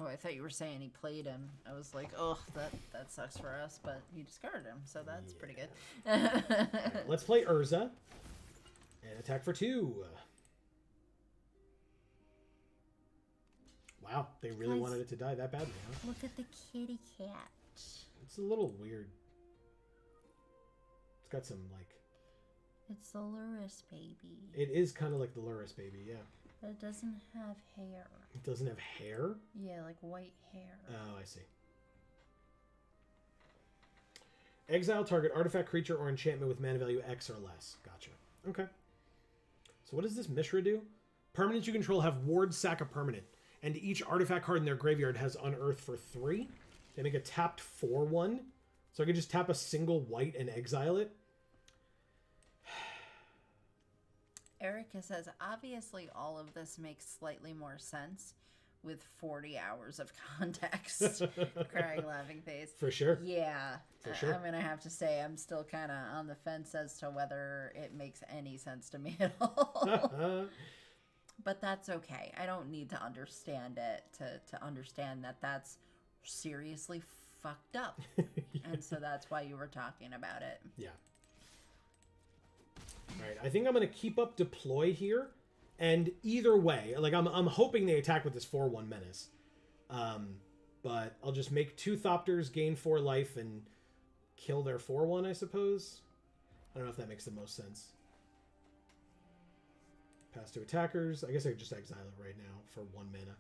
Oh, I thought you were saying he played him. I was like, oh, that sucks for us, but he discarded him, so that's pretty good. Right, let's play Urza. And attack for 2. Wow, they really wanted it to die that badly, huh? Look at the kitty cat. It's a little weird. It's got some, like... It's the Luris baby. It is kind of like the Luris baby, yeah. But it doesn't have hair. It doesn't have hair? Yeah, like white hair. Oh, I see. Exile target artifact, creature, or enchantment with mana value X or less. Gotcha. Okay. So what does this Mishra do? Permanents you control have ward, sack a permanent. And each artifact card in their graveyard has Unearth for 3. They make a tapped 4/1. So I could just tap a single white and exile it. Erica says, obviously all of this makes slightly more sense with 40 hours of context. Crying, laughing face. For sure. Yeah. For sure. I'm going to have to say I'm still kind of on the fence as to whether it makes any sense to me at all. But that's okay. I don't need to understand it to understand that that's seriously fucked up. Yeah. And so that's why you were talking about it. Yeah. All right, I think I'm going to keep up deploy here. And either way, like I'm hoping they attack with this 4/1 menace. But I'll just make 2 Thopters, gain 4 life, and kill their 4/1, I suppose. I don't know if that makes the most sense. Pass to attackers. I guess I could just exile it right now for 1 mana.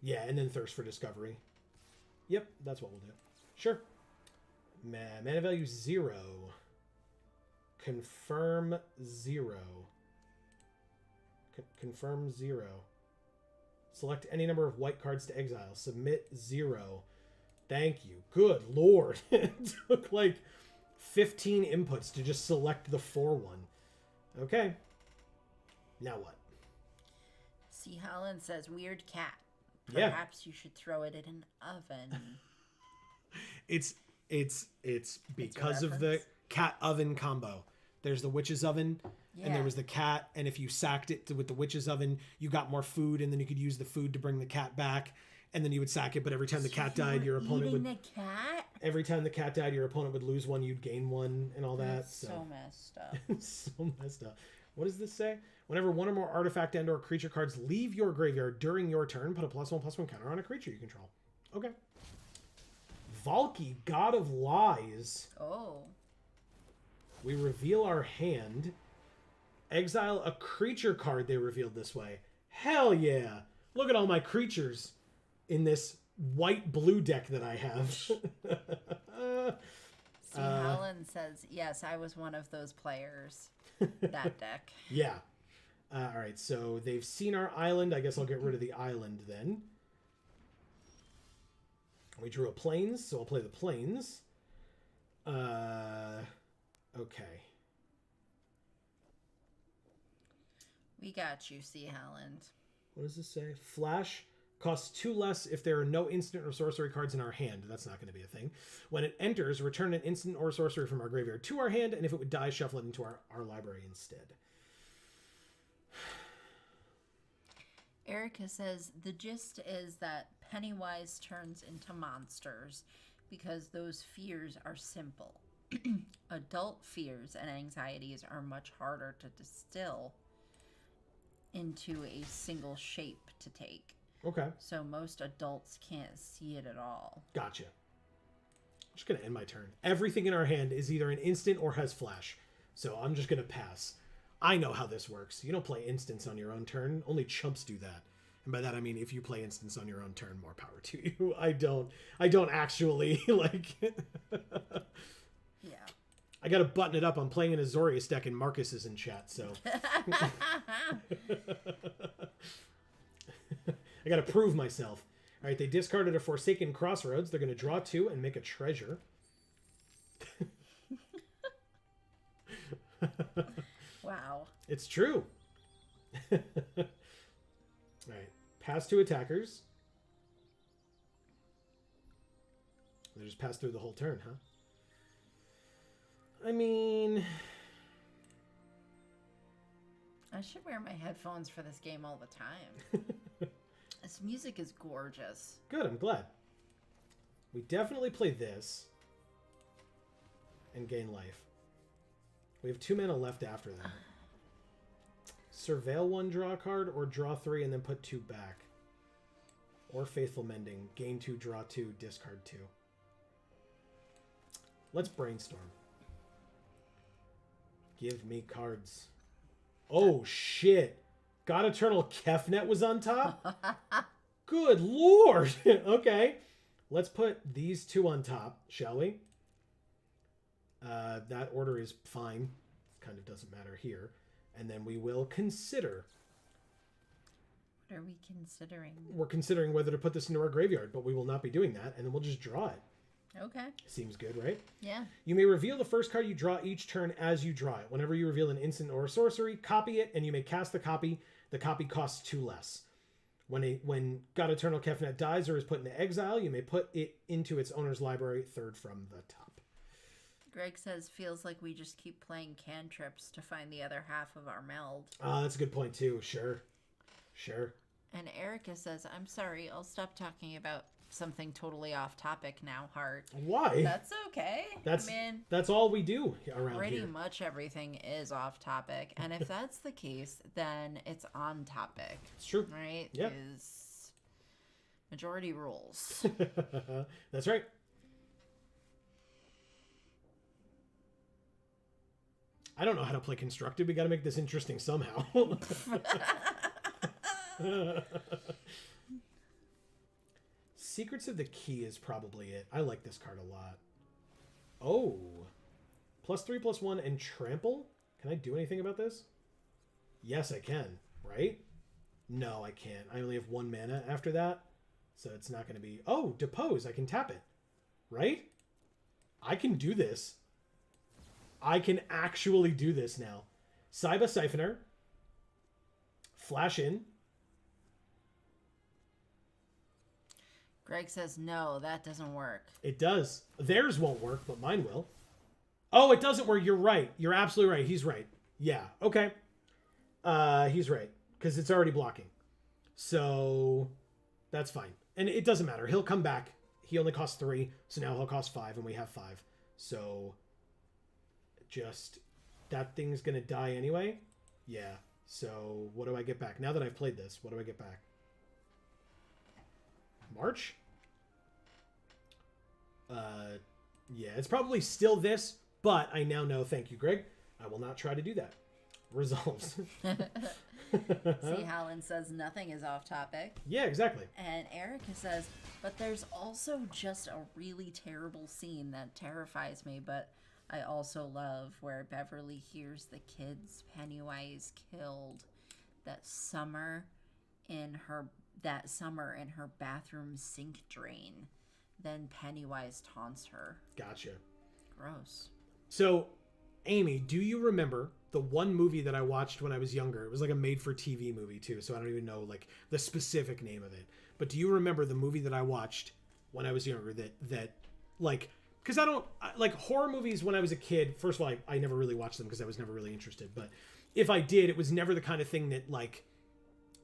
Yeah, and then Thirst for Discovery. Yep, that's what we'll do. Sure. Mana value 0. Confirm 0. Confirm 0. Select any number of white cards to exile. Submit 0. Thank you. Good lord. It took like 15 inputs to just select the 4/1. Okay. Now what? C. Holland says, weird cat. Yeah. Perhaps you should throw it in an oven. It's because of the cat oven combo. There's the witch's oven, and there was the cat, and if you sacked it with the witch's oven, you got more food, and then you could use the food to bring the cat back, and then you would sack it, but every time the cat died, your opponent would... the cat? Every time the cat died, your opponent would lose 1, you'd gain 1, and all that. That's so messed up. So messed up. What does this say? Whenever 1 or more artifact and or creature cards leave your graveyard during your turn, put a +1/+1 counter on a creature you control. Okay. Valki, God of Lies. Oh. We reveal our hand. Exile a creature card they revealed this way. Hell yeah. Look at all my creatures in this white-blue deck that I have. C. Helen says, yes, I was one of those players. That deck. Yeah. All right, so they've seen our island. I guess I'll get rid of the island then. We drew a plains, so I'll play the plains. Okay. We got you, C. Holland. What does this say? Flash costs 2 less if there are no instant or sorcery cards in our hand. That's not going to be a thing. When it enters, return an instant or sorcery from our graveyard to our hand, and if it would die, shuffle it into our library instead. Erica says, the gist is that Pennywise turns into monsters because those fears are simple. Adult fears and anxieties are much harder to distill into a single shape to take. Okay. So most adults can't see it at all. Gotcha. I'm just going to end my turn. Everything in our hand is either an instant or has flash. So I'm just going to pass. I know how this works. You don't play instants on your own turn. Only chumps do that. And by that I mean if you play instance on your own turn, more power to you. I don't actually like. Yeah. I got to button it up. I'm playing an Azorius deck, and Marcus is in chat, so. I got to prove myself. All right, they discarded a Forsaken Crossroads. They're going to draw 2 and make a treasure. Wow. It's true. All right, pass 2 attackers. They just pass through the whole turn, huh? I mean... I should wear my headphones for this game all the time. This music is gorgeous. Good, I'm glad. We definitely play this and gain life. We have 2 mana left after that. Surveil 1, draw a card, or draw 3 and then put 2 back. Or Faithful Mending, gain 2, draw 2, discard 2. Let's brainstorm. Give me cards. Oh, shit. God Eternal Kefnet was on top? Good lord. Okay. Let's put these 2 on top, shall we? That order is fine. Kind of doesn't matter here. And then we will consider. What are we considering? We're considering whether to put this into our graveyard, but we will not be doing that. And then we'll just draw it. Okay. Seems good, right? Yeah. You may reveal the first card you draw each turn as you draw it. Whenever you reveal an instant or a sorcery, copy it, and you may cast the copy. The copy costs 2 less. When God Eternal Kefnet dies or is put into exile, you may put it into its owner's library, 3rd from the top. Greg says, feels like we just keep playing cantrips to find the other half of our meld. That's a good point, too. Sure. And Erica says, I'm sorry, I'll stop talking about something totally off topic now, Heart. Why? That's okay. That's all we do around here. Pretty much everything is off topic. And if that's the case, then it's on topic. It's true. Right? Yep. Because majority rules. That's right. I don't know how to play constructed. We got to make this interesting somehow. Secrets of the Key is probably it. I like this card a lot. Oh. +3/+1 and trample? Can I do anything about this? Yes, I can. Right? No, I can't. I only have 1 mana after that. So it's not going to be... Oh, depose. I can tap it. Right? I can do this. I can actually do this now. Saiba Siphoner. Flash in. Greg says, no, that doesn't work. It does. Theirs won't work, but mine will. Oh, it doesn't work. You're right. You're absolutely right. He's right. Yeah. Okay. He's right. Because it's already blocking. So that's fine. And it doesn't matter. He'll come back. He only costs 3. So now he'll cost 5 and we have 5. So just that thing's going to die anyway. Yeah. So what do I get back? Now that I've played this, what do I get back? March? Yeah, it's probably still this, but I now know, thank you, Greg, I will not try to do that. Resolves. See, Helen says nothing is off topic. Yeah, exactly. And Erica says, but there's also just a really terrible scene that terrifies me, but I also love where Beverly hears the kids Pennywise killed that summer in her bathroom sink drain. Then Pennywise taunts her. Gotcha. Gross. So, Amy, do you remember the one movie that I watched when I was younger? It was like a made-for-TV movie, too, so I don't even know like the specific name of it. But do you remember the movie that I watched when I was younger that like... Because I don't... Like, horror movies when I was a kid, first of all, I never really watched them because I was never really interested. But if I did, it was never the kind of thing that, like...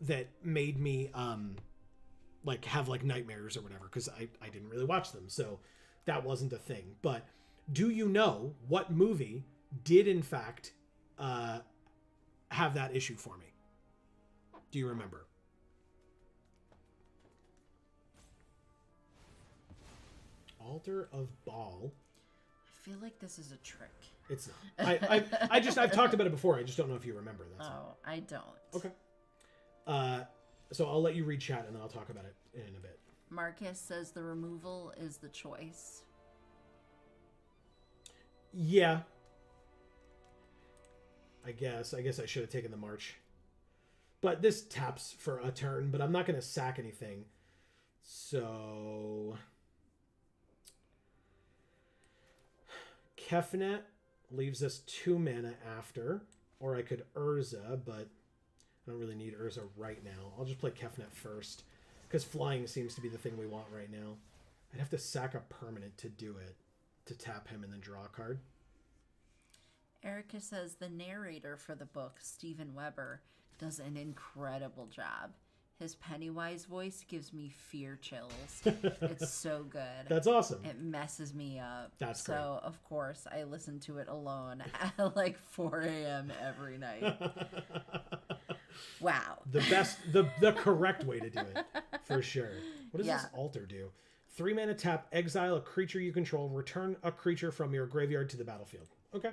that made me like have like nightmares or whatever, because I didn't really watch them, so that wasn't a thing. But do you know what movie did in fact have that issue for me? Do you remember? Altar of Baal. I feel like this is a trick. It's not. I've talked about it before. I just don't know if you remember. That's I don't. Okay. So I'll let you read chat and then I'll talk about it in a bit. Marcus says the removal is the choice. Yeah. I guess I should have taken the march. But this taps for a turn, but I'm not going to sack anything. So Kefnet leaves us 2 mana after, or I could Urza, but I don't really need Urza right now. I'll just play Kefnet first, because flying seems to be the thing we want right now. I'd have to sack a permanent to do it, to tap him and then draw a card. Erica says the narrator for the book, Steven Weber, does an incredible job. His Pennywise voice gives me fear chills. It's so good. That's awesome. It messes me up. That's so, great. Of course, I listen to it alone at like 4 a.m. every night. Wow. The correct way to do it, for sure. What does this altar do? 3 mana tap, exile a creature you control, return a creature from your graveyard to the battlefield. Okay.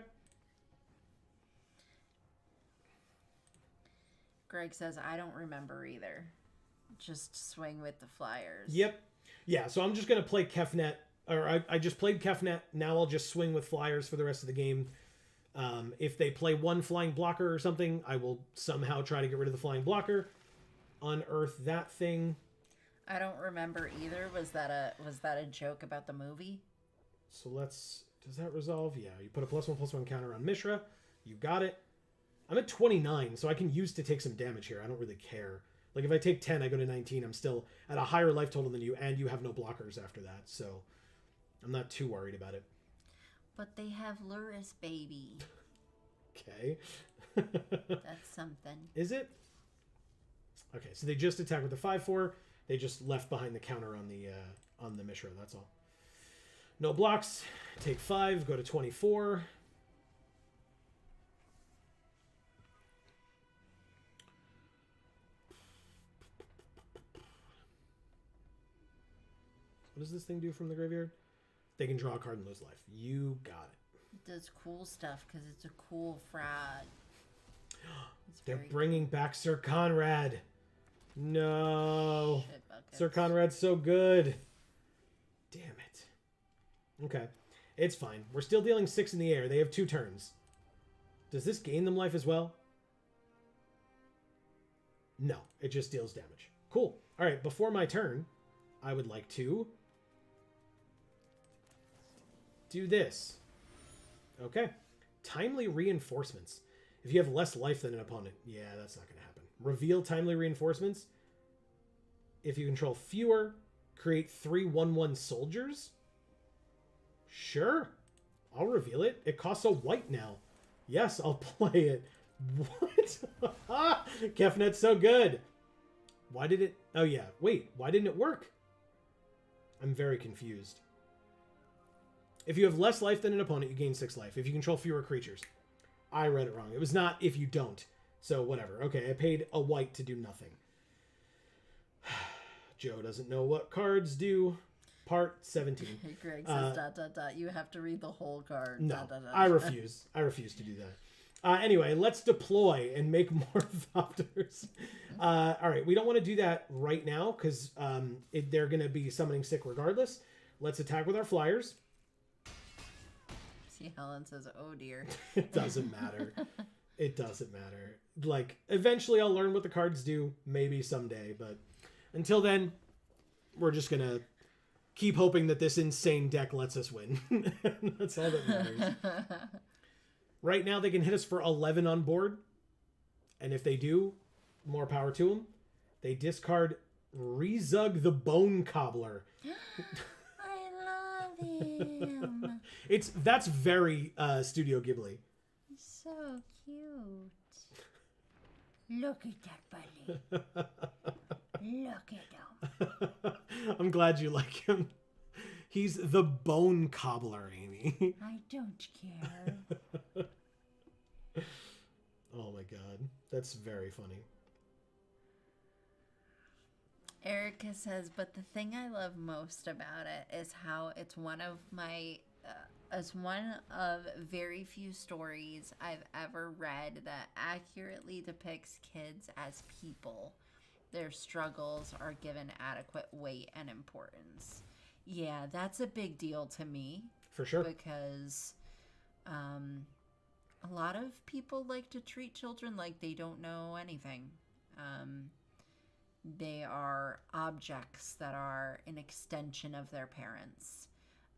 Greg says, I don't remember either. Just swing with the flyers. Yep. Yeah, so I'm just going to play Kefnet, or I just played Kefnet. Now I'll just swing with flyers for the rest of the game. If they play one flying blocker or something, I will somehow try to get rid of the flying blocker. Unearth that thing. I don't remember either. Was that a joke about the movie? So does that resolve? Yeah, you put a +1/+1 counter on Mishra. You got it. I'm at 29, so I can use to take some damage here. I don't really care. Like, if I take 10, I go to 19. I'm still at a higher life total than you, and you have no blockers after that, so I'm not too worried about it. But they have Luris, baby. Okay. That's something. Is it? Okay, so they just attack with the 5/4. They just left behind the counter on the Mishra, that's all. No blocks. Take 5, go to 24. What does this thing do from the graveyard? They can draw a card and lose life. You got it. It does cool stuff because it's a cool frog. They're bringing back Sir Conrad. No. Sir Conrad's so good. Damn it. Okay. It's fine. We're still dealing 6 in the air. They have 2 turns. Does this gain them life as well? No. It just deals damage. Cool. All right. Before my turn, I would like to do this. Okay. Timely reinforcements. If you have less life than an opponent, yeah, that's not going to happen. Reveal timely reinforcements. If you control fewer, create 3 1/1 soldiers. Sure. I'll reveal it. It costs a white now. Yes, I'll play it. What? Kefnet's so good. Why did it... Oh, yeah. Wait, why didn't it work? I'm very confused. If you have less life than an opponent, you gain 6 life. If you control fewer creatures. I read it wrong. It was not if you don't. So whatever. Okay, I paid a white to do nothing. Joe doesn't know what cards do. Part 17. Greg says ... You have to read the whole card. No, I refuse. I refuse to do that. Anyway, let's deploy and make more Thopters. All right, we don't want to do that right now because they're going to be summoning sick regardless. Let's attack with our flyers. See, Helen says, oh dear. It doesn't matter. It doesn't matter. Like, eventually I'll learn what the cards do, maybe someday, but until then, we're just going to keep hoping that this insane deck lets us win. That's all that matters. Right now, they can hit us for 11 on board. And if they do, more power to them. They discard Rezug the Bone Cobbler. I love him. That's very Studio Ghibli. He's so cute. Look at that bunny. Look at him. I'm glad you like him. He's the Bone Cobbler, Amy. I don't care. Oh my god. That's very funny. Erica says, but the thing I love most about it is how it's one of very few stories I've ever read that accurately depicts kids as people. their struggles are given adequate weight and importance. Yeah, that's a big deal to me. For sure. Because a lot of people like to treat children like they don't know anything. They are objects that are an extension of their parents.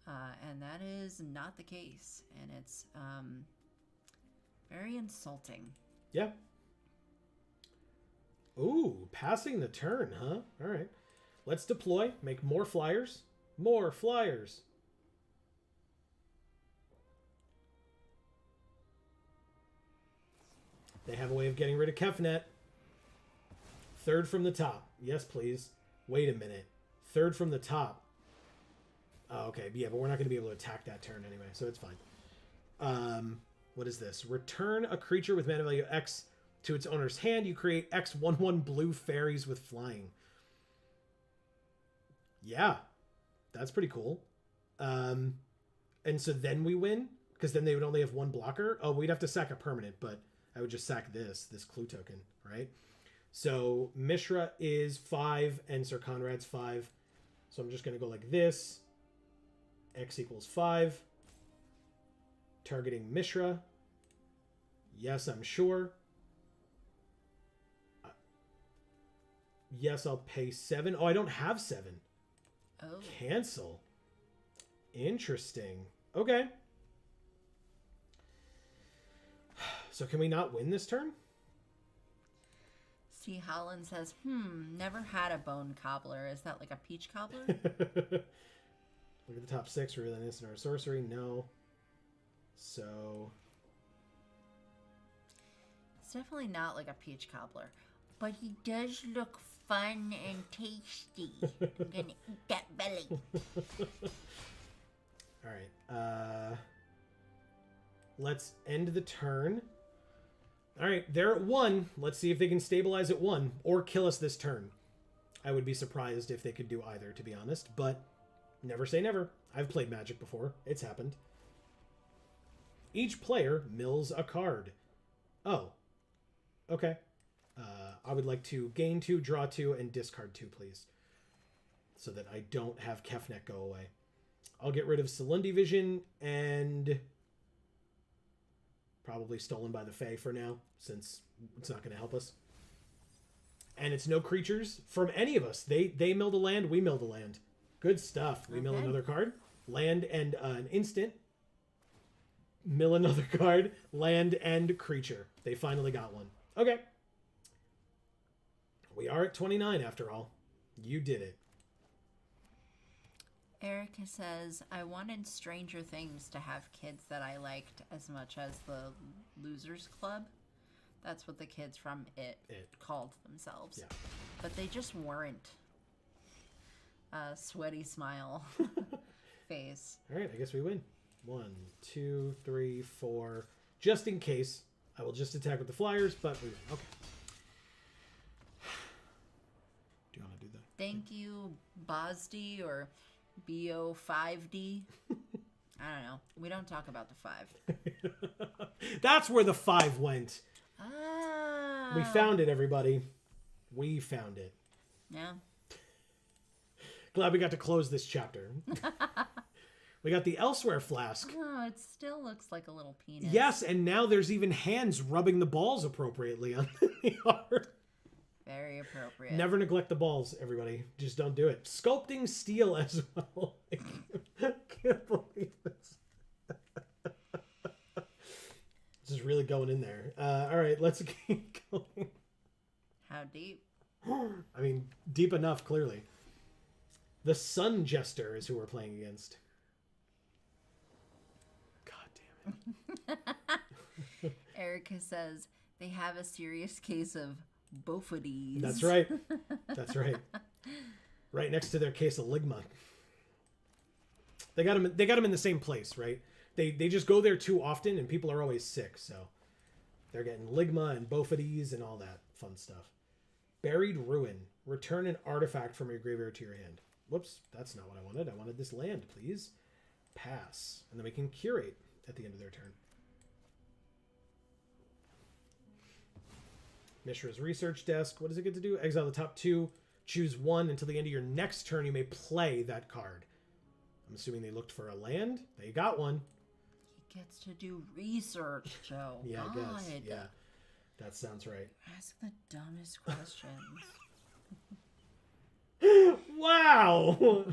And that is not the case. And it's very insulting. Yeah. Ooh, passing the turn, huh? All right. Let's deploy, make more flyers. More flyers. They have a way of getting rid of Kefnet. Third from the top. Yes, please. Wait a minute. Third from the top. Oh, okay. Yeah, but we're not going to be able to attack that turn anyway, so it's fine. What is this? Return a creature with mana value X to its owner's hand. You create X 1/1 blue fairies with flying. Yeah, that's pretty cool. And so then we win, because then they would only have one blocker. Oh, we'd have to sack a permanent, but I would just sack this clue token, right? So Mishra is 5 and Sir Conrad's 5. So I'm just going to go like this. X equals 5. Targeting Mishra. Yes, I'm sure. Yes, I'll pay 7. Oh, I don't have 7. Oh. Cancel. Interesting. Okay. So can we not win this turn? See, Holland says, never had a bone cobbler. Is that like a peach cobbler? Look at the top 6. Reveal an instant or a sorcery. No. So... It's definitely not like a peach cobbler. But he does look fun and tasty. I'm gonna eat that belly. Alright. Let's end the turn. Alright, they're at 1. Let's see if they can stabilize at 1 or kill us this turn. I would be surprised if they could do either, to be honest, but never say never. I've played Magic before. It's happened. Each player mills a card. Oh. Okay. I would like to gain 2, draw 2, and discard 2, please. So that I don't have Kefnet go away. I'll get rid of Salundi Vision and... probably Stolen by the Fae for now, since it's not going to help us. And it's no creatures from any of us. They milled a land, we milled a land. Good stuff. We mill another card. Land and an instant. Mill another card. Land and creature. They finally got one. Okay. We are at 29 after all. You did it. Erica says, I wanted Stranger Things to have kids that I liked as much as the Losers Club. That's what the kids from It. Called themselves. Yeah. But they just weren't. Sweaty smile face. All right, I guess we win. 1, 2, 3, 4. Just in case, I will just attack with the flyers, but we win. Okay. Do you want to do that? Thank you, Bosd or BO5D. I don't know. We don't talk about the 5. That's where the 5 went. Ah. We found it, everybody. We found it. Yeah. Glad we got to close this chapter. We got the Elsewhere flask. Oh, it still looks like a little penis. Yes, and now there's even hands rubbing the balls appropriately on the art. Very appropriate. Never neglect the balls, everybody. Just don't do it. Sculpting steel as well. I can't believe this. This is really going in there. All right, let's keep going. How deep? I mean, deep enough, clearly. The Sun Jester is who we're playing against. God damn it. Erica says they have a serious case of Bophides. That's right. That's right. Right next to their case of Ligma. They got them in the same place, right? They just go there too often, and people are always sick, so they're getting Ligma and Bophides and all that fun stuff. Buried Ruin. Return an artifact from your graveyard to your hand. Whoops, that's not what I wanted. I wanted this land, please. Pass. And then we can curate at the end of their turn. Mishra's research desk. What does it get to do? Exile the top 2. Choose 1 until the end of your next turn. You may play that card. I'm assuming they looked for a land. They got one. He gets to do research, Joe. Yeah, God. I guess. Yeah, that sounds right. Ask the dumbest questions. Wow!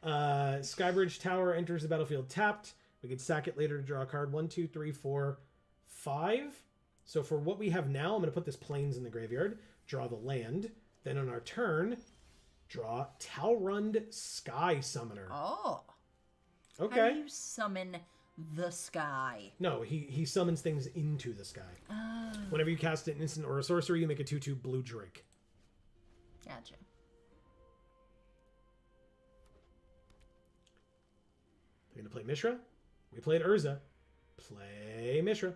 Skybridge Tower enters the battlefield tapped. We can sack it later to draw a card. 1, 2, 3, 4, 5. So for what we have now, I'm going to put this Plains in the graveyard. Draw the land. Then on our turn, draw Talrund Sky Summoner. Oh. Okay. How do you summon the sky? No, he summons things into the sky. Oh. Whenever you cast an instant or a sorcery, you make a 2/2 blue Drake. Gotcha. They're going to play Mishra. We played Urza. Play Mishra.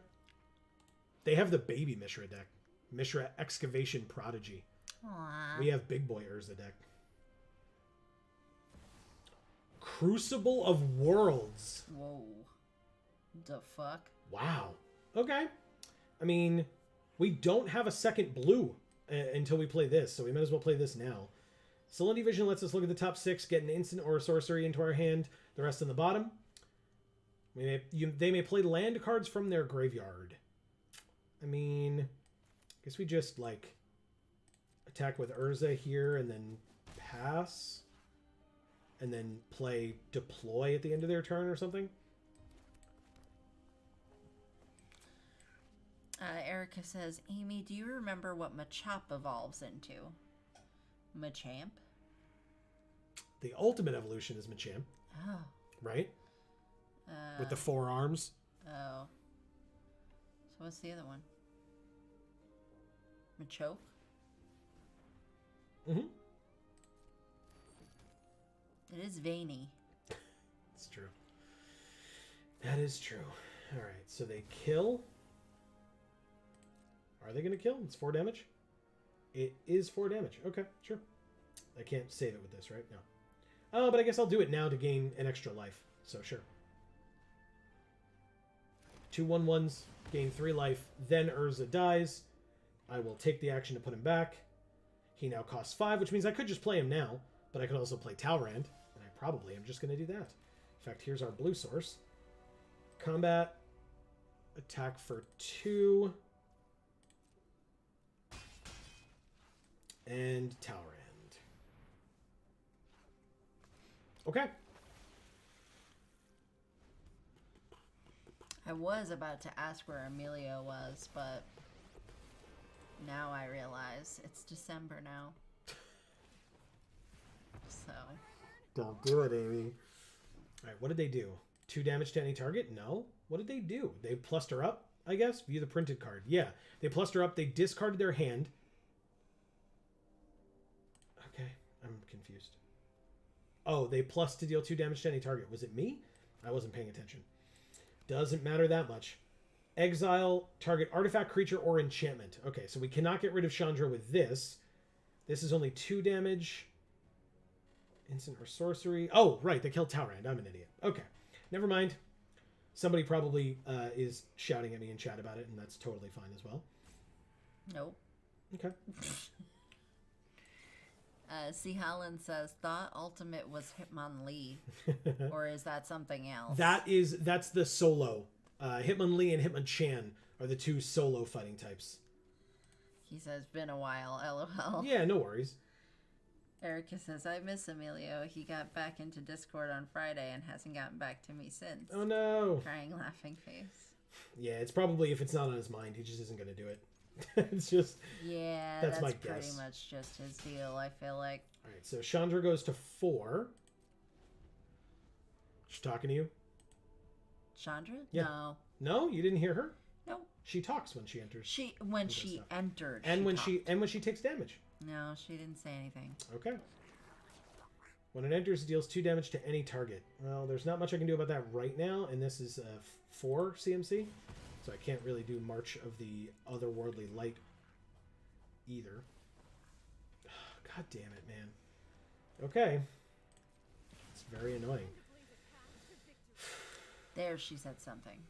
They have the baby Mishra deck. Mishra Excavation Prodigy. Aww. We have big boy Urza deck. Crucible of Worlds. Whoa. The fuck? Wow. Okay. I mean, we don't have a second blue until we play this, so we might as well play this now. Salinity Vision lets us look at the top 6, get an instant or a sorcery into our hand, the rest in the bottom. They may play land cards from their graveyard. I mean, I guess we just, like, attack with Urza here and then pass. And then play Deploy at the end of their turn or something. Erica says, Amy, do you remember what Machop evolves into? Machamp? The ultimate evolution is Machamp. Oh. Right? With the 4 arms. Oh. So what's the other one? Machoke? Mm-hmm. It is veiny. It's true. That is true. All right, so they kill. Are they going to kill? It's 4 damage? It is 4 damage. Okay, sure. I can't save it with this, right? No. Oh, but I guess I'll do it now to gain an extra life. So sure. 2 1/1s, gain 3 life. Then Urza dies. I will take the action to put him back. He now costs 5, which means I could just play him now, but I could also play Talrand, and I probably am just going to do that. In fact, here's our blue source. Combat. Attack for 2. And Talrand. Okay. I was about to ask where Emilio was, but now I realize it's December now. So. Don't do it, Amy. All right, what did they do? 2 damage to any target? No. What did they do? They plussed her up, I guess? View the printed card. Yeah, they plussed her up. They discarded their hand. Okay, I'm confused. Oh, they plus to deal 2 damage to any target. Was it me? I wasn't paying attention. Doesn't matter that much. Exile target artifact, creature, or enchantment. Okay, so we cannot get rid of Chandra with this. This is only 2 damage. Instant or sorcery. Oh, right, they killed Talrand. I'm an idiot. Okay, never mind. Somebody probably is shouting at me in chat about it, and that's totally fine as well. Nope. Okay. C. Holland says, thought Ultimate was Hitmonlee. Or is that something else? That's the solo. Hitmonlee and Hitmonchan are the 2 solo fighting types. He says, been a while, LOL. Yeah, no worries. Erica says, I miss Emilio. He got back into Discord on Friday and hasn't gotten back to me since. Oh no. Crying, laughing face. Yeah, it's probably, if it's not on his mind, he just isn't going to do it. It's just... Yeah, that's my pretty guess. much just his deal, I feel like. All right, so Chandra goes to 4. She's talking to you? Chandra? Yeah. No. No? You didn't hear her? No. She talks when she enters. When she entered. And she when she takes damage. No, she didn't say anything. Okay. When it enters, it deals 2 damage to any target. Well, there's not much I can do about that right now, and this is 4 CMC, so I can't really do March of the Otherworldly Light either. God damn it, man. Okay. It's very annoying. There, she said something.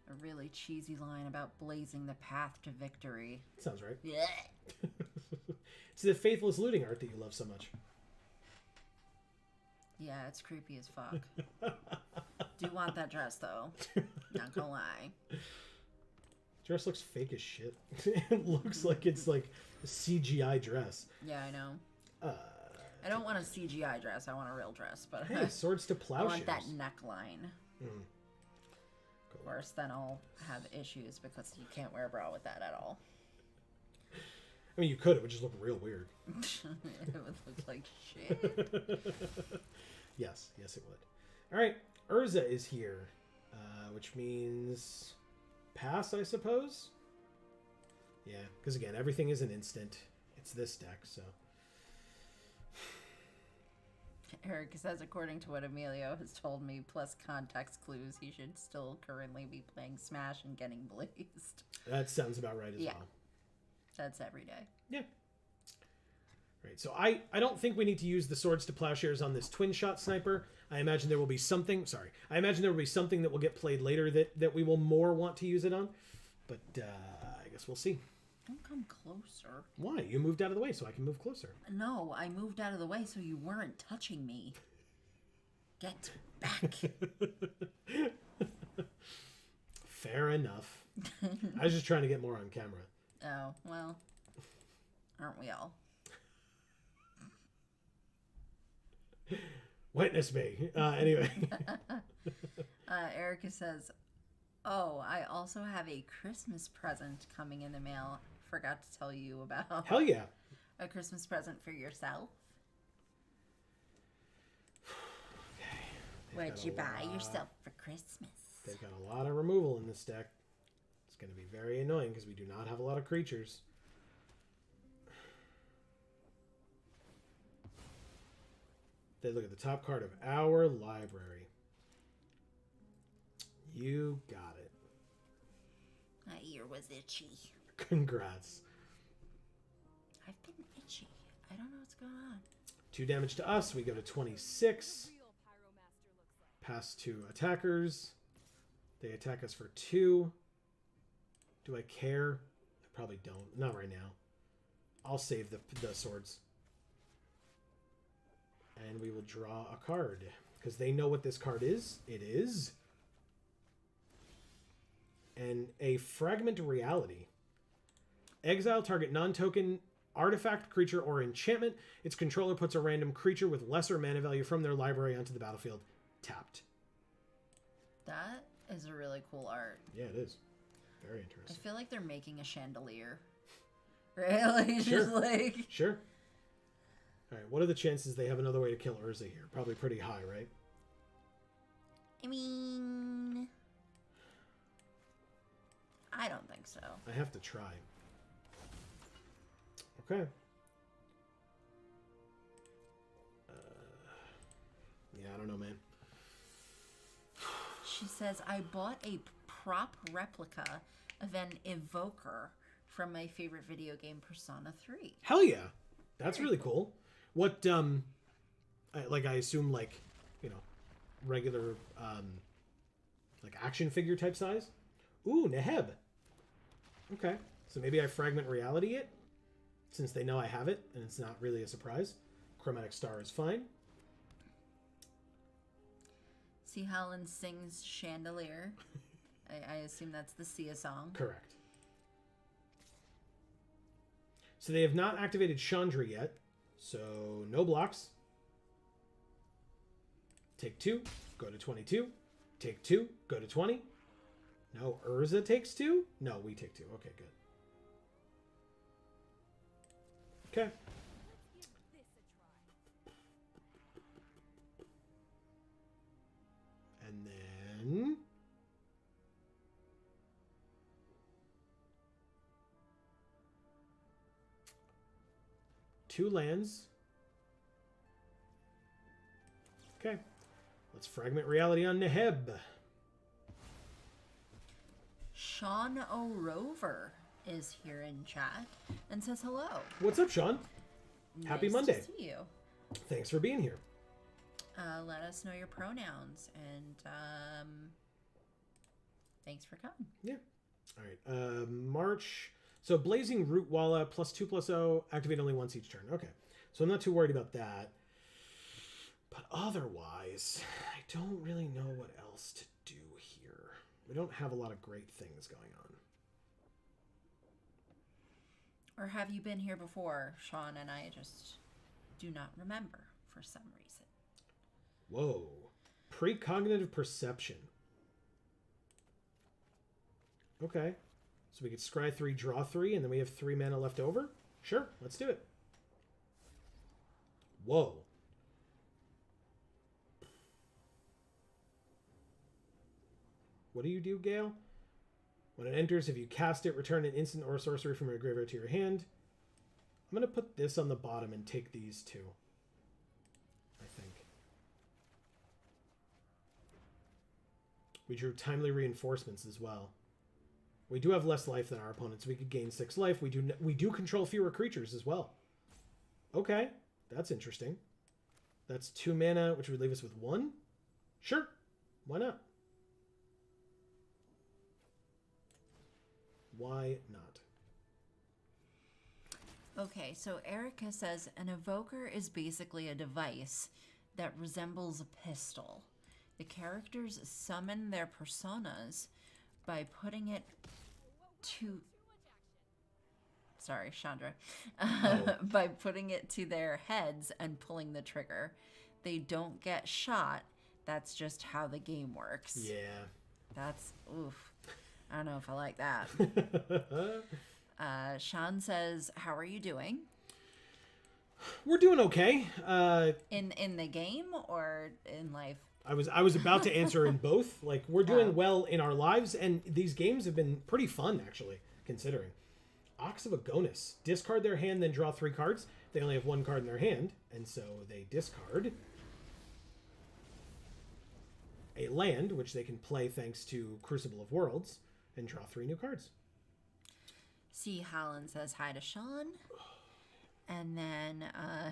A really cheesy line about blazing the path to victory. Sounds right. Yeah. It's the faithless looting art that you love so much. Yeah, it's creepy as fuck. Do want that dress though. Not gonna lie. Dress looks fake as shit. It looks like it's like a CGI dress. Yeah, I know. I don't want a CGI dress. I want a real dress. But Hey, swords to I plowshares. want that neckline. Cool. Of course, then I'll have issues because you can't wear a bra with that at all. I mean, you could. It would just look real weird. It would look like shit. Yes, it would. All right, Urza is here, which means pass, I suppose. Yeah, because again, everything is an instant. It's this deck, so. Eric says, according to what Emilio has told me, plus context clues, he should still currently be playing Smash and getting blazed. That sounds about right as well. That's every day. Yeah. Right, so I don't think we need to use the swords to plowshares on this twin shot sniper. I imagine there will be something. Sorry, I imagine there will be something that will get played later that we will more want to use it on. But I guess we'll see. Don't come closer. Why? You moved out of the way so I can move closer. No, I moved out of the way so you weren't touching me. Get back. Fair enough. I was just trying to get more on camera. Oh, well, aren't we all? Witness me. Anyway. Erica says, oh, I also have a Christmas present coming in the mail. Forgot to tell you about. Hell yeah. A Christmas present for yourself. Okay. What'd you buy yourself for Christmas? They've got a lot of removal in this deck. It's going to be very annoying because we do not have a lot of creatures. They look at the top card of our library. You got it. My ear was itchy. Congrats. I've been itchy. I don't know what's going on. 2 damage to us. We go to 26. Pass to attackers. They attack us for 2. Do I care? I probably don't. Not right now. I'll save the swords. And we will draw a card. Because they know what this card is. It is... and a Fragment Reality. Exile target non-token artifact, creature, or enchantment. Its controller puts a random creature with lesser mana value from their library onto the battlefield. Tapped. That is a really cool art. Yeah, it is. Very I interesting. feel like they're making a chandelier. Right? Like, Sure. just like... Sure. All right, what are the chances they have another way to kill Urza here? Probably pretty high, right? I mean... I don't think so. I have to try. Okay. Yeah, I don't know, man. She says, I bought a prop replica of an evoker from my favorite video game, Persona 3. Hell yeah. That's really cool. What, I assume, like, you know, regular, like, action figure type size? Ooh, Neheb. Okay. So maybe I Fragment Reality it, since they know I have it, and it's not really a surprise. Chromatic Star is fine. See, Helen sings Chandelier. I assume that's the Sia song. Correct. So they have not activated Chandra yet, so no blocks. Take 2, go to 22. Take 2, go to 20. No, Urza takes 2? No, we take 2. Okay, good. Okay. And then... two lands. Okay. Let's Fragment Reality on Neheb. Sean O'Rover is here in chat and says hello. What's up, Sean? Happy Nice Monday. to see you. Thanks for being here. Let us know your pronouns and Thanks for coming. Yeah. All right. March. So Blazing Root Walla +2/+0. Activate only once each turn. Okay. So I'm not too worried about that. But otherwise, I don't really know what else to do here. We don't have a lot of great things going on. Or have you been here before? Sean and I just do not remember for some reason. Whoa. Precognitive perception. Okay. So we could scry 3, draw 3, and then we have 3 mana left over? Sure, let's do it. Whoa. What do you do, Gale? When it enters, if you cast it, return an instant or sorcery from your graveyard to your hand. I'm going to put this on the bottom and take these two, I think. We drew Timely Reinforcements as well. We do have less life than our opponents. We could gain 6 life. We do control fewer creatures as well. Okay, that's interesting. That's 2 mana, which would leave us with 1. Sure, why not? Why not? Okay, so Erica says an evoker is basically a device that resembles a pistol. The characters summon their personas by putting it to... Sorry, Chandra. By putting it to their heads and pulling the trigger. They don't get shot. That's just how the game works. Yeah. That's... Oof. I don't know if I like that. Sean says, how are you doing? We're doing okay. In the game or in life? I was about to answer in both. Like, we're doing well in our lives, and these games have been pretty fun, actually, considering. Ox of Agonis. Discard their hand, then draw 3 cards. They only have 1 card in their hand, and so they discard a land, which they can play thanks to Crucible of Worlds, and draw 3 new cards. C. Holland says hi to Sean. And then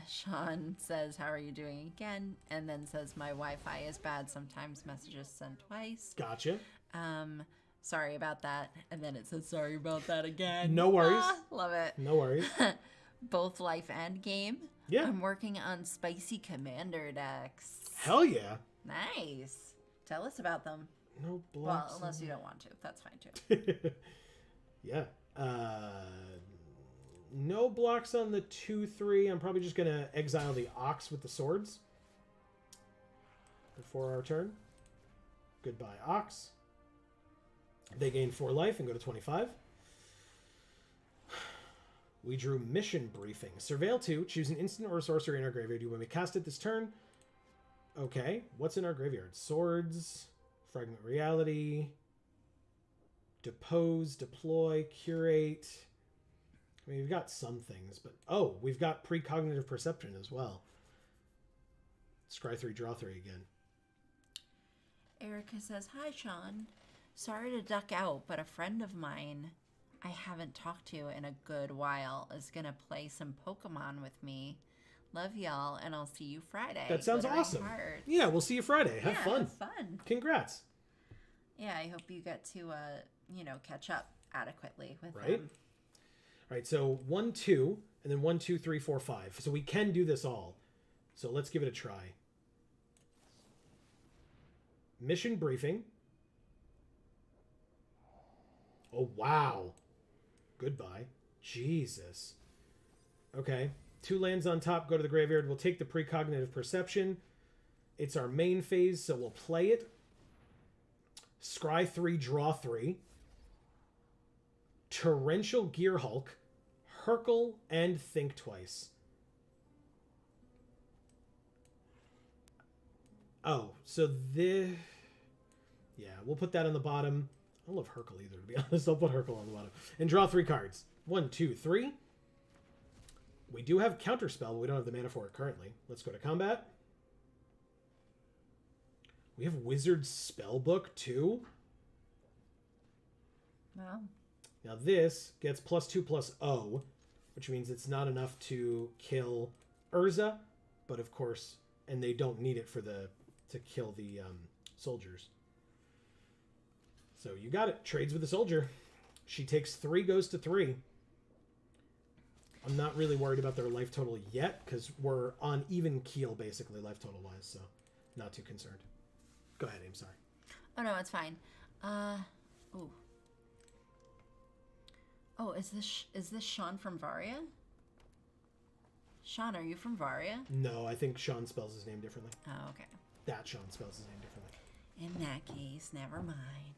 Sean says, how are you doing again? And then says, my Wi-Fi is bad. Sometimes messages sent twice. Gotcha. Sorry about that. And then it says, sorry about that again. No worries. Love it. No worries. Both life and game. Yeah. I'm working on spicy commander decks. Hell yeah. Nice. Tell us about them. No blocks. Well, unless you don't want to. That's fine too. Yeah. No blocks on the 2/3. I'm probably just going to exile the Ox with the swords before our turn. Goodbye, Ox. They gain 4 life and go to 25. We drew Mission Briefing. Surveil 2. Choose an instant or a sorcery in our graveyard. When we cast it this turn. Okay. What's in our graveyard? Swords. Fragment Reality. Depose. Deploy. Curate. I mean, we've got some things, but... Oh, we've got Precognitive Perception as well. Scry 3, draw 3 again. Erica says, hi, Sean. Sorry to duck out, but a friend of mine I haven't talked to in a good while is going to play some Pokemon with me. Love y'all, and I'll see you Friday. That sounds Glittering awesome. Hearts. Yeah, we'll see you Friday. Have fun. Have fun. Congrats. Yeah, I hope you get to, catch up adequately with Right? them. All right, so 1, 2, and then 1, 2, 3, 4, 5. So we can do this all. So let's give it a try. Mission Briefing. Oh, wow. Goodbye. Jesus. Okay. 2 lands on top, go to the graveyard. We'll take the Precognitive Perception. It's our main phase, so we'll play it. Scry 3, draw 3. Torrential Gearhulk, Hurkle, and Think Twice. Oh, so this... Yeah, we'll put that on the bottom. I don't love Hurkle either, to be honest. I'll put Hurkle on the bottom. And draw 3 cards. 1, 2, 3. We do have Counterspell, but we don't have the mana for it currently. Let's go to combat. We have Wizard's Spellbook, too. Wow. Now this gets +2/+0, which means it's not enough to kill Urza, but of course, and they don't need it for to kill the soldiers. So you got it. Trades with the soldier. She takes 3, goes to 3. I'm not really worried about their life total yet because we're on even keel, basically, life total wise. So not too concerned. Go ahead, Aim. Sorry. Oh, no, it's fine. Ooh. Oh, is this Sean from Varia? Sean, are you from Varia? No, I think Sean spells his name differently. Oh, okay. That Sean spells his name differently. In that case, never mind.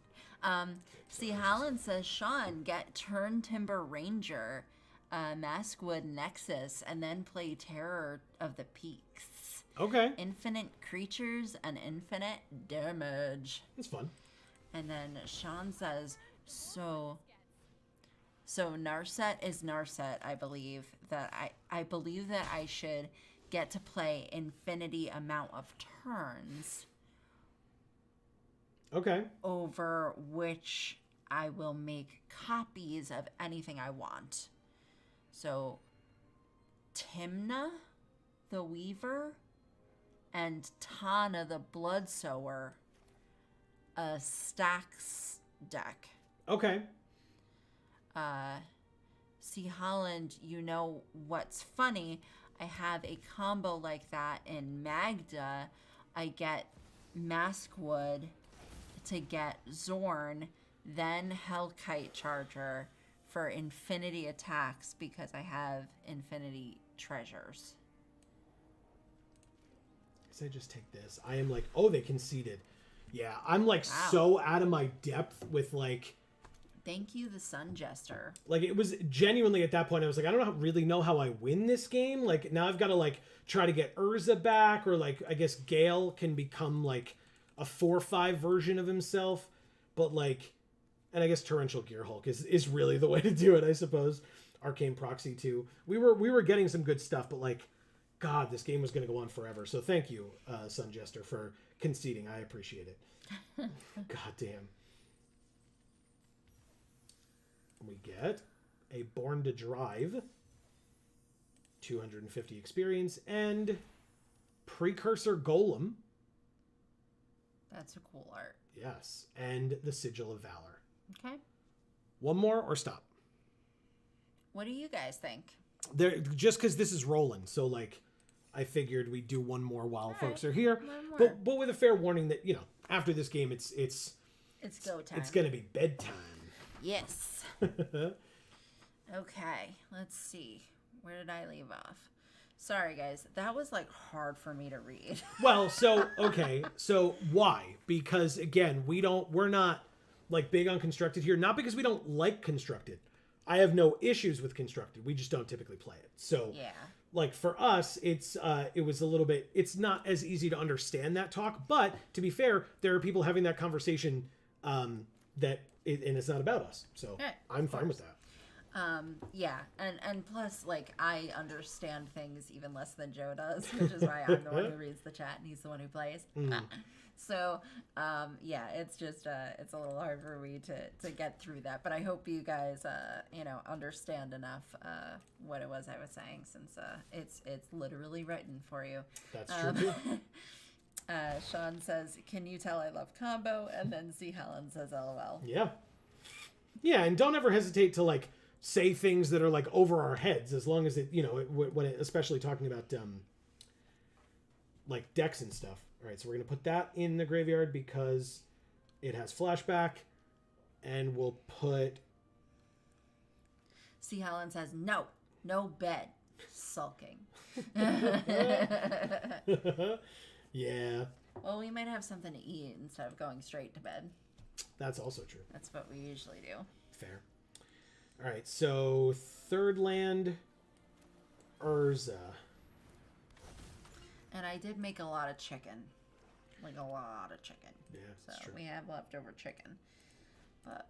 See, Holland says, Sean, get Turn Timber Ranger, Maskwood Nexus, and then play Terror of the Peaks. Okay. Infinite creatures and infinite damage. That's fun. And then Sean says, so Narset is Narset, I believe. I believe that I should get to play infinity amount of turns. Okay. Over which I will make copies of anything I want. So Timna, the Weaver, and Tana, the Bloodsower, stacks deck. Okay. See, Holland, you know what's funny? I have a combo like that in Magda. I get Maskwood to get Zorn, then Hellkite Charger for infinity attacks because I have infinity treasures. I just take this. I am like, oh, they conceded. Yeah, I'm like Wow. so out of my depth with like. Thank you, the Sun Jester. Like it was genuinely at that point, I was like, I don't really know how I win this game. Like now I've got to like try to get Urza back, or like I guess Gale can become like a 4/5 version of himself. But like, and I guess Torrential Gearhulk is really the way to do it, I suppose. Arcane Proxy too. We were getting some good stuff, but like, God, this game was going to go on forever. So thank you, Sun Jester, for conceding. I appreciate it. God damn. We get a Born to Drive, 250 experience, and Precursor Golem. That's a cool art. Yes, and the Sigil of Valor. Okay. One more or stop? What do you guys think? There, just because this is rolling, so like, I figured we'd do one more while folks are here. One more. But with a fair warning that, you know, after this game, it's go time. It's gonna be bedtime. Yes. Okay, let's see. Where did I leave off? Sorry, guys. That was like hard for me to read. Well, so okay, so why? Because again, we're not like big on Constructed here. Not because we don't like Constructed. I have no issues with Constructed. We just don't typically play it. So Yeah. like for us, it was a little bit. It's not as easy to understand that talk. But to be fair, there are people having that conversation and it's not about us. So Yeah, I'm fine with that. Yeah, and plus, like, I understand things even less than Joe does, which is why I'm the one who reads the chat and he's the one who plays. So, yeah, it's just, it's a little hard for me to get through that. But I hope you guys, understand enough what it was I was saying, since it's literally written for you. That's true too. Sean says, "Can you tell I love combo?" And then C. Helen says, "LOL." Yeah. Yeah, and don't ever hesitate to like say things that are like over our heads, as long as it, you know, when it, especially talking about like decks and stuff. All right, so we're gonna put that in the graveyard because it has flashback, and we'll put. C. Helen says, no bed, sulking. Yeah. Well, we might have something to eat instead of going straight to bed. That's also true. That's what we usually do. Fair. All right, so third land, Urza. And I did make a lot of chicken. Like a lot of chicken. Yeah, that's so true. we have leftover chicken. But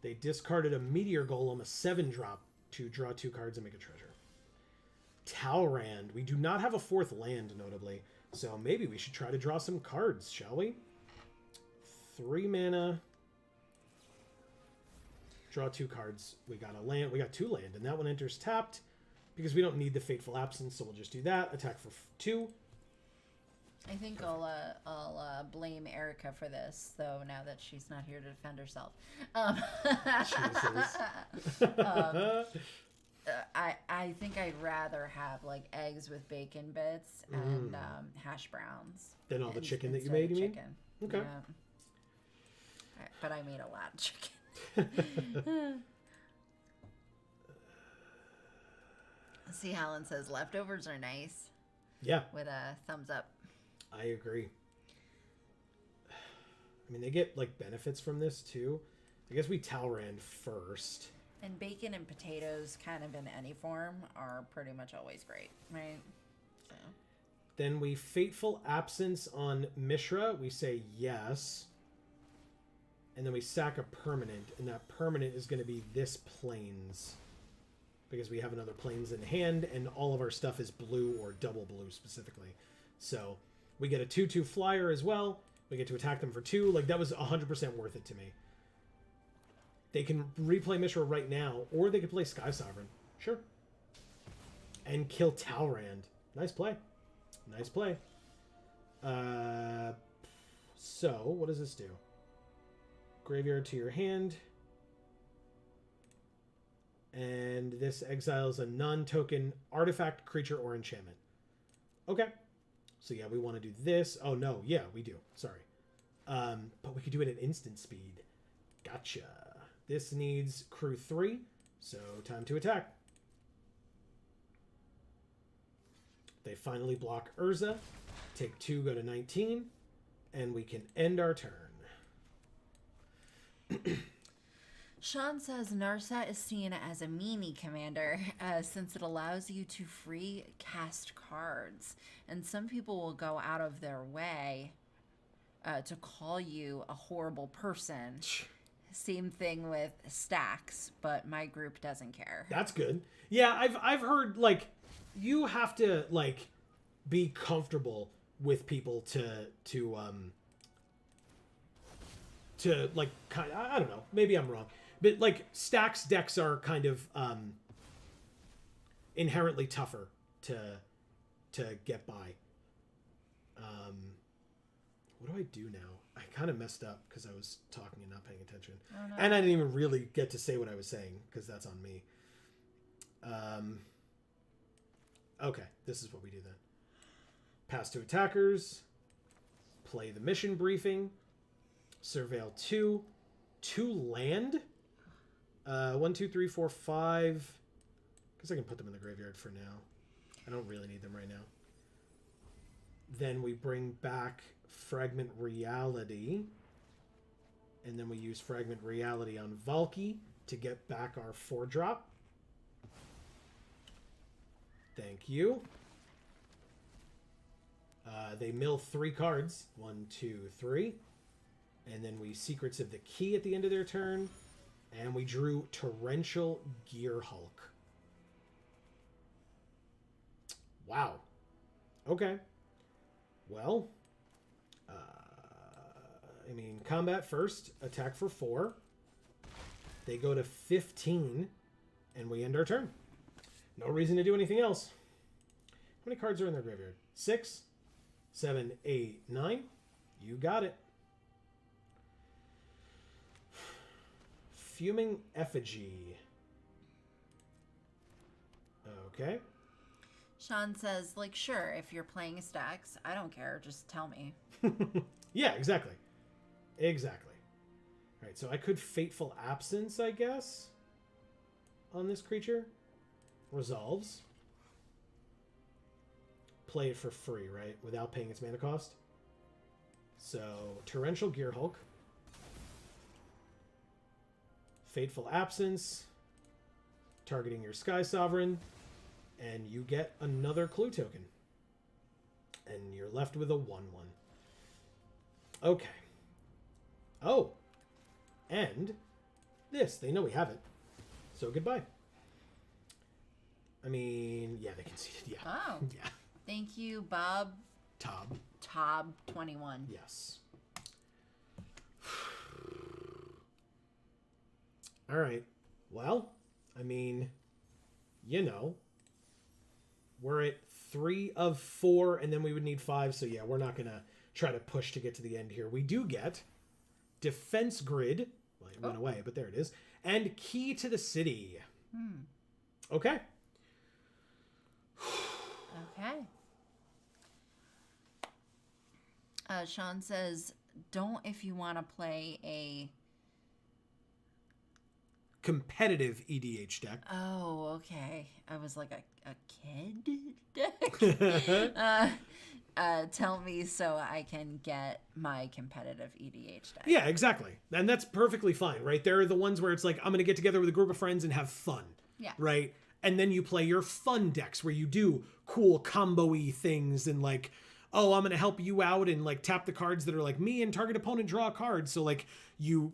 They discarded a Meteor Golem, a 7-drop, to draw 2 cards and make a treasure. Talrand. We do not have a 4th land, notably. So maybe we should try to draw some cards, shall we? 3 mana. Draw 2 cards. We got a land. We got 2 land, and that one enters tapped because we don't need the Fateful Absence, so we'll just do that. Attack for 2. I think I'll blame Erica for this, though, now that she's not here to defend herself. I think I'd rather have like eggs with bacon bits and hash browns than all the chicken that you made. You mean? Okay. Yeah. But I made a lot of chicken. See, Helen says leftovers are nice. Yeah. With a thumbs up. I agree. I mean, they get like benefits from this too. I guess we Talrand first. And bacon and potatoes, kind of in any form, are pretty much always great, right? So. Then we Fateful Absence on Mishra. We say yes. And then we sack a permanent. And that permanent is going to be this Plains. Because we have another Plains in hand. And all of our stuff is blue or double blue specifically. So we get a 2/2 flyer as well. We get to attack them for 2. Like, that was 100% worth it to me. They can replay Mishra right now, or they could play Sky Sovereign. Sure. And kill Talrand. Nice play. Nice play. So, what does this do? Graveyard to your hand. And this exiles a non-token artifact, creature, or enchantment. Okay. So, yeah, we want to do this. Oh, no. Yeah, we do. Sorry. But we could do it at instant speed. Gotcha. This needs crew 3, so time to attack. They finally block Urza. Take 2, go to 19, and we can end our turn. Sean says Narset is seen as a meanie commander since it allows you to free cast cards. And some people will go out of their way to call you a horrible person. Same thing with stacks, but my group doesn't care. That's good. Yeah, I've heard, like, you have to, like, be comfortable with people to like, kind of, I don't know, maybe I'm wrong, but like stacks decks are kind of inherently tougher to get by. What do I do now? I kind of messed up because I was talking and not paying attention. Oh, no. And I didn't even really get to say what I was saying because that's on me. Okay, this is what we do then. Pass to attackers. Play the mission briefing. Surveil 2. 2 land. 1, 2, 3, 4, 5. I guess I can put them in the graveyard for now. I don't really need them right now. Then we bring back Fragment Reality. And then we use Fragment Reality on Valky to get back our 4-drop. Thank you. They mill 3 cards. 1, 2, 3. And then we Secrets of the Key at the end of their turn. And we drew Torrential Gearhulk. Wow. Okay. Well, I mean, combat first, attack for 4. They go to 15, and we end our turn. No reason to do anything else. How many cards are in their graveyard? 6, 7, 8, 9. You got it. Fuming Effigy. Okay. Sean says, like, sure, if you're playing stacks, I don't care. Just tell me. Yeah, exactly. Exactly. All right, so I could Fateful Absence, I guess, on this creature. Resolves. Play it for free, right? Without paying its mana cost. So, Torrential Gearhulk. Fateful Absence. Targeting your Sky Sovereign. And you get another clue token. And you're left with a 1/1. Okay. Oh. And this. They know we have it. So goodbye. I mean, yeah, they conceded. Yeah. Oh. Yeah. Thank you, Bob. Tob 21. Yes. All right. Well, I mean, you know, we're at 3 of 4, and then we would need 5. So yeah, we're not going to try to push to get to the end here. We do get Defense Grid. Well, it went away, but there it is. And Key to the City. Okay. Okay. Sean says, don't if you want to play a... competitive EDH deck. Oh, okay. I was like, a kid deck? Tell me so I can get my competitive EDH deck. Yeah, exactly. And that's perfectly fine, right? There are the ones where it's like, I'm going to get together with a group of friends and have fun. Yeah. Right? And then you play your fun decks where you do cool combo-y things and like, oh, I'm going to help you out and like tap the cards that are like me and target opponent draw a card. So like you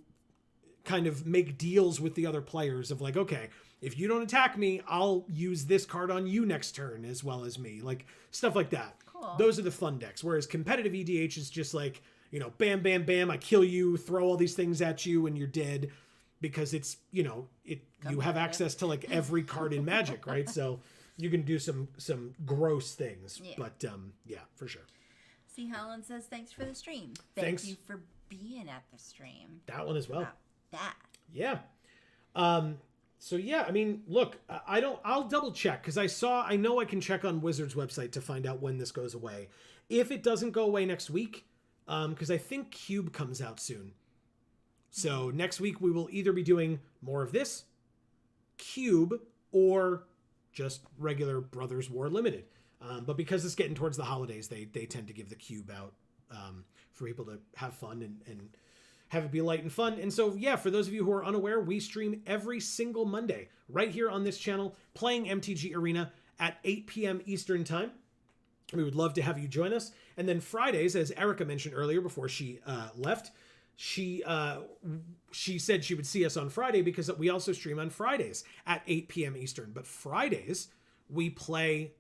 kind of make deals with the other players of like, okay, if you don't attack me, I'll use this card on you next turn as well as me. Like stuff like that. Cool. Those are the fun decks. Whereas competitive EDH is just like, you know, bam, bam, bam, I kill you, throw all these things at you and you're dead because it's, you know, you have access to like every card in Magic, right? So you can do some gross things. Yeah. But yeah, for sure. C. Holland says, thanks for the stream. Thanks. Thank you for being at the stream. That one as well. Wow. That. Yeah. So yeah, I mean, look, I'll double check because I know I can check on Wizards website to find out when this goes away. If it doesn't go away next week, because I think Cube comes out soon. So next week we will either be doing more of this, Cube, or just regular Brothers War Limited. But because it's getting towards the holidays, they tend to give the Cube out for people to have fun and have it be light and fun. And so, yeah, for those of you who are unaware, we stream every single Monday right here on this channel, playing MTG Arena at 8 p.m. Eastern Time. We would love to have you join us. And then Fridays, as Erica mentioned earlier before she left, she said she would see us on Friday because we also stream on Fridays at 8 p.m. Eastern. But Fridays, we play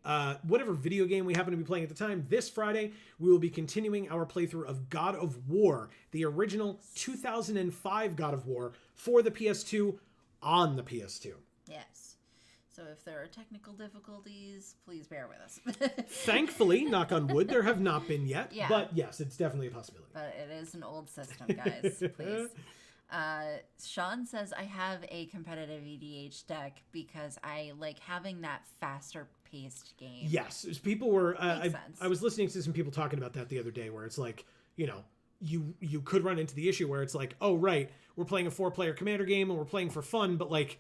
whatever video game we happen to be playing at the time. This Friday, we will be continuing our playthrough of God of War, the original 2005 God of War for the PS2 on the PS2. Yes. So if there are technical difficulties, please bear with us. Thankfully, knock on wood, there have not been yet. Yeah. But yes, it's definitely a possibility. But it is an old system, guys. Please. Sean says, I have a competitive EDH deck because I like having that faster paced game. Yes. People were, Makes sense. I was listening to some people talking about that the other day where it's like, you know, you could run into the issue where it's like, oh, right, we're playing a 4-player commander game and we're playing for fun, but like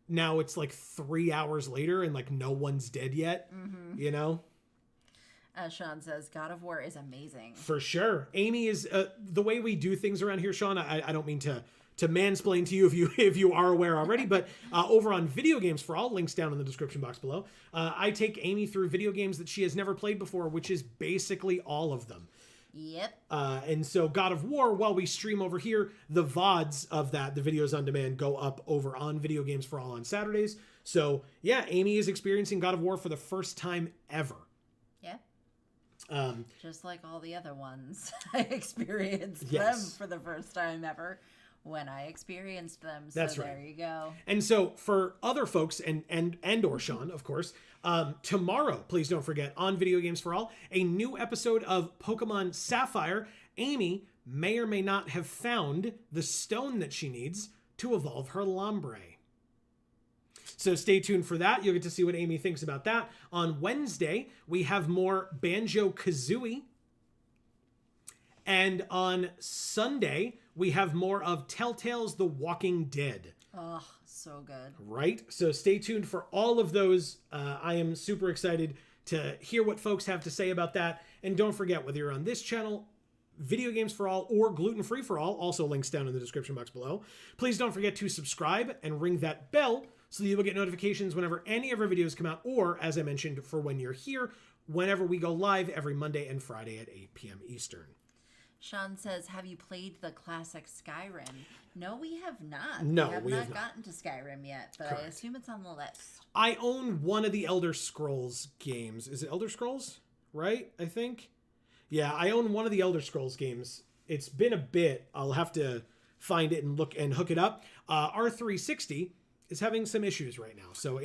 now it's like 3 hours later and like no one's dead yet, you know? Sean says, God of War is amazing. For sure. Amy is the way we do things around here, Sean. I don't mean to mansplain to you if you are aware already, but over on Video Games for All, links down in the description box below, I take Amy through video games that she has never played before, which is basically all of them. Yep. And so God of War, while we stream over here, the VODs of that, the videos on demand, go up over on Video Games for All on Saturdays. So yeah, Amy is experiencing God of War for the first time ever. Yeah. Just like all the other ones, I experienced them for the first time ever when I experienced them. So that's right. There you go. And so for other folks and or Sean, of course, tomorrow, please don't forget, on Video Games for All, a new episode of Pokemon Sapphire. Amy may or may not have found the stone that she needs to evolve her Lombre. So stay tuned for that. You'll get to see what Amy thinks about that. On Wednesday, we have more Banjo-Kazooie. And on Sunday, we have more of Telltale's The Walking Dead. Oh, so good. Right? So stay tuned for all of those. I am super excited to hear what folks have to say about that. And don't forget, whether you're on this channel, Video Games for All, or Gluten Free for All, also links down in the description box below, please don't forget to subscribe and ring that bell so that you will get notifications whenever any of our videos come out, or, as I mentioned, for when you're here, whenever we go live every Monday and Friday at 8 p.m. Eastern. Sean says, have you played the classic Skyrim? No, we have not. No, we have not gotten to Skyrim yet, but correct. I assume it's on the list. I own one of the Elder Scrolls games. Is it Elder Scrolls? Right? I think. Yeah, I own one of the Elder Scrolls games. It's been a bit. I'll have to find it and look and hook it up. R360 is having some issues right now, so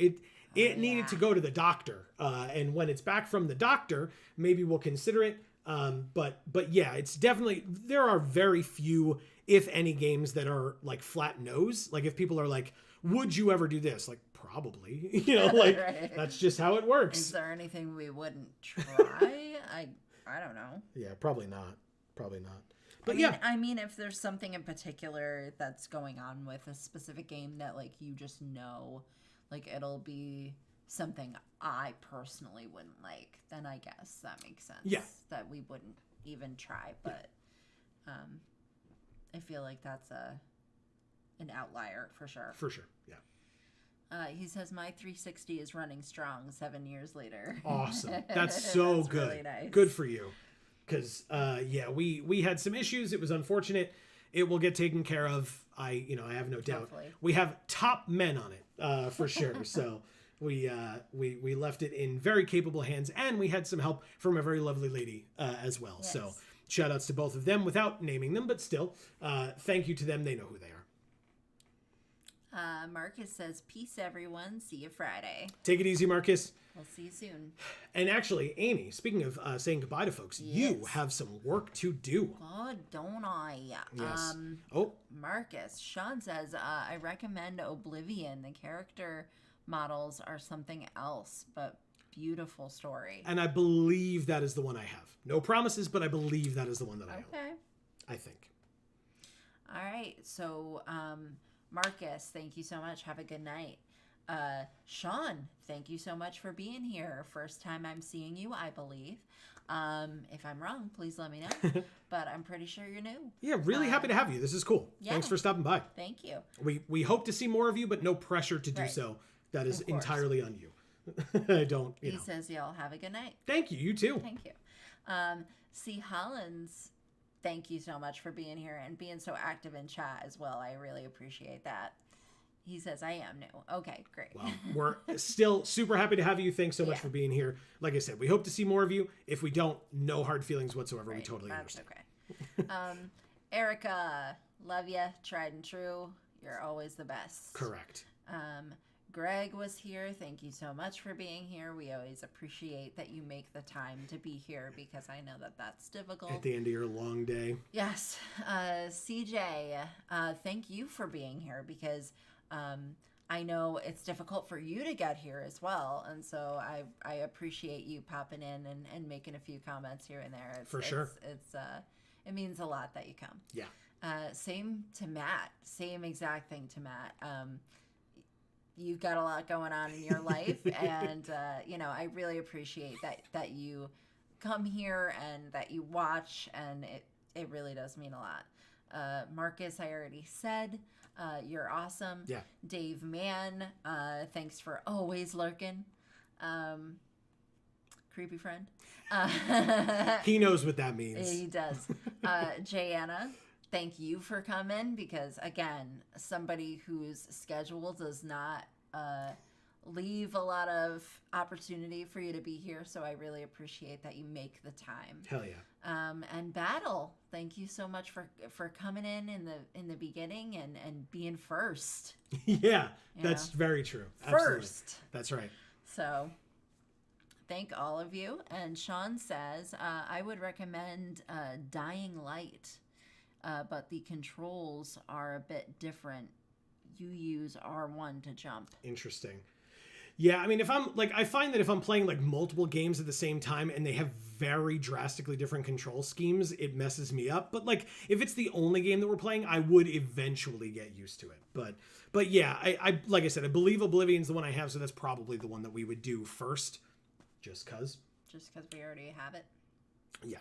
It needed to go to the doctor. And when it's back from the doctor, maybe we'll consider it. But yeah, it's definitely, there are very few, if any, games that are like flat nose. Like if people are like, would you ever do this? Like, probably, like Right. that's just how it works. Is there anything we wouldn't try? I don't know. Yeah, probably not. Probably not. But I mean, if there's something in particular that's going on with a specific game that like you just know, like it'll be something I personally wouldn't like, then I guess that makes sense. Yeah. That we wouldn't even try, but I feel like that's an outlier for sure. For sure, yeah. He says my 360 is running strong 7 years later. Awesome. That's so That's good. really nice. Good for you. Because yeah, we had some issues. It was unfortunate. It will get taken care of. I have no doubt. Hopefully. We have top men on it for sure. So we left it in very capable hands, and we had some help from a very lovely lady as well. Yes. So shout outs to both of them without naming them, but still, thank you to them. They know who they are. Marcus says, peace, everyone. See you Friday. Take it easy, Marcus. We'll see you soon. And actually, Amy, speaking of saying goodbye to folks, you have some work to do. God, don't I? Yes. Marcus, Sean says, I recommend Oblivion. The character models are something else, but beautiful story. And I believe that is the one I have. No promises, but I believe that is the one that I own. Okay. I think. All right. So, Marcus, thank you so much. Have a good night. Sean, thank you so much for being here. First time I'm seeing you, I believe. If I'm wrong, please let me know. But I'm pretty sure you're new. Yeah, really happy to have you. This is cool. Yeah. Thanks for stopping by. Thank you. We hope to see more of you, but no pressure to do Right. so. That is Of course. entirely on you. I don't, He says, y'all have a good night. Thank you. You too. Thank you. C. Hollins, thank you so much for being here and being so active in chat as well. I really appreciate that. He says, I am new. Okay, great. Well, we're still super happy to have you. Thanks so much for being here. Like I said, we hope to see more of you. If we don't, no hard feelings whatsoever. Right, We totally that's understand. okay. Erica, love ya, tried and true. You're always the best. Correct. Greg was here. Thank you so much for being here. We always appreciate that you make the time to be here because I know that that's difficult. At the end of your long day. Yes. CJ, thank you for being here because I know it's difficult for you to get here as well. And so I appreciate you popping in and making a few comments here and there. For sure. It means a lot that you come. Yeah. Same to Matt. Same exact thing to Matt. You've got a lot going on in your life, and I really appreciate that you come here and that you watch, and it really does mean a lot. Marcus, I already said, you're awesome. Yeah. Dave Mann, thanks for always lurking. Creepy friend. He knows what that means. He does. Jayana, thank you for coming because, again, somebody whose schedule does not leave a lot of opportunity for you to be here. So I really appreciate that you make the time. Hell yeah. And Battle, thank you so much for coming in the beginning and being first. Yeah, that's very true. Absolutely. First. That's right. So thank all of you. And Sean says, I would recommend Dying Light, but the controls are a bit different. You use R1 to jump. Interesting. Yeah, I mean, I find that if I'm playing like multiple games at the same time and they have very drastically different control schemes, it messes me up. But like, if it's the only game that we're playing, I would eventually get used to it. But yeah, I like I said, I believe Oblivion's the one I have, so that's probably the one that we would do first, just cause. Just because we already have it. Yeah,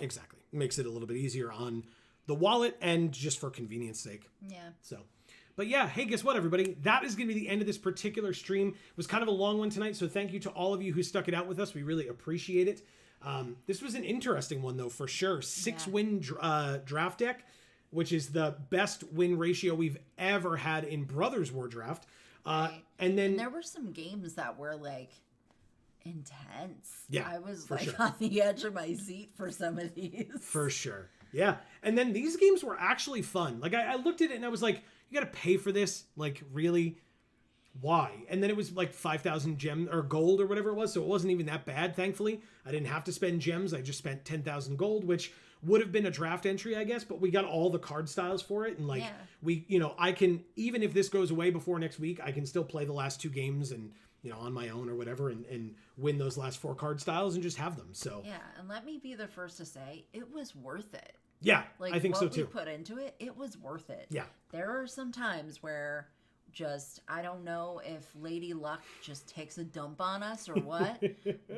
exactly. Makes it a little bit easier on the wallet and just for convenience sake. Yeah. So. But yeah, hey, guess what, everybody? That is going to be the end of this particular stream. It was kind of a long one tonight, so thank you to all of you who stuck it out with us. We really appreciate it. This was an interesting one, though, for sure. 6-win draft deck, which is the best win ratio we've ever had in Brothers War Draft. Right. And there were some games that were, like, intense. Yeah, I was, for sure. on the edge of my seat for some of these. For sure. Yeah. And then these games were actually fun. Like, I looked at it and I was like, you got to pay for this? Like, really? why? And then it was like 5,000 gem or gold or whatever it was. So it wasn't even that bad, thankfully. I didn't have to spend gems. I just spent 10,000 gold, which would have been a draft entry, I guess, but we got all the card styles for it. And like we, you know, I can, even if this goes away before next week, I can still play the last 2 games and, you know, on my own or whatever and win those last 4 card styles and just have them. So yeah, and let me be the first to say it was worth it. Yeah, like, I think so too. What we put into it, it was worth it. Yeah. There are some times where just, I don't know if Lady Luck just takes a dump on us or what,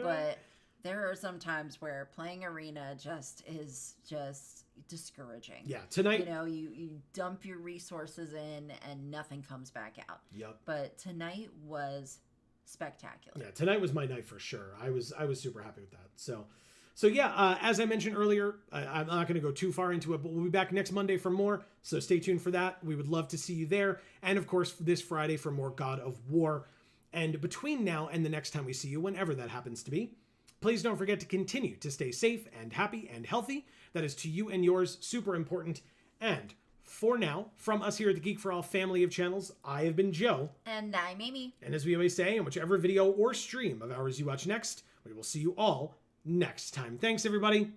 but there are some times where playing Arena just is just discouraging. Yeah, tonight... You know, you dump your resources in and nothing comes back out. Yep. But tonight was spectacular. Yeah, tonight was my night for sure. I was super happy with that. So yeah, as I mentioned earlier, I'm not going to go too far into it, but we'll be back next Monday for more. So stay tuned for that. We would love to see you there. And of course, this Friday for more God of War. And between now and the next time we see you, whenever that happens to be, please don't forget to continue to stay safe and happy and healthy. That is to you and yours super important. And for now, from us here at the Geek for All family of channels, I have been Joe. And I'm Amy. And as we always say, in whichever video or stream of ours you watch next, we will see you all next time. Thanks, everybody.